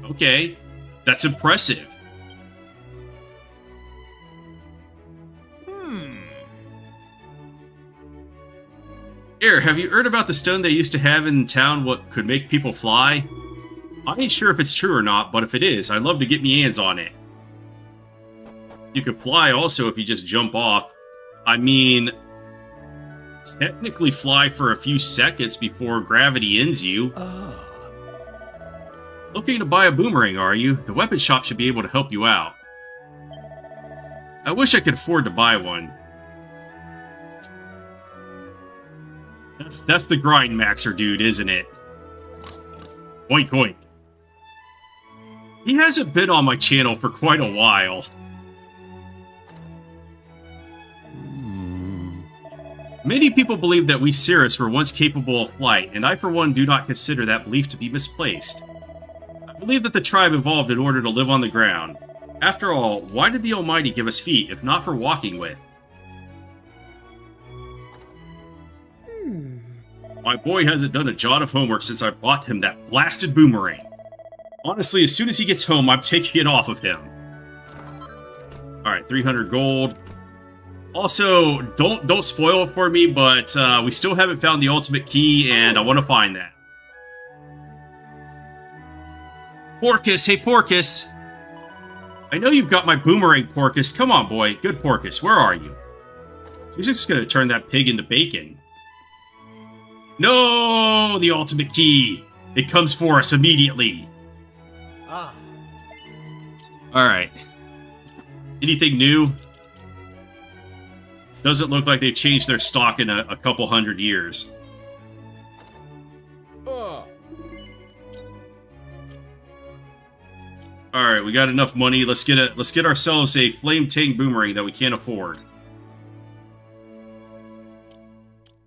Okay, that's impressive. Here, have you heard about the stone they used to have in town what could make people fly? I ain't sure if it's true or not, but if it is, I'd love to get me hands on it. You can fly also if you just jump off. I mean, technically fly for a few seconds before gravity ends you. Looking to buy a boomerang, are you? The weapon shop should be able to help you out. I wish I could afford to buy one. That's the grind maxer dude, isn't it? Oink oink. He hasn't been on my channel for quite a while. Many people believe that we Cirrus were once capable of flight, and I for one do not consider that belief to be misplaced. I believe that the tribe evolved in order to live on the ground. After all, why did the Almighty give us feet if not for walking with? My boy hasn't done a jot of homework since I bought him that blasted boomerang. Honestly, as soon as he gets home, I'm taking it off of him. Alright, 300 gold. Also, don't spoil it for me, but we still haven't found the ultimate key, and I want to find that. Porcus, hey Porcus! I know you've got my boomerang, Porcus. Come on, boy. Good Porcus, where are you? He's just gonna turn that pig into bacon. No! The ultimate key! It comes for us immediately. Alright. Anything new? Doesn't look like they've changed their stock in a couple hundred years. Alright, we got enough money. Let's get ourselves a Flame Tang boomerang that we can't afford.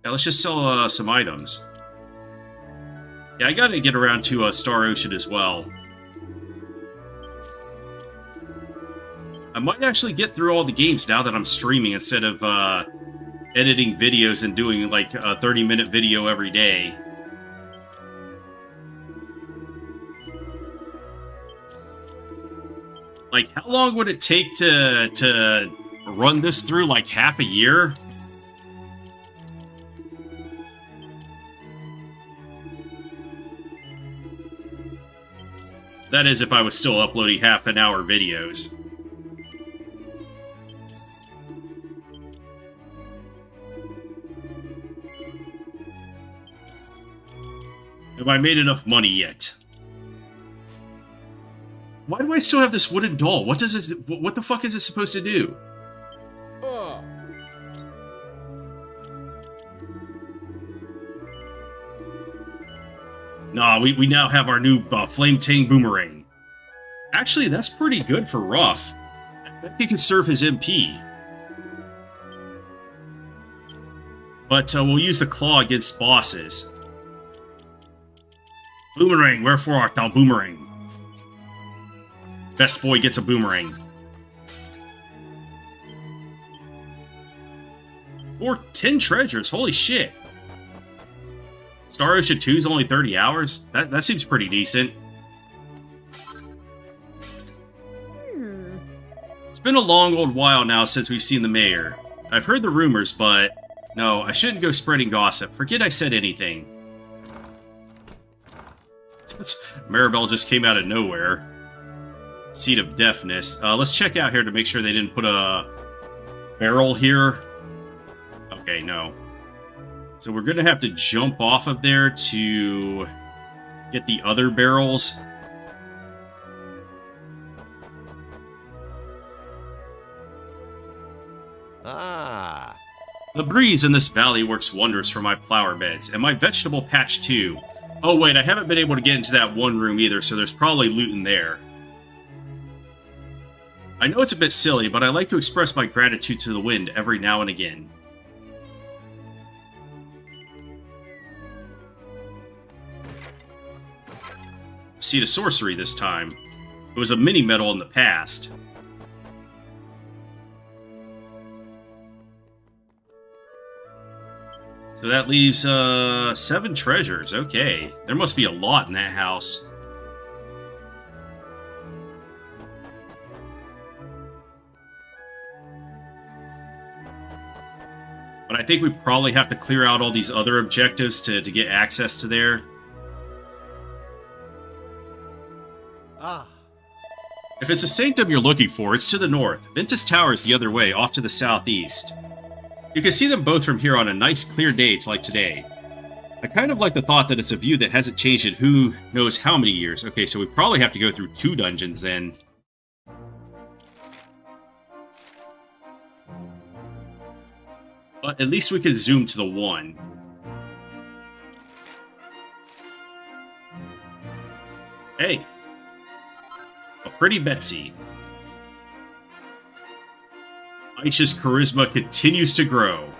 Yeah, let's just sell some items. Yeah, I gotta get around to Star Ocean as well. I might actually get through all the games now that I'm streaming instead of editing videos and doing like a 30-minute video every day. Like, how long would it take to run this through like half a year? That is if I was still uploading half-an-hour videos. Have I made enough money yet? Why do I still have this wooden doll? What does this, what the fuck is it supposed to do? Nah, we now have our new Flame Tang Boomerang. Actually, that's pretty good for Ruff. I bet he could serve his MP. But we'll use the claw against bosses. Boomerang, wherefore art thou, Boomerang? Best boy gets a boomerang. 10 treasures, holy shit. Star Ocean 2 is only 30 hours? That seems pretty decent. It's been a long old while now since we've seen the mayor. I've heard the rumors, but... No, I shouldn't go spreading gossip. Forget I said anything. Maribel just came out of nowhere. Seat of Deafness. Let's check out here to make sure they didn't put a barrel here. Okay, no. So we're gonna have to jump off of there to get the other barrels. Ah. The breeze in this valley works wonders for my flower beds, and my vegetable patch too. Oh wait, I haven't been able to get into that one room either, so there's probably loot in there. I know it's a bit silly, but I like to express my gratitude to the wind every now and again. Seat of Sorcery this time. It was a mini-medal in the past. So that leaves 7 treasures. Okay. There must be a lot in that house. But I think we probably have to clear out all these other objectives to get access to there. Ah. If it's a sanctum you're looking for, it's to the north. Ventus Tower is the other way, off to the southeast. You can see them both from here on a nice clear day like today. I kind of like the thought that it's a view that hasn't changed in who knows how many years. Okay, so we probably have to go through 2 dungeons then. But at least we can zoom to the one. Hey. A pretty Betsy. Aisha's charisma continues to grow.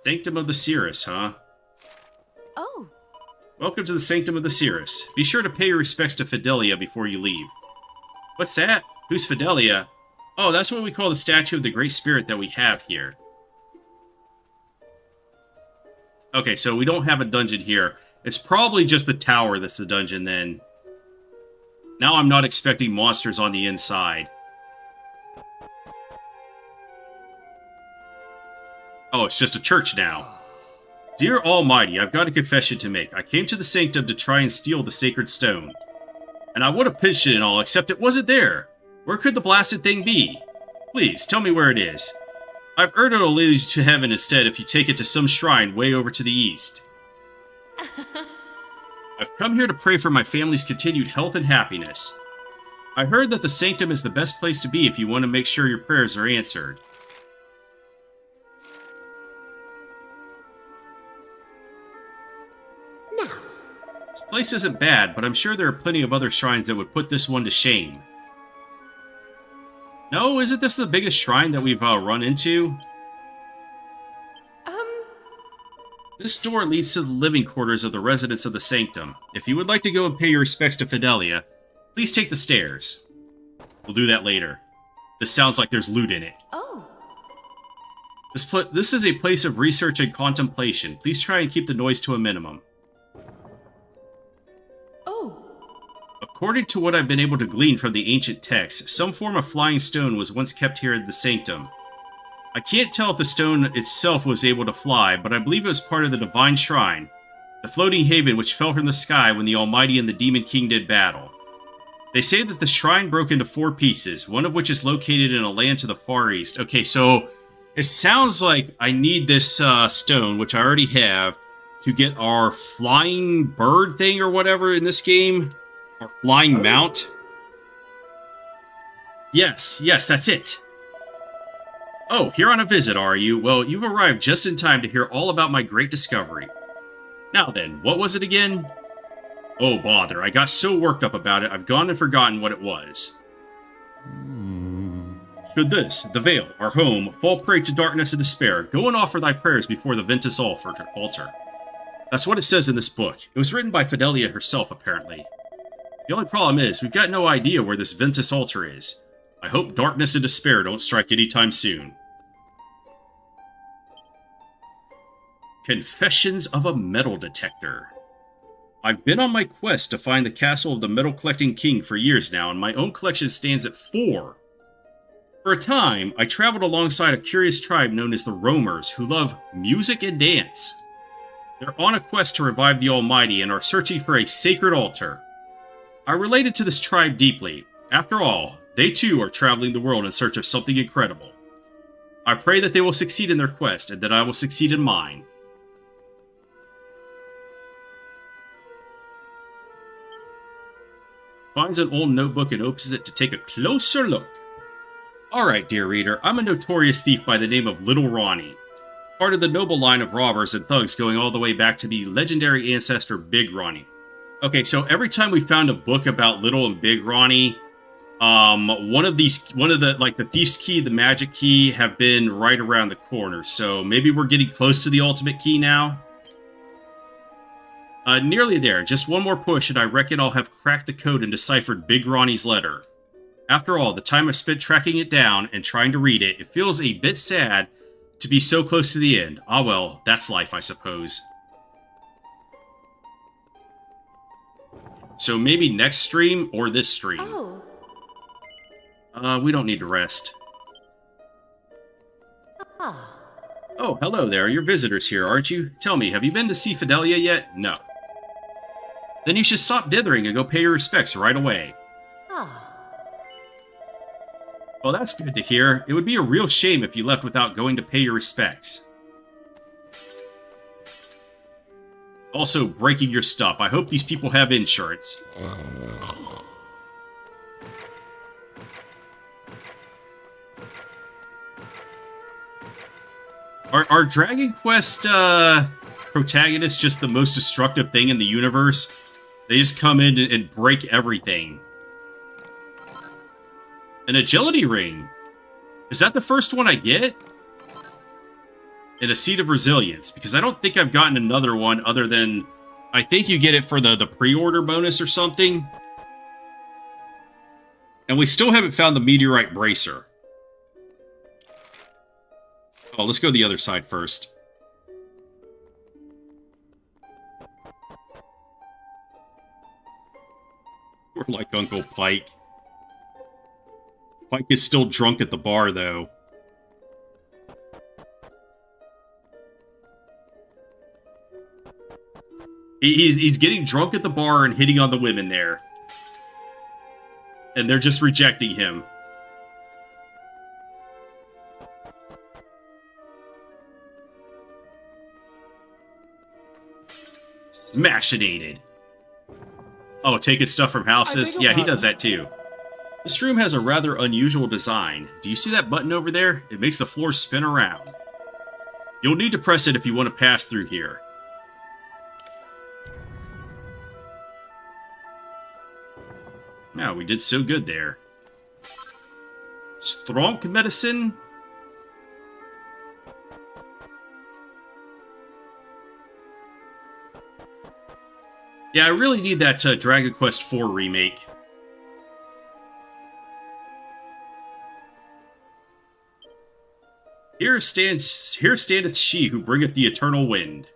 Sanctum of the Cirrus, huh? Oh. Welcome to the Sanctum of the Cirrus. Be sure to pay your respects to Fidelia before you leave. What's that? Who's Fidelia? Oh, that's what we call the statue of the Great Spirit that we have here. Okay, so we don't have a dungeon here. It's probably just the tower that's the dungeon then. Now I'm not expecting monsters on the inside. Oh, it's just a church now. Dear Almighty, I've got a confession to make. I came to the Sanctum to try and steal the sacred stone. And I would have pinched it and all, except it wasn't there. Where could the blasted thing be? Please, tell me where it is. I've heard it'll lead you to heaven instead if you take it to some shrine way over to the east. I've come here to pray for my family's continued health and happiness. I heard that the Sanctum is the best place to be if you want to make sure your prayers are answered. Now. This place isn't bad, but I'm sure there are plenty of other shrines that would put this one to shame. No, isn't this the biggest shrine that we've run into? This door leads to the living quarters of the residents of the Sanctum. If you would like to go and pay your respects to Fidelia, please take the stairs. We'll do that later. This sounds like there's loot in it. Oh. This is a place of research and contemplation. Please try and keep the noise to a minimum. Oh. A According to what I've been able to glean from the ancient texts, some form of flying stone was once kept here in the sanctum. I can't tell if the stone itself was able to fly, but I believe it was part of the divine shrine, the floating haven which fell from the sky when the Almighty and the Demon King did battle. They say that the shrine broke into 4 pieces, one of which is located in a land to the far east. Okay, so it sounds like I need this stone, which I already have, to get our flying bird thing or whatever in this game. Our flying mount. Yes, that's it. Oh, here on a visit, are you? Well, you've arrived just in time to hear all about my great discovery. Now then, what was it again? Oh, bother, I got so worked up about it, I've gone and forgotten what it was. Should this, the Veil, our home, fall prey to darkness and despair, go and offer thy prayers before the Ventus altar. That's what it says in this book. It was written by Fidelia herself, apparently. The only problem is, we've got no idea where this Ventus altar is. I hope darkness and despair don't strike anytime soon. Confessions of a Metal Detector. I've been on my quest to find the castle of the Metal Collecting King for years now, and my own collection stands at 4. For a time, I traveled alongside a curious tribe known as the Roamers, who love music and dance. They're on a quest to revive the Almighty and are searching for a sacred altar. I related to this tribe deeply. After all, they too are traveling the world in search of something incredible. I pray that they will succeed in their quest, and that I will succeed in mine. Finds an old notebook and opens it to take a closer look. Alright, dear reader, I'm a notorious thief by the name of Little Ronnie. Part of the noble line of robbers and thugs going all the way back to the legendary ancestor Big Ronnie. Okay, so every time we found a book about Little and Big Ronnie, one of the Thief's Key, the Magic Key, have been right around the corner. So maybe we're getting close to the Ultimate Key now. Nearly there. Just one more push and I reckon I'll have cracked the code and deciphered Big Ronnie's letter. After all, the time I've spent tracking it down and trying to read it, it feels a bit sad to be so close to the end. Ah well, that's life, I suppose. So maybe next stream or this stream. Oh. We don't need to rest. Ah. Oh, hello there. You're visitors here, aren't you? Tell me, have you been to see Fidelia yet? No. Then you should stop dithering and go pay your respects right away. Ah. Well, that's good to hear. It would be a real shame if you left without going to pay your respects. Also, breaking your stuff. I hope these people have insurance. Are Dragon Quest protagonists just the most destructive thing in the universe? They just come in and break everything. An agility ring. Is that the first one I get? And a seed of resilience, because I don't think I've gotten another one other than... I think you get it for the pre-order bonus or something. And we still haven't found the meteorite bracer. Oh, let's go the other side first. We're like Uncle Pike. Pike is still drunk at the bar, though. He's getting drunk at the bar and hitting on the women there. And they're just rejecting him. Smashinated. Oh, taking stuff from houses? Yeah, he does that too. This room has a rather unusual design. Do you see that button over there? It makes the floor spin around. You'll need to press it if you want to pass through here. Now, we did so good there. Strong medicine? Yeah, I really need that Dragon Quest IV remake. Here standeth she who bringeth the eternal wind.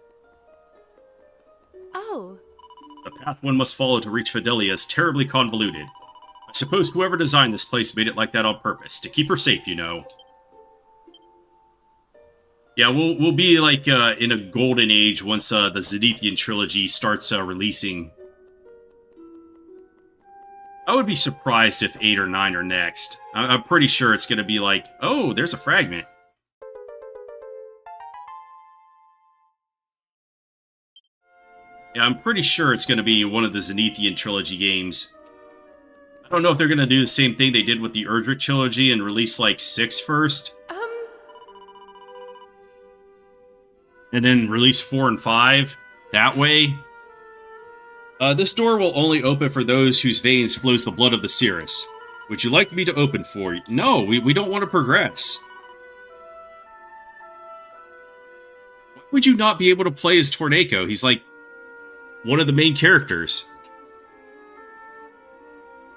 Oh. The path one must follow to reach Fidelia is terribly convoluted. I suppose whoever designed this place made it like that on purpose, to keep her safe, you know. Yeah, we'll be like in a golden age once the Zenithian trilogy starts releasing. I would be surprised if 8 or 9 are next. I'm pretty sure it's going to be like, oh, there's a fragment. Yeah, I'm pretty sure it's going to be one of the Zenithian trilogy games. I don't know if they're going to do the same thing they did with the Erdrick trilogy and release like 6 first. And then release 4 and 5 that way. This door will only open for those whose veins flows the blood of the Cirrus. Would you like me to open for you? No, we don't want to progress. Why would you not be able to play as Torneko? He's like one of the main characters.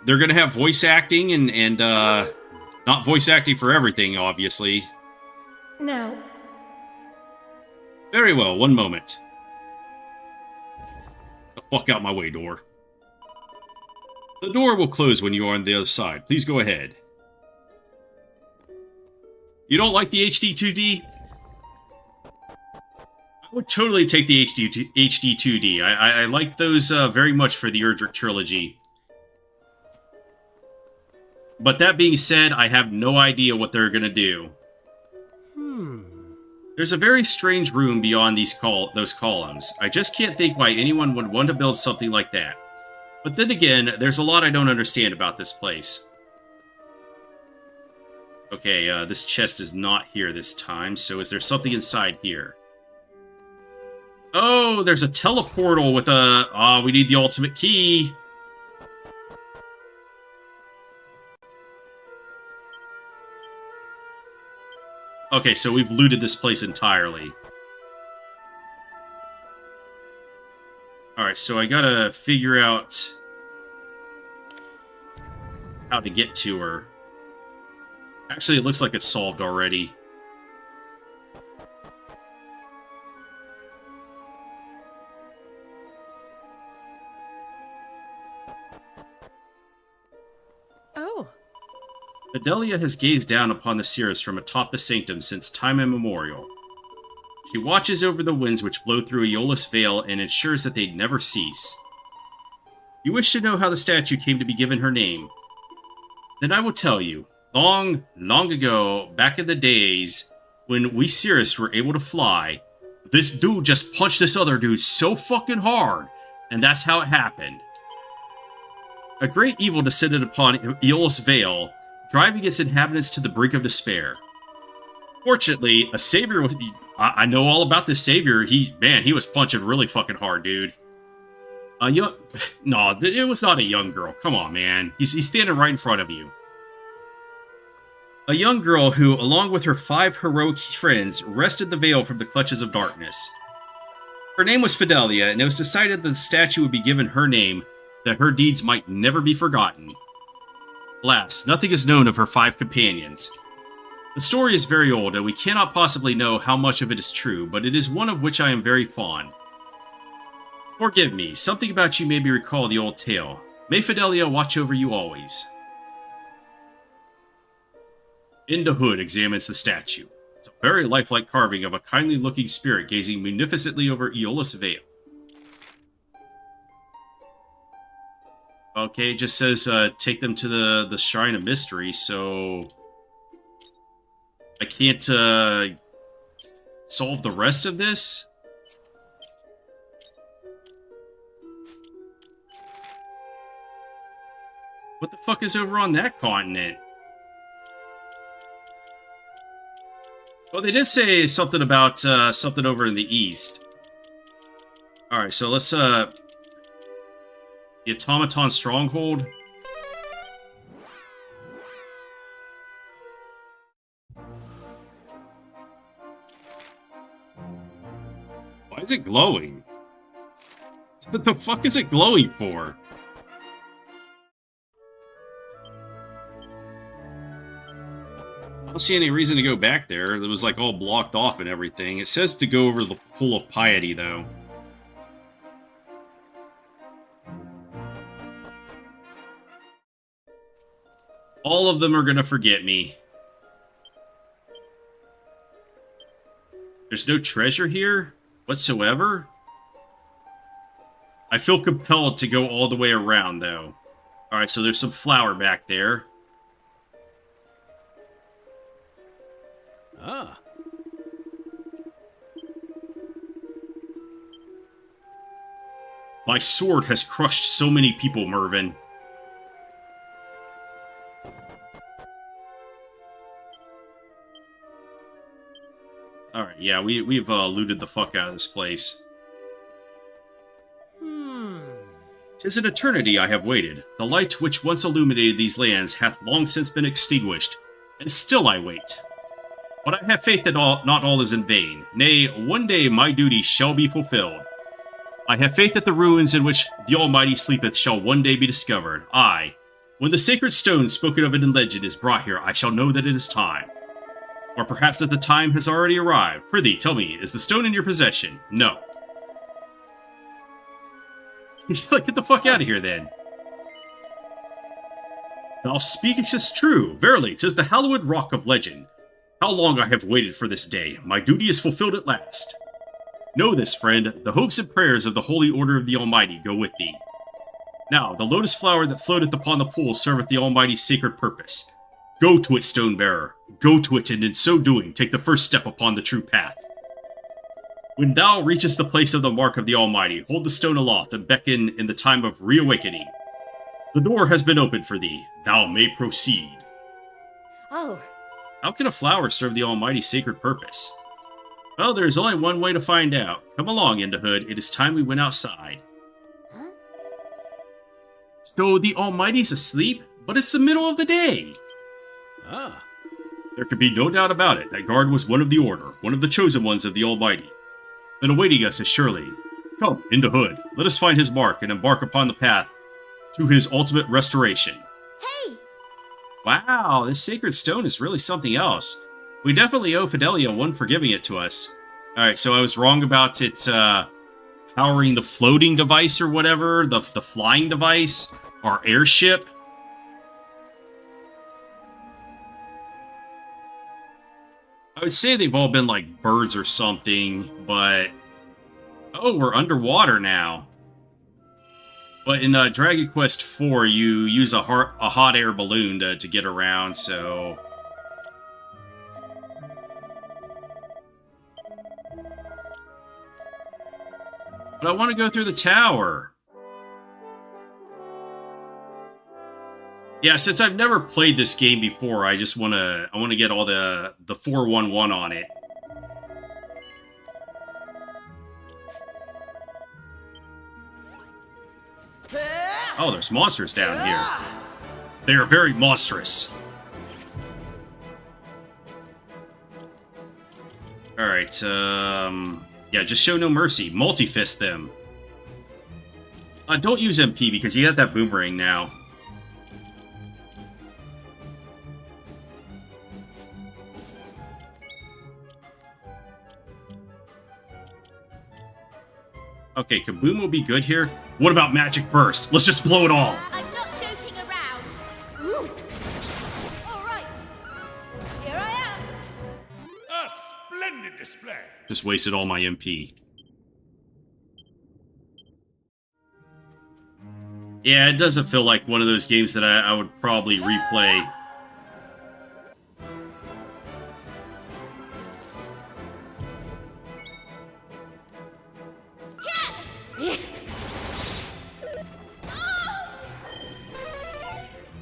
They're going to have voice acting and not voice acting for everything, obviously. No. Very well, one moment. The fuck out my way, door. The door will close when you are on the other side. Please go ahead. You don't like the HD2D? I would totally take the HD2D. I like those very much for the Erdrick trilogy. But that being said, I have no idea what they're gonna do. There's a very strange room beyond those columns. I just can't think why anyone would want to build something like that. But then again, there's a lot I don't understand about this place. Okay, this chest is not here this time, so is there something inside here? Oh, there's a teleportal with a... Ah, we need the ultimate key. Okay, so we've looted this place entirely. Alright, so I gotta figure out how to get to her. Actually, it looks like it's solved already. Oh. Fidelia has gazed down upon the Cirrus from atop the sanctum since time immemorial. She watches over the winds which blow through Aeolus Vale and ensures that they never cease. You wish to know how the statue came to be given her name? Then I will tell you. Long, long ago, back in the days, when we Cirrus were able to fly, this dude just punched this other dude so fucking hard, and that's how it happened. A great evil descended upon Aeolus Vale, driving its inhabitants to the brink of despair. Fortunately, a savior was... I know all about this savior. He was punching really fucking hard, dude. No, it was not a young girl. Come on, man. He's standing right in front of you. A young girl who, along with her 5 heroic friends, wrested the veil from the clutches of darkness. Her name was Fidelia, and it was decided that the statue would be given her name, that her deeds might never be forgotten. Alas, nothing is known of her 5 companions. The story is very old, and we cannot possibly know how much of it is true, but it is one of which I am very fond. Forgive me, something about you made me recall the old tale. May Fidelia watch over you always. Inda Hood examines the statue. It's a very lifelike carving of a kindly-looking spirit gazing munificently over Aeolus Vale. Okay, it just says take them to the Shrine of Mystery, so... I can't solve the rest of this? What the fuck is over on that continent? Well, they did say something about something over in the east. Alright, so let's the Automaton Stronghold. Why is it glowing? What the fuck is it glowing for? I don't see any reason to go back there. It was like all blocked off and everything. It says to go over the Pool of Piety, though. All of them are gonna forget me. There's no treasure here whatsoever. I feel compelled to go all the way around, though. Alright, so there's some flour back there. Ah. My sword has crushed so many people, Mervyn. Alright, yeah, we've looted the fuck out of this place. 'Tis an eternity I have waited. The light which once illuminated these lands hath long since been extinguished, and still I wait. But I have faith that not all is in vain. Nay, one day my duty shall be fulfilled. I have faith that the ruins in which the Almighty sleepeth shall one day be discovered. Aye, when the sacred stone spoken of in legend is brought here, I shall know that it is time. Or perhaps that the time has already arrived. Prithee, tell me, is the stone in your possession? No. He's just like, get the fuck out of here, then. Thou speakest true. Verily, 'tis the hallowed rock of legend. How long I have waited for this day. My duty is fulfilled at last. Know this, friend. The hopes and prayers of the Holy Order of the Almighty go with thee. Now, the lotus flower that floateth upon the pool serveth the Almighty's sacred purpose. Go to it, stone-bearer. Go to it, and in so doing, take the first step upon the true path. When thou reachest the place of the mark of the Almighty, hold the stone aloft and beckon in the time of reawakening. The door has been opened for thee. Thou may proceed. Oh, How can a flower serve the Almighty's sacred purpose? Well, there is only one way to find out. Come along, Indahood. It is time we went outside. Huh? So the Almighty's asleep? But it's the middle of the day! Ah. There could be no doubt about it. That guard was one of the Order, one of the chosen ones of the Almighty. Then awaiting us is surely... Come, Indahood. Let us find his mark and embark upon the path to his ultimate restoration. Hey! Wow, this sacred stone is really something else. We definitely owe Fidelia one for giving it to us. Alright, so I was wrong about it powering the floating device or whatever, the flying device, our airship. I would say they've all been like birds or something, but... Oh, we're underwater now. But in Dragon Quest IV, you use a hot air balloon to get around, so... But I want to go through the tower. Yeah, since I've never played this game before, I just want to get all the 411 on it. Oh, there's monsters down here. They are very monstrous. Alright, yeah, just show no mercy. Multi-fist them. Don't use MP because you got that boomerang now. Okay, Kaboom will be good here. What about Magic Burst? Let's just blow it all. I'm not joking around. Ooh. All right. Here I am. A splendid display. Just wasted all my MP. Yeah, it doesn't feel like one of those games that I would probably replay.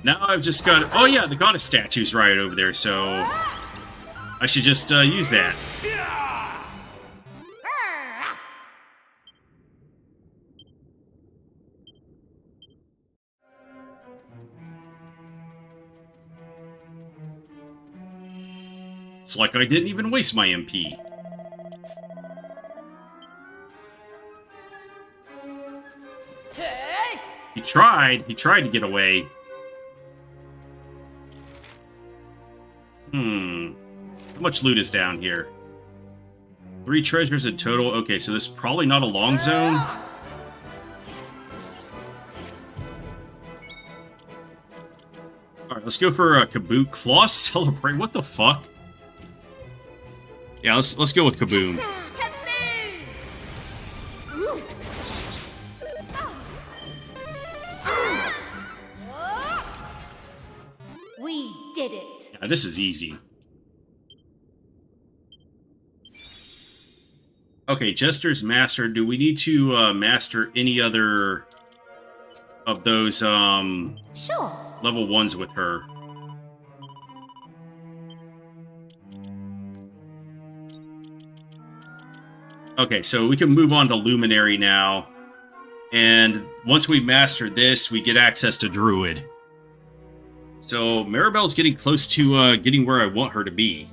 Now I've just got... Oh yeah, the goddess statue's right over there, so... I should just use that. It's like I didn't even waste my MP. He tried to get away. How much loot is down here? 3 treasures in total. Okay, so this is probably not a long zone. Alright, let's go for a Kaboom. Claw Celebrate? What the fuck? Yeah, let's go with Kaboom. We did it. Yeah, this is easy. Okay, Jester's Master. Do we need to master any other of those Sure. level 1s with her? Okay, so we can move on to Luminary now. And once we master this, we get access to Druid. So Maribel's getting close to getting where I want her to be.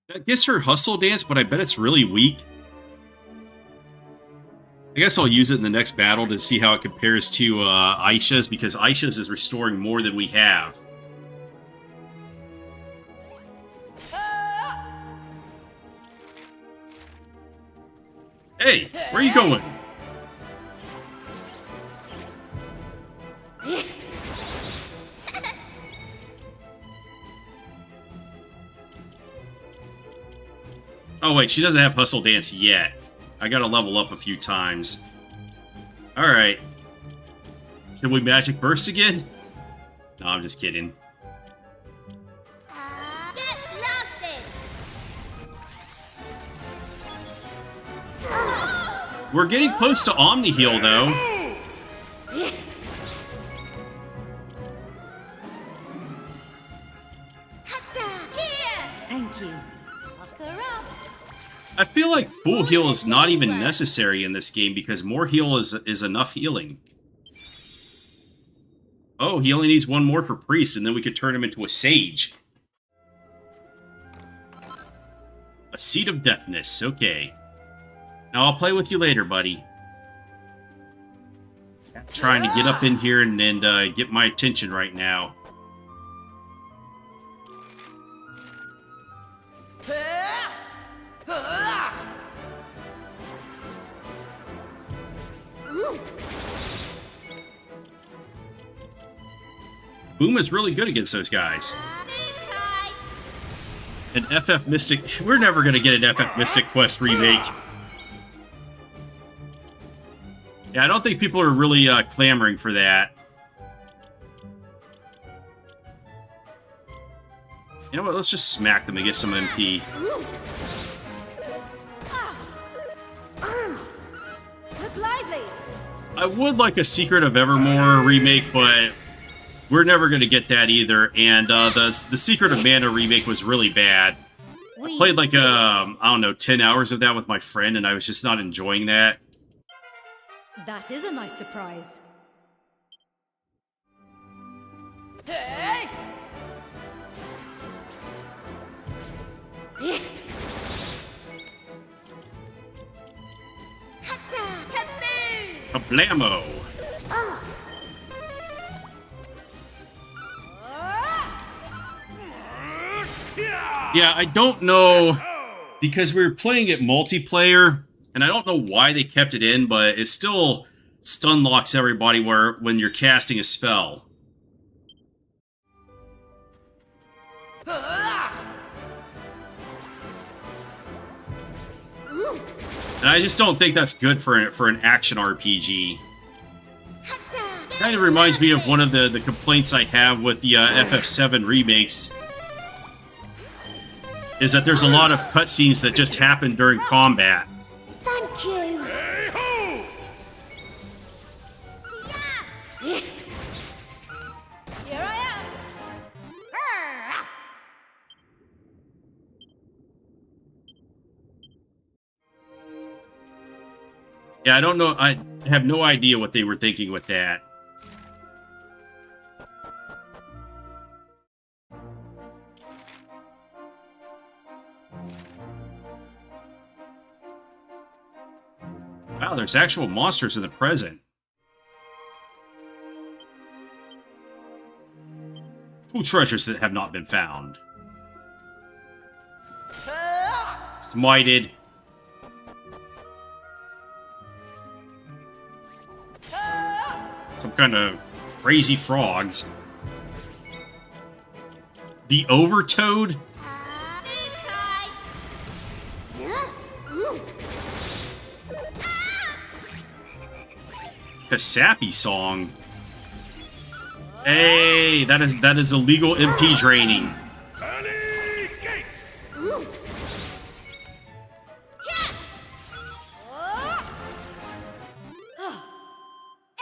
That gets her Hustle Dance, but I bet it's really weak. I guess I'll use it in the next battle to see how it compares to Aisha's, because Aisha's is restoring more than we have. Hey, where are you going? Oh wait, she doesn't have Hustle Dance yet. I gotta level up a few times. Alright. Should we Magic Burst again? No, I'm just kidding. Get blasted! We're getting close to Omni Heal though. Thank you. Lock her up. I feel like full heal is not even necessary in this game because more heal is enough healing. Oh, he only needs one more for Priest, and then we could turn him into a Sage. A Seed of Deafness, okay. Now I'll play with you later, buddy. Trying to get up in here and get my attention right now. Boom is really good against those guys. An FF Mystic... We're never going to get an FF Mystic Quest remake. Yeah, I don't think people are really clamoring for that. You know what? Let's just smack them and get some MP. Look lively. I would like a Secret of Evermore remake, but we're never going to get that either. And the Secret of Mana remake was really bad. I played like, I don't know, 10 hours of that with my friend, and I was just not enjoying that. That is a nice surprise. Hey! Kablamo! Yeah, I don't know, because we were playing it multiplayer, and I don't know why they kept it in, but it still stun locks everybody when you're casting a spell. And I just don't think that's good for an action RPG. Kind of reminds me of one of the complaints I have with the FF7 remakes, is that there's a lot of cutscenes that just happen during combat. Thank you. Here I am. Yeah, I don't know. I have no idea what they were thinking with that. Wow, there's actual monsters in the present. Two treasures that have not been found. Smited. Some kind of crazy frogs. The Overtoad? Kasapi song. Hey, that is illegal MP draining.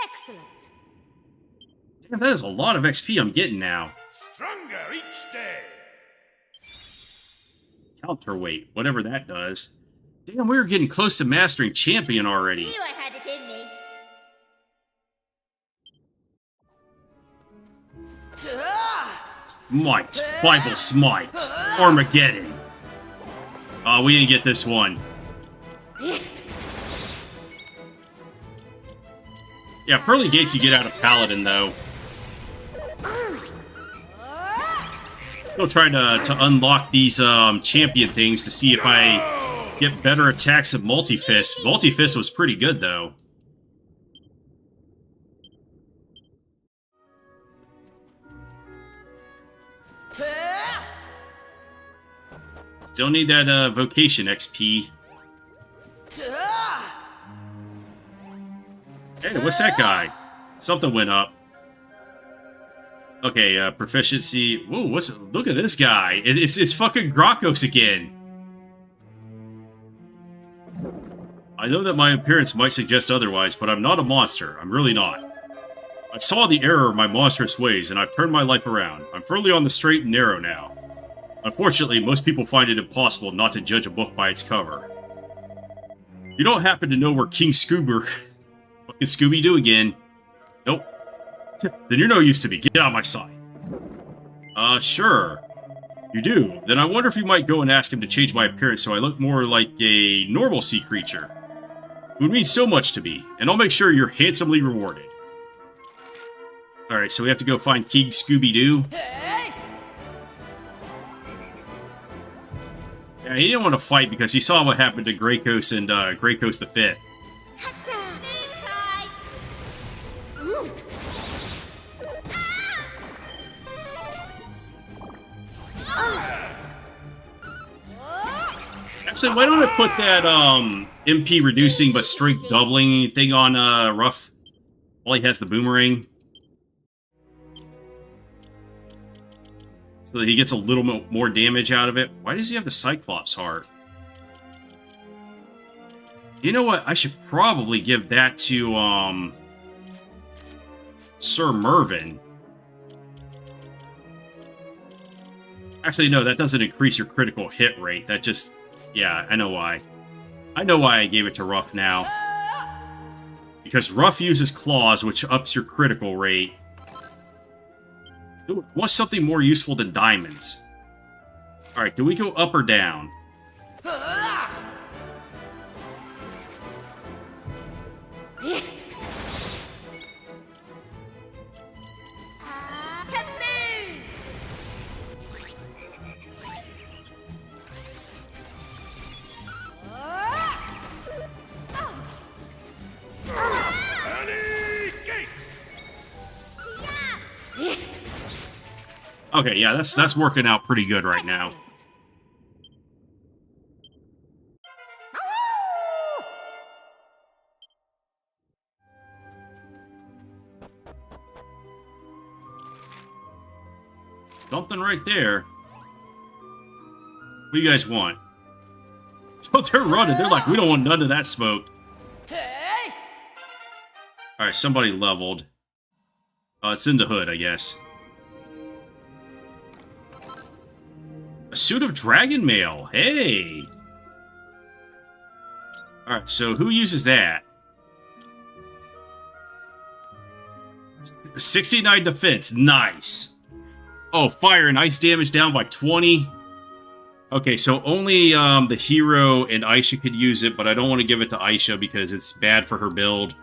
Excellent. Damn, that is a lot of XP I'm getting now. Stronger each day. Counterweight, whatever that does. Damn, we were getting close to mastering champion already. Knew I had it in me. Smite, Bible Smite, Armageddon. Oh, we didn't get this one. Yeah, Pearly Gates you get out of Paladin, though. Still trying to unlock these champion things to see if I get better attacks of Multi-Fist. Multi-Fist was pretty good, though. Still need that vocation XP. Hey, what's that guy? Something went up. Okay, proficiency. Whoa, look at this guy. It's fucking Grokos again. I know that my appearance might suggest otherwise, but I'm not a monster. I'm really not. I saw the error of my monstrous ways, and I've turned my life around. I'm firmly on the straight and narrow now. Unfortunately, most people find it impossible not to judge a book by its cover. You don't happen to know where King Scoober... Fucking Scooby-Doo again. Nope. Then you're no use to me. Get out of my sight. Sure. You do? Then I wonder if you might go and ask him to change my appearance so I look more like a normal sea creature. It would mean so much to me, and I'll make sure you're handsomely rewarded. Alright, so we have to go find King Scooby-Doo. Yeah, he didn't want to fight because he saw what happened to Greycoast and Greycoast the Fifth. Actually, why don't I put that MP reducing but strength doubling thing on Ruff while he has the boomerang? So that he gets a little more damage out of it. Why does he have the Cyclops heart? You know what? I should probably give that to Sir Mervyn. Actually, no, that doesn't increase your critical hit rate. That just... Yeah, I know why. I know why I gave it to Ruff now. Because Ruff uses claws, which ups your critical rate. What's something more useful than diamonds? Alright, do we go up or down? Okay, yeah, that's working out pretty good right now. Something right there. What do you guys want? So they're running. They're like, we don't want none of that smoke. Alright, somebody leveled. It's in the hood, I guess. A suit of dragon mail. Hey! Alright, so who uses that? 69 defense. Nice. Oh, fire and ice damage down by 20. Okay, so only the hero and Aisha could use it, but I don't want to give it to Aisha because it's bad for her build.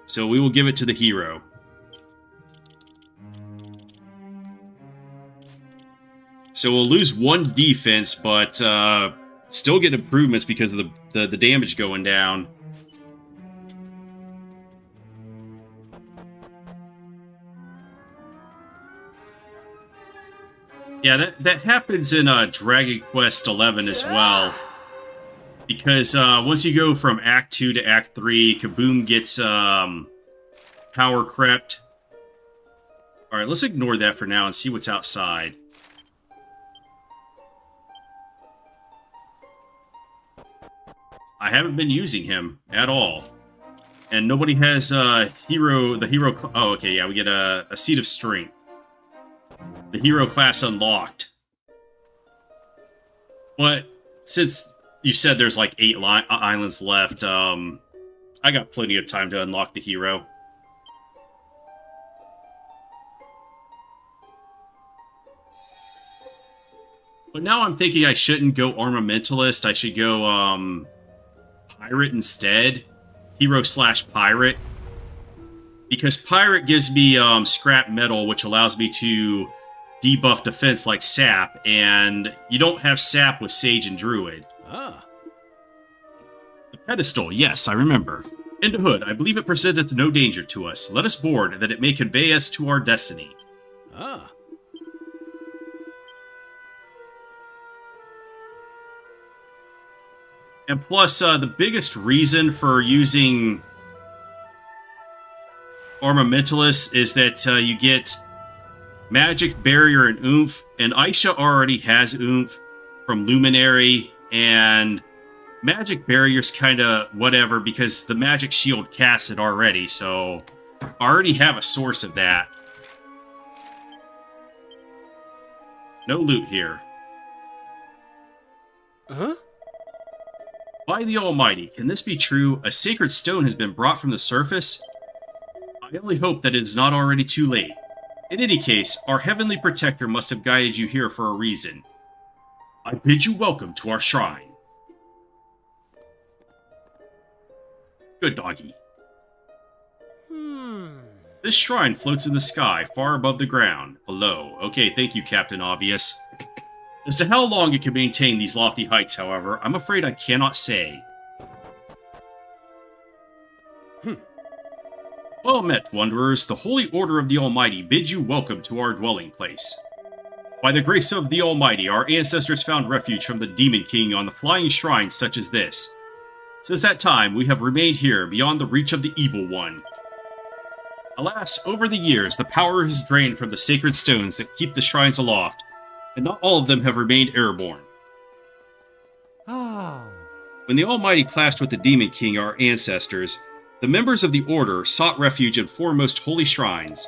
So we will give it to the hero. So we'll lose 1 defense, but still get improvements because of the damage going down. Yeah, that happens in Dragon Quest XI as well. Because once you go from Act 2 to Act 3, Kaboom gets power crept. Alright, let's ignore that for now and see what's outside. I haven't been using him at all. And nobody has the hero... Oh, okay, yeah, we get a Seat of Strength. The hero class unlocked. But since you said there's like 8 islands left, I got plenty of time to unlock the hero. But now I'm thinking I shouldn't go Armamentalist. I should go Pirate instead. Hero/Pirate. Because Pirate gives me scrap metal, which allows me to debuff defense like Sap, and you don't have Sap with Sage and Druid. Ah. The pedestal, yes, I remember. In the hood, I believe it presenteth no danger to us. Let us board, that it may convey us to our destiny. Ah. And plus, the biggest reason for using Armamentalist is that you get Magic, Barrier, and Oomph, and Aisha already has Oomph from Luminary, and Magic Barrier's kind of whatever because the Magic Shield casts it already, so I already have a source of that. No loot here. Huh? By the Almighty, can this be true? A sacred stone has been brought from the surface? I only hope that it is not already too late. In any case, our heavenly protector must have guided you here for a reason. I bid you welcome to our shrine. Good doggy. This shrine floats in the sky, far above the ground. Below. Okay, thank you, Captain Obvious. As to how long it can maintain these lofty heights, however, I'm afraid I cannot say. Well met, Wanderers. The Holy Order of the Almighty bids you welcome to our dwelling place. By the grace of the Almighty, our ancestors found refuge from the Demon King on the flying shrines such as this. Since that time, we have remained here, beyond the reach of the Evil One. Alas, over the years, the power has drained from the sacred stones that keep the shrines aloft, and not all of them have remained airborne. When the Almighty clashed with the Demon King, our ancestors, the members of the Order sought refuge in 4 most holy shrines.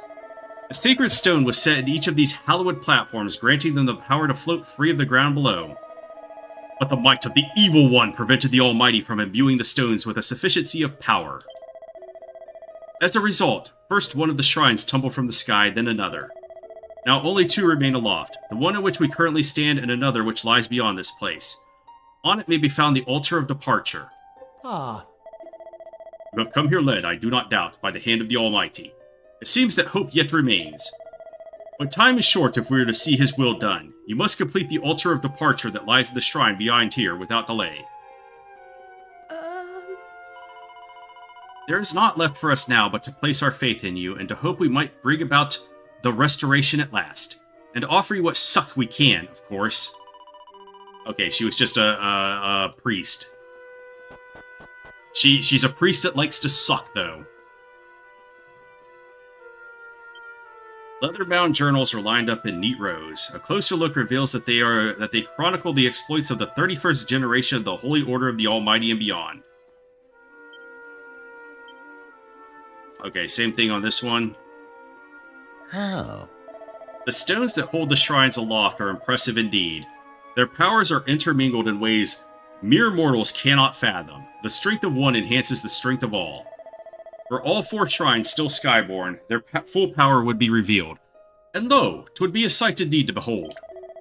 A sacred stone was set in each of these hallowed platforms, granting them the power to float free of the ground below. But the might of the Evil One prevented the Almighty from imbuing the stones with a sufficiency of power. As a result, first one of the shrines tumbled from the sky, then another. Now only 2 remain aloft, the one in which we currently stand and another which lies beyond this place. On it may be found the Altar of Departure. You have come here led, I do not doubt, by the hand of the Almighty. It seems that hope yet remains. But time is short if we are to see his will done. You must complete the Altar of Departure that lies in the shrine beyond here without delay. There is naught left for us now but to place our faith in you and to hope we might bring about the restoration at last. And offer you what suck we can, of course. Okay, she was just a priest. She's a priest that likes to suck, though. Leather-bound journals are lined up in neat rows. A closer look reveals that they chronicle the exploits of the 31st generation of the Holy Order of the Almighty and beyond. Okay, same thing on this one. How? The stones that hold the shrines aloft are impressive indeed. Their powers are intermingled in ways mere mortals cannot fathom. The strength of one enhances the strength of all. Were all 4 shrines still skyborn, their full power would be revealed. And lo, 'twould be a sight indeed to behold.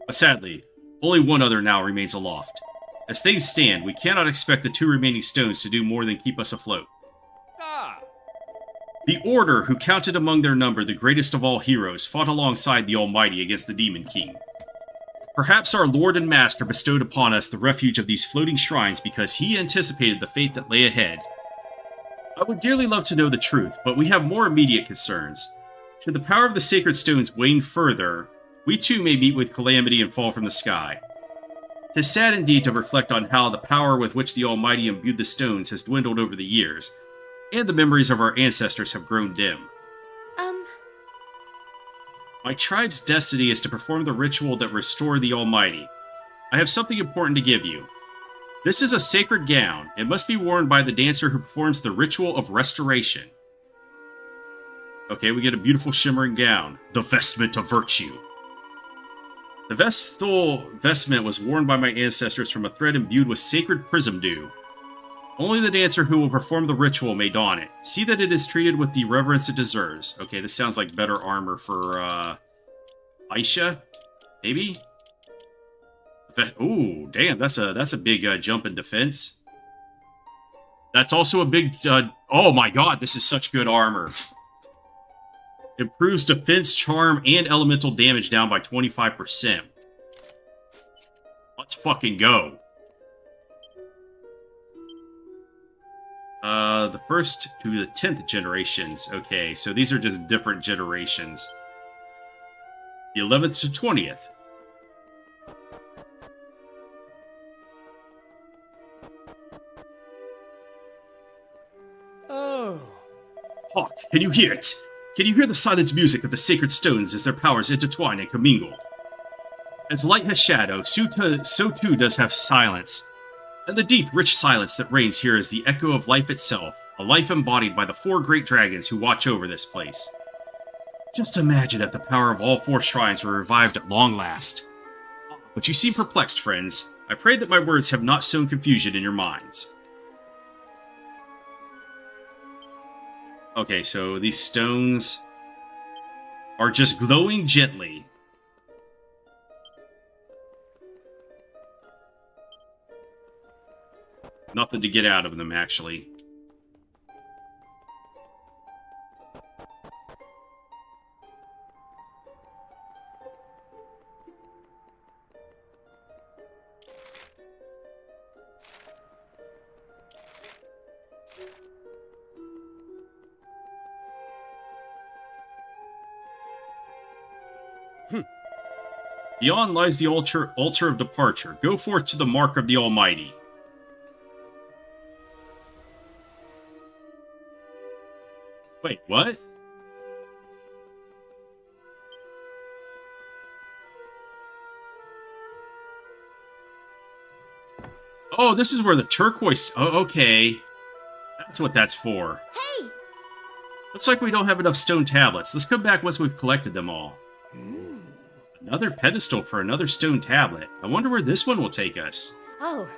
But sadly, only one other now remains aloft. As things stand, we cannot expect the 2 remaining stones to do more than keep us afloat. The Order, who counted among their number the greatest of all heroes, fought alongside the Almighty against the Demon King. Perhaps our Lord and Master bestowed upon us the refuge of these floating shrines because he anticipated the fate that lay ahead. I would dearly love to know the truth, but we have more immediate concerns. Should the power of the sacred stones wane further, we too may meet with calamity and fall from the sky. 'Tis sad indeed to reflect on how the power with which the Almighty imbued the stones has dwindled over the years, and the memories of our ancestors have grown dim. My tribe's destiny is to perform the ritual that restored the Almighty. I have something important to give you. This is a sacred gown. It must be worn by the dancer who performs the ritual of restoration. Okay, we get a beautiful shimmering gown. The vestment of virtue. The vestal vestment was worn by my ancestors from a thread imbued with sacred prism dew. Only the dancer who will perform the ritual may don it. See that it is treated with the reverence it deserves. Okay, this sounds like better armor for, Aisha? Maybe? Ooh, damn, that's a big, jump in defense. That's also a big, oh my god, this is such good armor. Improves defense, charm, and elemental damage down by 25%. Let's fucking go. The first to the 10th generations. Okay, so these are just different generations. The 11th to 20th. Oh. Hawk, can you hear it? Can you hear the silent music of the sacred stones as their powers intertwine and commingle? As light has shadow, so too does have silence. And the deep, rich silence that reigns here is the echo of life itself, a life embodied by the 4 great dragons who watch over this place. Just imagine if the power of all 4 shrines were revived at long last. But you seem perplexed, friends. I pray that my words have not sown confusion in your minds. Okay, so these stones are just glowing gently. Nothing to get out of them, actually. Beyond lies the altar of departure. Go forth to the mark of the Almighty. Wait, what? Oh, this is where the turquoise... Oh, okay. That's what that's for. Hey! Looks like we don't have enough stone tablets. Let's come back once we've collected them all. Another pedestal for another stone tablet. I wonder where this one will take us. Oh.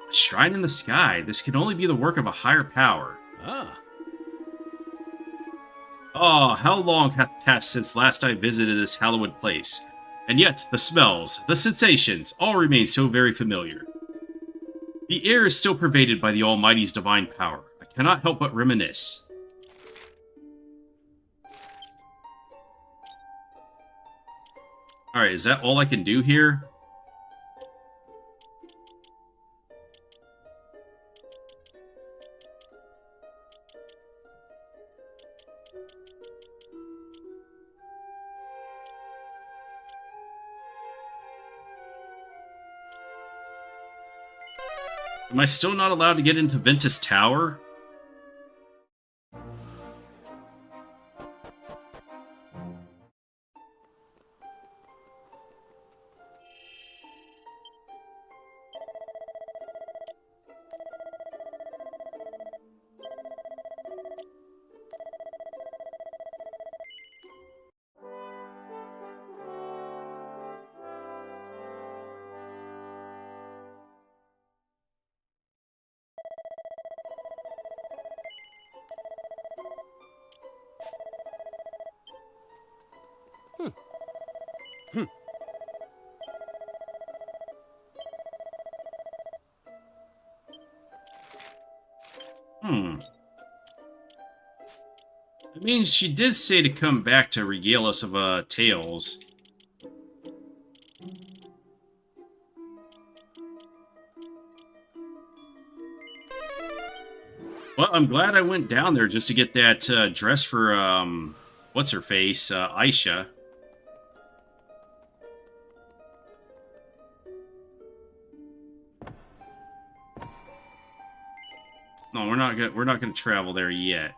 A shrine in the sky. This can only be the work of a higher power. Ah. Ah, how long hath passed since last I visited this hallowed place, and yet the smells, the sensations, all remain so very familiar. The air is still pervaded by the Almighty's divine power. I cannot help but reminisce. Alright, is that all I can do here? Am I still not allowed to get into Ventus Tower? I mean, she did say to come back to regale us of, tales. Well, I'm glad I went down there just to get that dress for, what's her face, Aisha. No, we're not gonna travel there yet.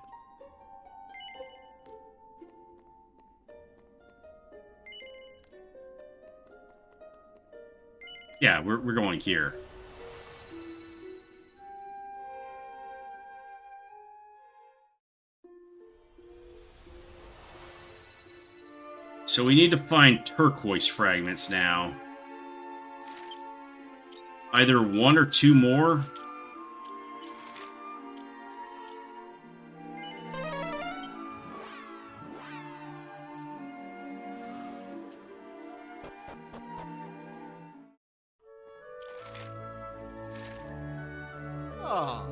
Yeah, we're going here. So we need to find turquoise fragments now. Either one or two more. Ah.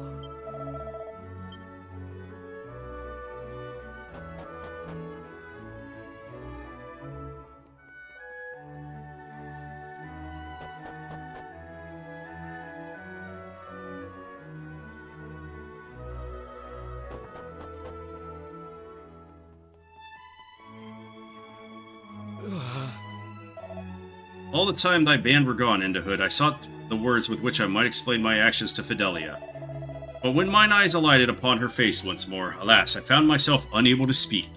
All the time thy band were gone, Enderhood, I sought the words with which I might explain my actions to Fidelia. But when mine eyes alighted upon her face once more, alas, I found myself unable to speak.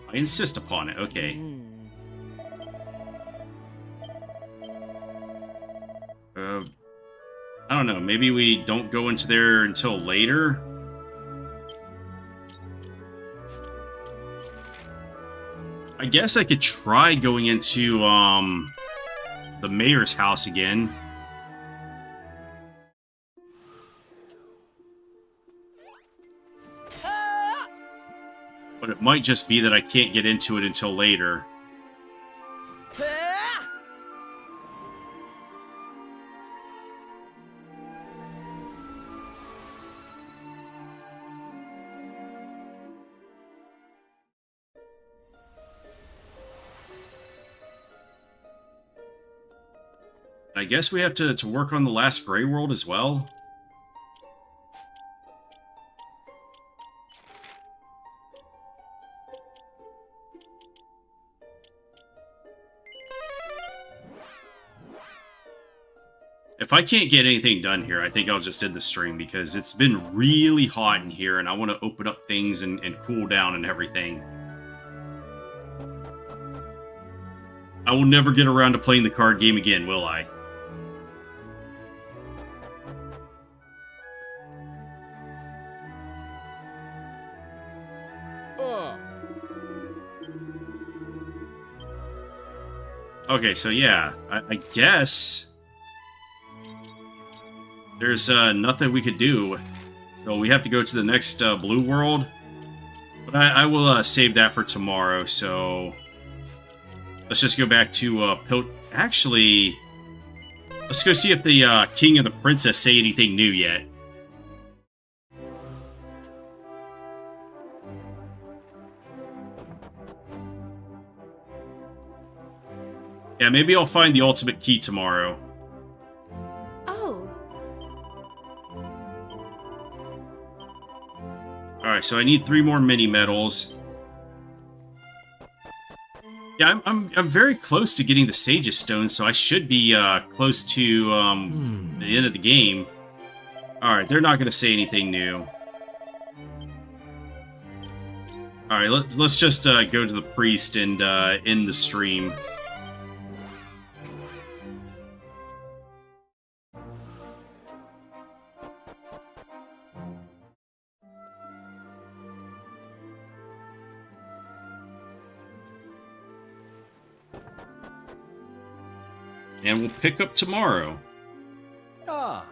I insist upon it, okay. I don't know, maybe we don't go into there until later? I guess I could try going into, the mayor's house again. But it might just be that I can't get into it until later. I guess we have to work on the last Grey World as well. If I can't get anything done here, I think I'll just end the stream because it's been really hot in here and I want to open up things and cool down and everything. I will never get around to playing the card game again, will I? Okay, so yeah, I guess there's nothing we could do. So we have to go to the next blue world. But I will save that for tomorrow, so let's just go back to Actually, let's go see if the king and the princess say anything new yet. Yeah, maybe I'll find the ultimate key tomorrow. Oh. Alright, so I need 3 more mini medals. Yeah, I'm very close to getting the Sage's Stone, so I should be close to the end of the game. Alright, they're not going to say anything new. Alright, let's just go to the priest and end the stream. And we'll pick up tomorrow. Ah.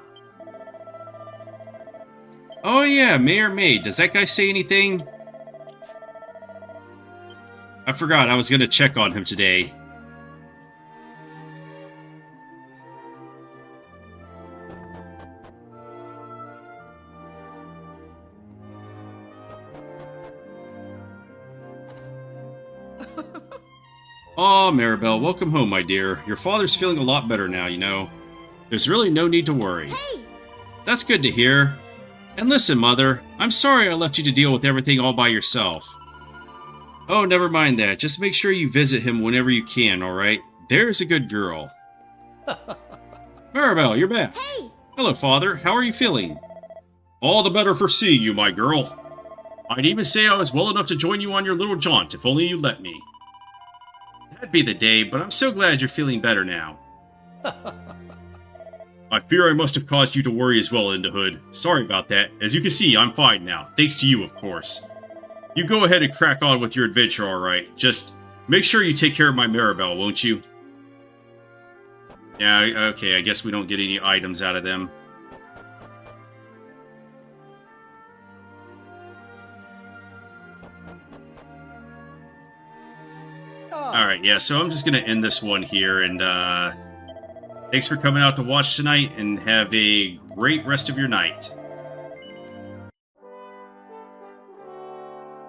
Oh yeah, Mayor May. Does that guy say anything? I forgot I was going to check on him today. Aw, Maribel, welcome home, my dear. Your father's feeling a lot better now, you know. There's really no need to worry. Hey! That's good to hear. And listen, Mother, I'm sorry I left you to deal with everything all by yourself. Oh, never mind that. Just make sure you visit him whenever you can, alright? There's a good girl. Maribel, you're back. Hey! Hello, Father. How are you feeling? All the better for seeing you, my girl. I'd even say I was well enough to join you on your little jaunt, if only you let me. That'd be the day, but I'm so glad you're feeling better now. I fear I must have caused you to worry as well, Hood. Sorry about that. As you can see, I'm fine now. Thanks to you, of course. You go ahead and crack on with your adventure, alright? Just make sure you take care of my Maribel, won't you? Yeah, okay, I guess we don't get any items out of them. Alright, yeah, so I'm just gonna end this one here, and thanks for coming out to watch tonight, and have a great rest of your night.